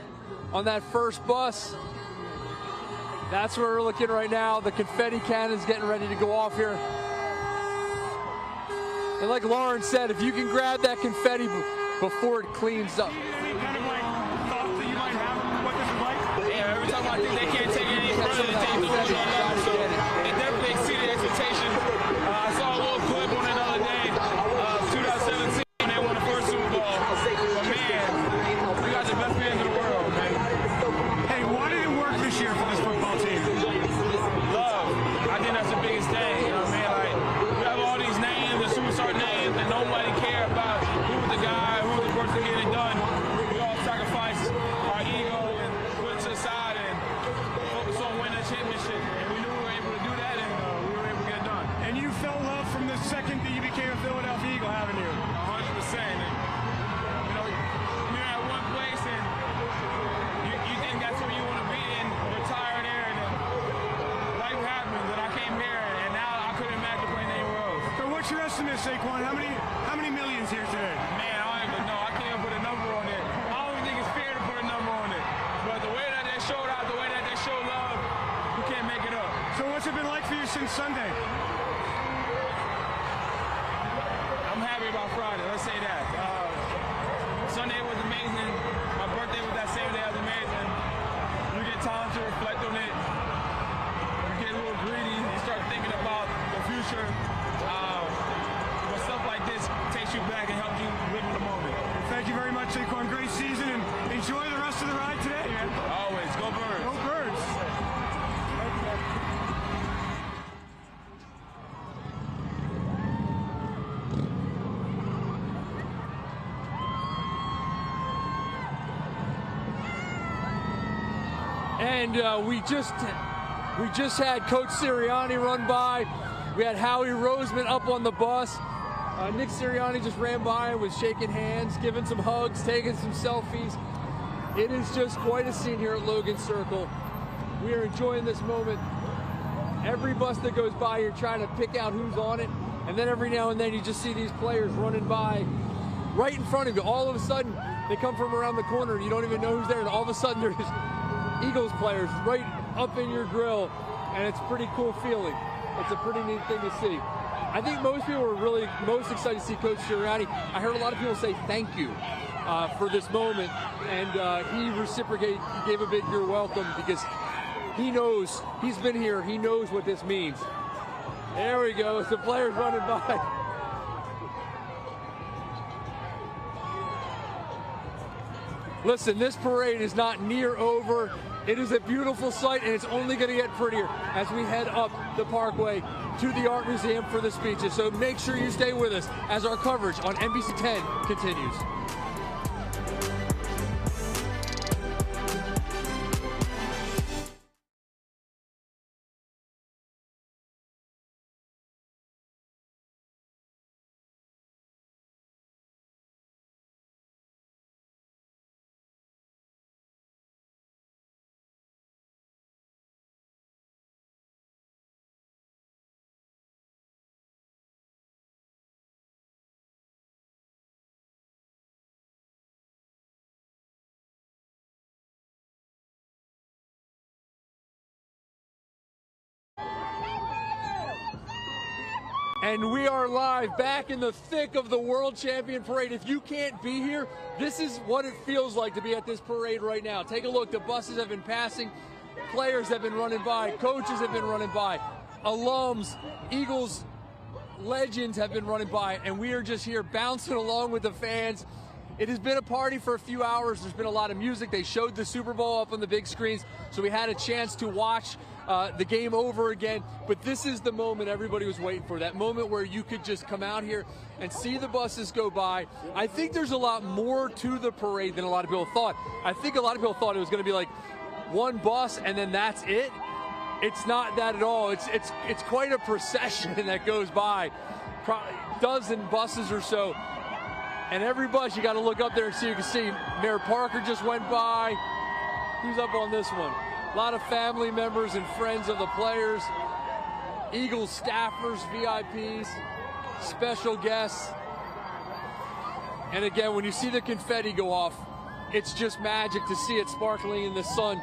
on that first bus? That's where we're looking right now. The confetti cannon's getting ready to go off here. And like Lauren said, if you can grab that confetti before it cleans up. Any kind of like thought that you might have of what this is like? Yeah, every time I think they can't take it any further, they take the one on level. So they definitely exceeded expectations. I saw a little clip on it the other day, 2017, when they won the first Super Bowl. But man, you guys are the best fans in the world, man. Hey, why did it work this year for this football team? Love. I think that's the biggest thing. You know what I mean? Like, we have all these names, the superstar names, and nobody care about who's the guy, who's the person getting it done. We all sacrifice our ego and put it to the side and focus on winning a championship. And we knew we were able to do that, and we were able to get it done. And you felt love from the second that you became a Philadelphia Eagle, haven't you? 100%. And, you know, you're at one place and you think that's where you want to be, and retire there, and then life happens, and I came here, and now I couldn't imagine playing anywhere else. So what's your estimate, Saquon? How many millions here today? Man, I don't even know. I can't even put a number on it. I don't even think it's fair to put a number on it. But the way that they showed out, the way that they showed love, you can't make it up. So what's it been like for you since Sunday? I'm happy about Friday. Let's say that. Sunday was amazing. My birthday was that same day. It was amazing. You get time to reflect on it. You get a little greedy. You start thinking about the future. But stuff like this takes you back and helps you live in the moment. Thank you very much, Saquon. Great season, and enjoy the rest of the ride today, man. Always. Go Birds. Go Birds. And we just had Coach Sirianni run by. We had Howie Roseman up on the bus. Nick Sirianni just ran by and was shaking hands, giving some hugs, taking some selfies. It is just quite a scene here at Logan Circle. We are enjoying this moment. Every bus that goes by, you're trying to pick out who's on it. And then every now and then you just see these players running by right in front of you. All of a sudden, they come from around the corner and you don't even know who's there. And all of a sudden, there's Eagles players right up in your grill. And it's a pretty cool feeling. It's a pretty neat thing to see. I think most people were really most excited to see Coach Sirianni. I heard a lot of people say thank you for this moment, and he reciprocated. He gave a big "you're welcome" because he knows he's been here. He knows what this means. There we go. It's the players running by. Listen, this parade is not near over. It is a beautiful sight, and it's only going to get prettier as we head up the Parkway to the Art Museum for the speeches. So make sure you stay with us as our coverage on NBC 10 continues. And we are live back in the thick of the World Champion Parade. If you can't be here, this is what it feels like to be at this parade right now. Take a look. The buses have been passing. Players have been running by. Coaches have been running by. Alums, Eagles, legends have been running by. And we are just here bouncing along with the fans. It has been a party for a few hours. There's been a lot of music. They showed the Super Bowl up on the big screens, so we had a chance to watch the game over again. But this is the moment everybody was waiting for, that moment where you could just come out here and see the buses go by. I think there's a lot more to the parade than a lot of people thought. I think a lot of people thought it was going to be like one bus and then that's it. It's not that at all. It's quite a procession that goes by, probably a dozen buses or so. And every bus, you got to look up there and see. You can see Mayor Parker just went by. Who's up on this one? A lot of family members and friends of the players, Eagles staffers, VIPs, special guests. And again, when you see the confetti go off, it's just magic to see it sparkling in the sun.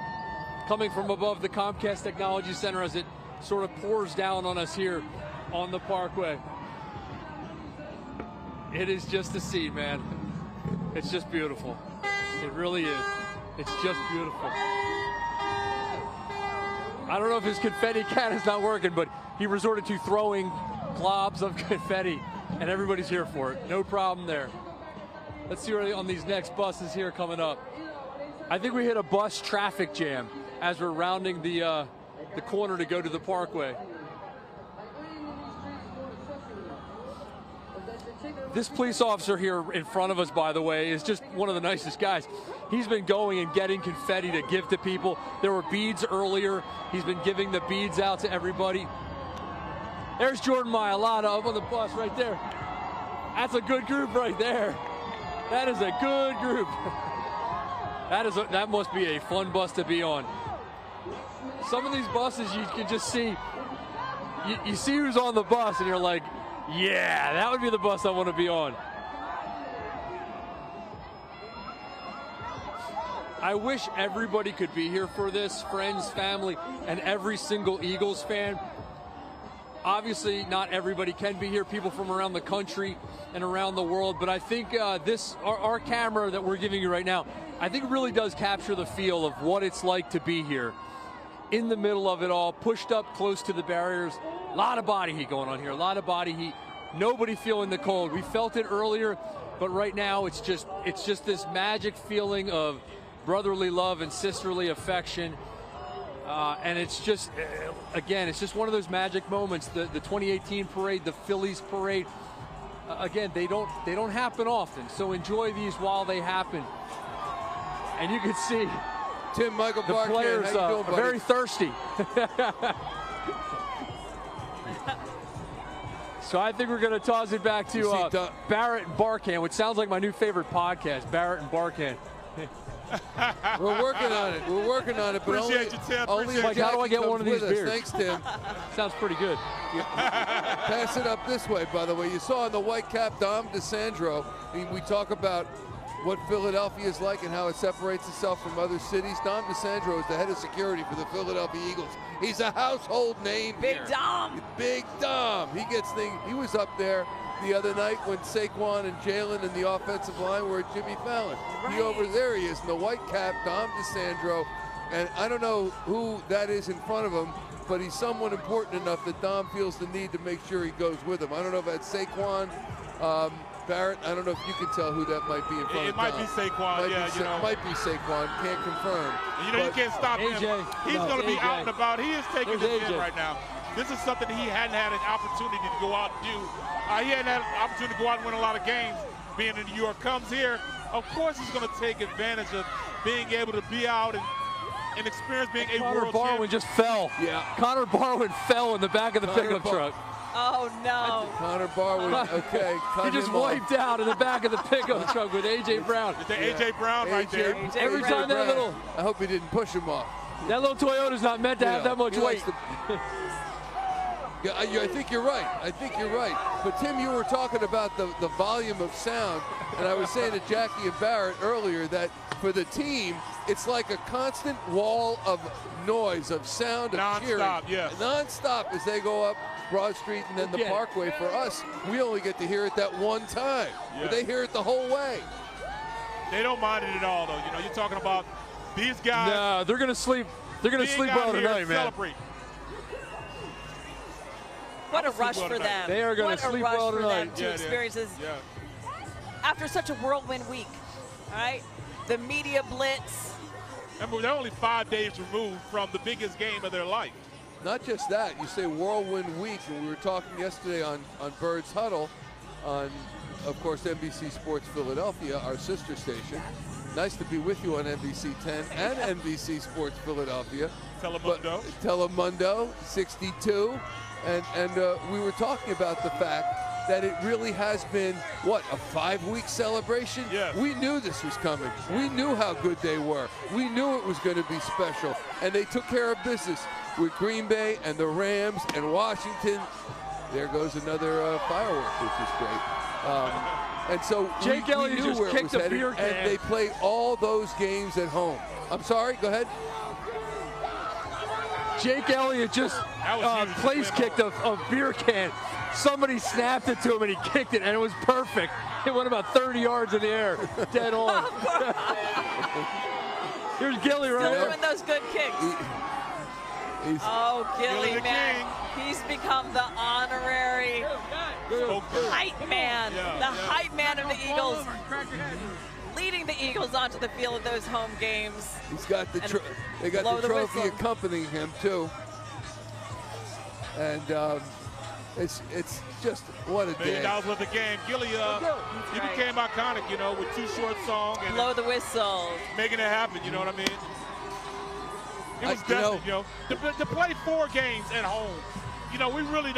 coming from above the Comcast Technology Center as it sort of pours down on us here on the Parkway. It is just a scene, man. It's just beautiful. It really is. It's just beautiful. I don't know if his confetti can is not working, but he resorted to throwing globs of confetti, and everybody's here for it. No problem there. Let's see what on these next buses here coming up. I think we hit a bus traffic jam as we're rounding the corner to go to the Parkway. This police officer here in front of us, by the way, is just one of the nicest guys. He's been going and getting confetti to give to people. There were beads earlier. He's been giving the beads out to everybody. There's Jordan Mailata up on the bus right there. That's a good group right there. That is a good group. That must be a fun bus to be on. Some of these buses you can just see, you see who's on the bus and you're like, yeah, that would be the bus I want to be on. I wish everybody could be here for this, friends, family, and every single Eagles fan. Obviously, not everybody can be here, people from around the country and around the world, but I think our camera that we're giving you right now, I think really does capture the feel of what it's like to be here. In the middle of it all, pushed up close to the barriers. A lot of body heat going on here, a lot of body heat. Nobody feeling the cold. We felt it earlier, but right now it's just this magic feeling of brotherly love and sisterly affection. And it's just, again, it's just one of those magic moments. The 2018 parade, the Phillies parade, again, they don't happen often. So enjoy these while they happen. And you can see Tim, Michael the Barkley, players how you doing, buddy? very thirsty. So I think we're going to toss it back to Barrett and Barkan, which sounds like my new favorite podcast, Barrett and Barkan. We're working on it. We're working on it, but Appreciate you, Tim. only Like, how do I get one of these beers? Thanks, Tim. Sounds pretty good. Pass it up this way, by the way. You saw in the white cap Dom DeSandro. I mean, we talk about what Philadelphia is like and how it separates itself from other cities. Dom DeSandro is the head of security for the Philadelphia Eagles. He's a household name Big here. Dom. Big Dom. He gets things. He was up there the other night when Saquon and Jaylen and the offensive line were at Jimmy Fallon. Right. He over there he is in the white cap, Dom DeSandro. And I don't know who that is in front of him, but he's someone important enough that Dom feels the need to make sure he goes with him. I don't know if that's Saquon. Barrett, I don't know if you can tell who that might be in front of Dom. It might be Saquon, Might be Saquon, can't confirm. You know, you can't stop him. He's going to be out and about. He is taking this in right now. This is something he hadn't had an opportunity to go out and do. He hadn't had an opportunity to go out and win a lot of games being in New York. Comes here, of course he's going to take advantage of being able to be out and experience being a world champion. Connor Barwin just fell. Yeah. Connor Barwin fell in the back of the pickup truck. Oh, no. Connor Barwin, okay. He just wiped out in the back of the pickup truck with A.J. Brown. It's A.J. Brown right there. Every time that little... I hope he didn't push him off. That little Toyota's not meant to have that much weight. Yeah, I think you're right. I think you're right. But, Tim, you were talking about the volume of sound, and I was saying to Jackie and Barrett earlier that for the team, it's like a constant wall of noise, of sound, of cheering. Non-stop, yes. Non-stop as they go up Broad Street and then the Parkway. For us, we only get to hear it that one time. Yeah. But they hear it the whole way. They don't mind it at all, though. You know, you're talking about these guys. No, they're going to sleep. They're going to sleep well tonight, man. Celebrate. What a rush for them. They are going to sleep well tonight. What a rush for them to experience this after such a whirlwind week. All right? The media blitz. Remember, they're only 5 days removed from the biggest game of their life. Not just that, you say whirlwind week, and we were talking yesterday on Bird's Huddle on, of course, NBC Sports Philadelphia, our sister station. Nice to be with you on NBC 10 and NBC Sports Philadelphia. Telemundo. Telemundo 62. And we were talking about the fact that it really has been, what, a 5-week celebration? Yes. We knew this was coming. We knew how good they were. We knew it was going to be special. And they took care of business with Green Bay and the Rams and Washington. There goes another firework, which is great. And so Jake Elliott we knew just where it kicked was a headed, beer can. and they play all those games at home. I'm sorry, go ahead. Jake Elliott just place kicked a beer can. Somebody snapped it to him and he kicked it, and it was perfect. It went about 30 yards in the air, dead on. Here's Gilly right Still there. doing those good kicks. Gilly, man. He's become the honorary hype man. The hype man of the Eagles. Leading the Eagles onto the field of those home games. He's got they got the trophy accompanying him too. And it's just what a day. $1 million worth of game. Gilly, he became iconic, you know, with Too Short song. And blow the whistle. Making it happen, you know what I mean? It was destined, you know, to play 4 games at home. You know, we really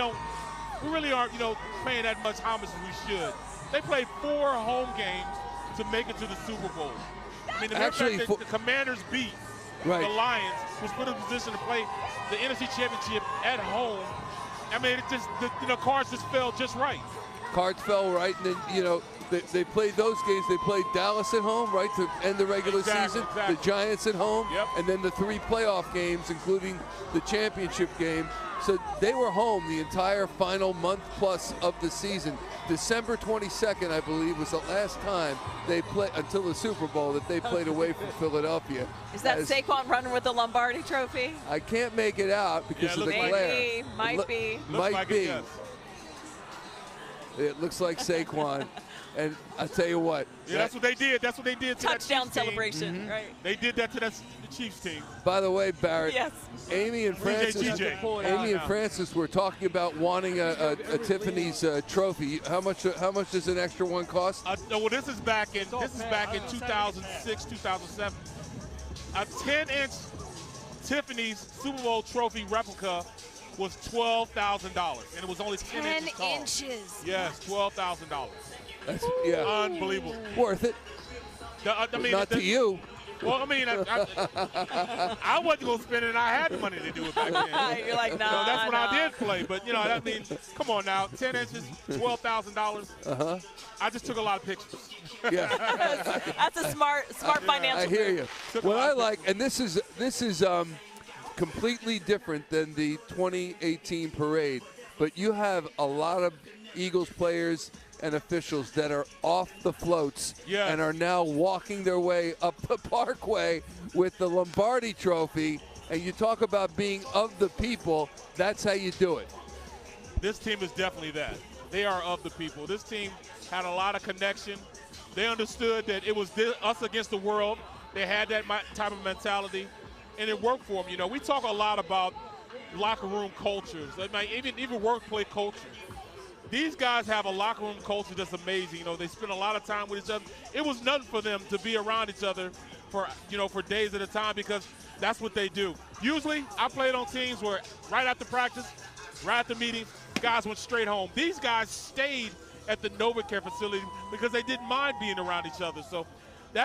aren't, you know, paying that much homage as we should. They played 4 home games to make it to the Super Bowl. I mean, the Commanders beat the Lions, was put in a position to play the NFC Championship at home. I mean, it just, cards just fell just right. Cards fell right, and then, you know, they played those games. They played Dallas at home, right, to end the regular season. The Giants at home, and then the 3 playoff games, including the championship game. So they were home the entire final month plus of the season. December 22nd, I believe, was the last time they played until the Super Bowl that they played away from Philadelphia. Is that Saquon running with the Lombardi Trophy? I can't make it out because of the glare. Might be. Might be. It looks like Saquon. And I tell you what. Yeah, that's what they did. That's what they did to touchdown celebration, right? They did that to the Chiefs team. By the way, Barrett. Yes. Amy and Francis were talking about wanting a Tiffany's trophy. How much does an extra one cost? Well, this is back in 2006, 2007. A 10-inch Tiffany's Super Bowl trophy replica was $12,000, and it was only 10 inches tall. Yes, $12,000. That's unbelievable. Worth it. I mean, not to you. Well, I mean, I wasn't going to spend it, and I had the money to do it back then. You're like, nah, so that's when I did play. But, you know, I mean, come on now, 10 inches, $12,000. I just took a lot of pictures. Yeah. That's a smart financial I hear move. you. What I like, and this is completely different than the 2018 parade, but you have a lot of Eagles players and officials that are off the floats and are now walking their way up the parkway with the Lombardi Trophy. And you talk about being of the people, that's how you do it. This team is definitely that. They are of the people. This team had a lot of connection. They understood that it was us against the world. They had that type of mentality, and it worked for them. You know, we talk a lot about locker room cultures, even workplace culture. These guys have a locker room culture that's amazing. You know, they spend a lot of time with each other. It was nothing for them to be around each other for days at a time because that's what they do. Usually, I played on teams where right after practice, right after meetings, guys went straight home. These guys stayed at the NovaCare facility because they didn't mind being around each other. So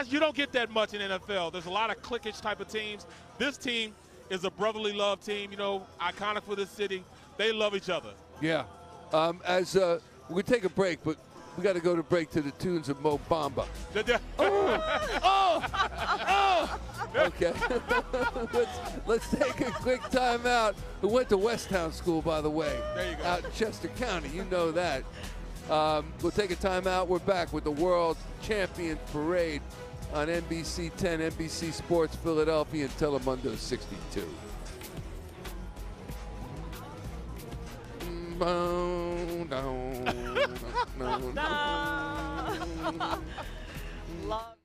you don't get that much in NFL. There's a lot of cliquish type of teams. This team is a brotherly love team, you know, iconic for this city. They love each other. Yeah. We take a break, but we got to go to break to the tunes of Mo Bamba. Okay. let's take a quick time out. Who went to Westtown School, by the way. There you go. Out in Chester County. You know that. We'll take a time out. We're back with the World Champion Parade on NBC 10, NBC Sports Philadelphia, and Telemundo 62. Love.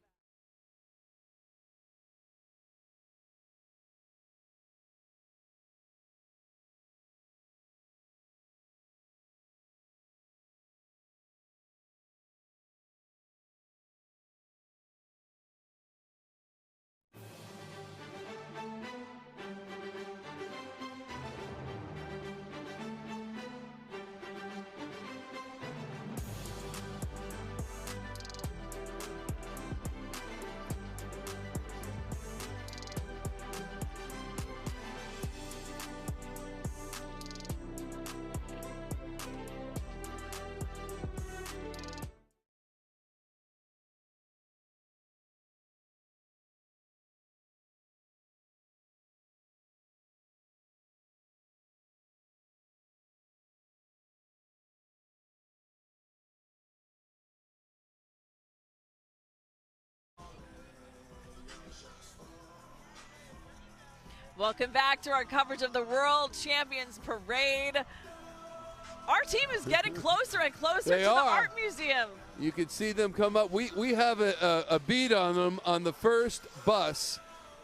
Welcome back to our coverage of the World Champions Parade. Our team is getting closer and closer to the Art Museum. You can see them come up. We have a beat on them on the first bus,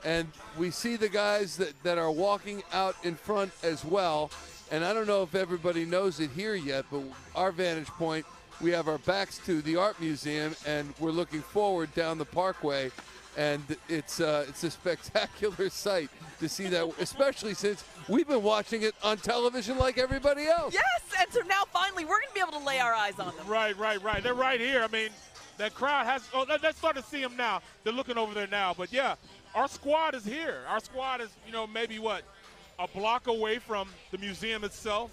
and we see the guys that are walking out in front as well. And I don't know if everybody knows it here yet, but our vantage point, we have our backs to the Art Museum, and we're looking forward down the parkway. And it's a spectacular sight to see that, especially since we've been watching it on television like everybody else. Yes, and so now finally we're going to be able to lay our eyes on them. Right. They're right here. I mean, that crowd has – let's start to see them now. They're looking over there now. But, yeah, our squad is here. Our squad is, maybe a block away from the museum itself.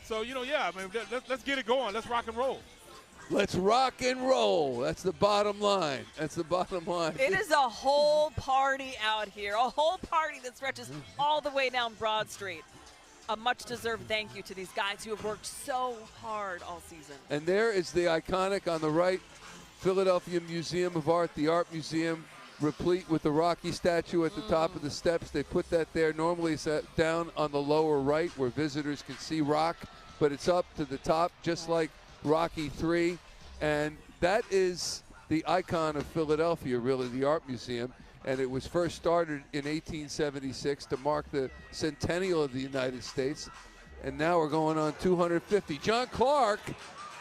So, yeah, I mean, let's get it going. Let's rock and roll. Let's rock and roll. That's the bottom line. It is a whole party out here, a whole party that stretches all the way down Broad Street. A much-deserved thank you to these guys who have worked so hard all season. And there is the iconic on the right, Philadelphia Museum of Art, the Art Museum, replete with the Rocky statue at the top of the steps. They put that there. Normally it's down on the lower right where visitors can see Rock, but it's up to the top just like Rocky III, and that is the icon of Philadelphia, really, the Art Museum, and it was first started in 1876 to mark the centennial of the United States, and now we're going on 250. John Clark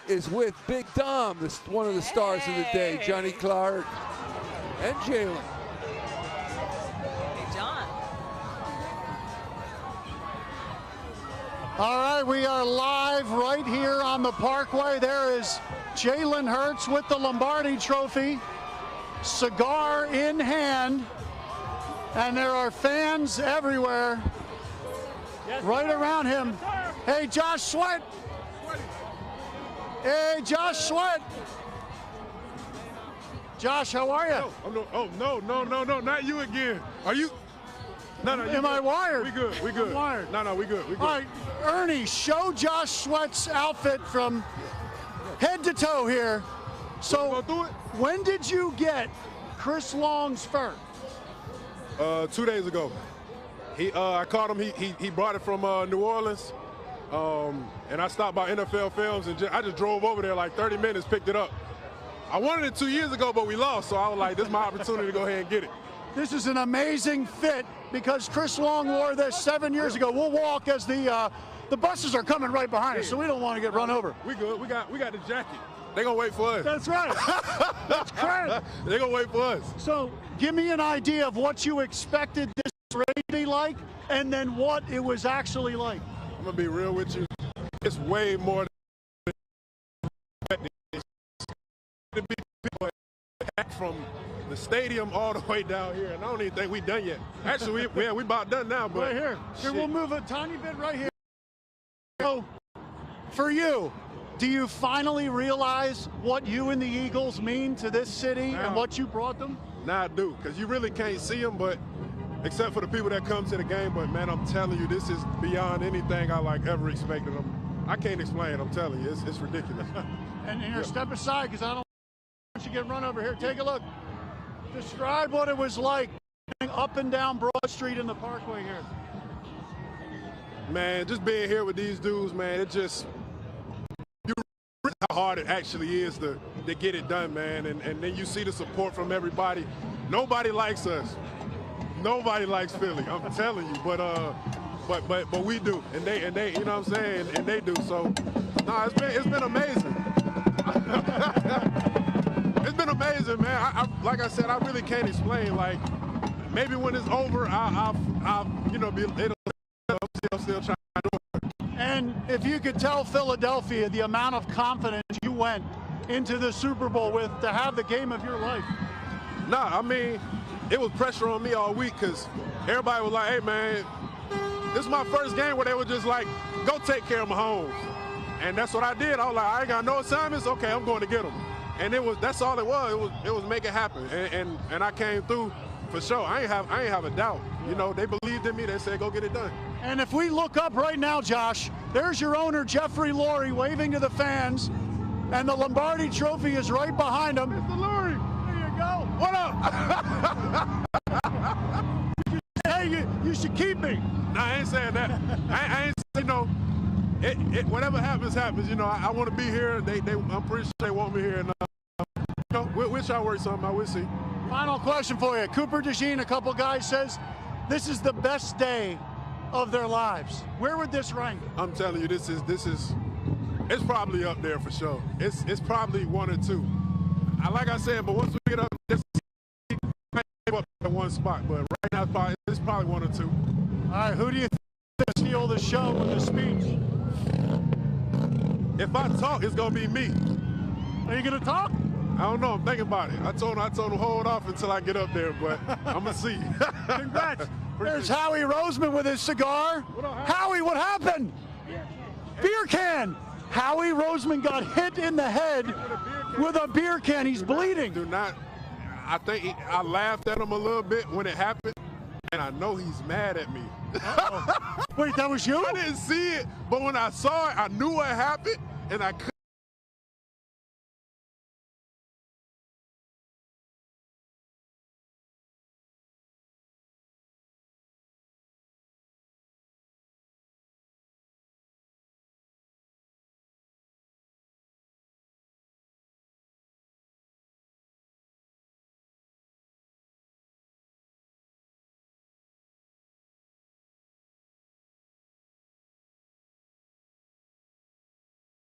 is with Big Dom, one of the stars of the day, Johnny Clark, and Jaylen. Hey, John. All right, we are live right here on the Parkway. There is Jaylen Hurts with the Lombardi Trophy, cigar in hand, and there are fans everywhere right around him. Hey, Josh Sweat. Hey, Josh Sweat. Josh, how are you? No, not you again. Are you? No, Am I wired? We good. I'm wired. No, we good. All right, Ernie, show Josh Sweat's outfit from head to toe here. So, when did you get Chris Long's fur? 2 days ago. I caught him. He brought it from New Orleans, and I stopped by NFL Films, and I just drove over there like 30 minutes, picked it up. I wanted it 2 years ago, but we lost, so I was like, this is my opportunity to go ahead and get it. This is an amazing fit because Chris Long wore this 7 years ago. We'll walk as the buses are coming right behind us, so we don't want to get run over. We good. We got the jacket. They're going to wait for us. That's right. That's correct. They're going to wait for us. So give me an idea of what you expected this parade to be like and then what it was actually like. I'm going to be real with you. It's way more than people from the stadium all the way down here, and I don't even think we done yet. Actually, we about done now, but right here. Here, we'll move a tiny bit right here. So, for you, do you finally realize what you and the Eagles mean to this city and what you brought them? Now I do, because you really can't see them, but except for the people that come to the game. But man, I'm telling you, this is beyond anything I ever expected them. I can't explain. I'm telling you, it's ridiculous. And here, step aside, because I don't want you to get run over here. Take a look. Describe what it was like up and down Broad Street in the Parkway here. Man, just being here with these dudes, man, you realize how hard it actually is to get it done, man. And then you see the support from everybody. Nobody likes us. Nobody likes Philly. I'm telling you, but we do, and they, you know what I'm saying, and they do. So, no, it's been amazing. It's been amazing, man. Like I said, I really can't explain. Like, maybe when it's over, I'll still trying to do it. And if you could tell Philadelphia the amount of confidence you went into the Super Bowl with to have the game of your life. Nah, I mean, it was pressure on me all week because everybody was like, hey, man, this is my first game where they were just like, go take care of Mahomes. And that's what I did. I was like, I ain't got no assignments. Okay, I'm going to get them. And that's all it was. It was make it happen. And I came through for sure. I ain't have a doubt. You know, they believed in me. They said, go get it done. And if we look up right now, Josh, there's your owner, Jeffrey Lurie, waving to the fans. And the Lombardi Trophy is right behind him. Mr. Lurie, there you go. What up? Hey, you should keep it. ain't saying that. I ain't saying, whatever happens, happens. I want to be here. I'm pretty sure they want me here. And, we'll try to work something out. We'll see. Final question for you. Cooper DeJean, a couple guys, says this is the best day of their lives. Where would this rank? I'm telling you, this is it's probably up there for sure. It's probably 1 or 2. Like I said, but once we get up, this might be up at one spot. But right now, it's probably 1 or 2. All right, who do you think will steal the show with the speech? If I talk, it's gonna be me. Are you gonna talk? I don't know. I'm thinking about it. I told him hold off until I get up there, but I'm gonna see. Congrats. There's Howie Roseman with his cigar. Howie, what happened? Beer can. Howie Roseman got hit in the head with a beer can. He's bleeding. I think I laughed at him a little bit when it happened, and I know he's mad at me. Wait, that was you? I didn't see it, but when I saw it, I knew what happened, and I couldn't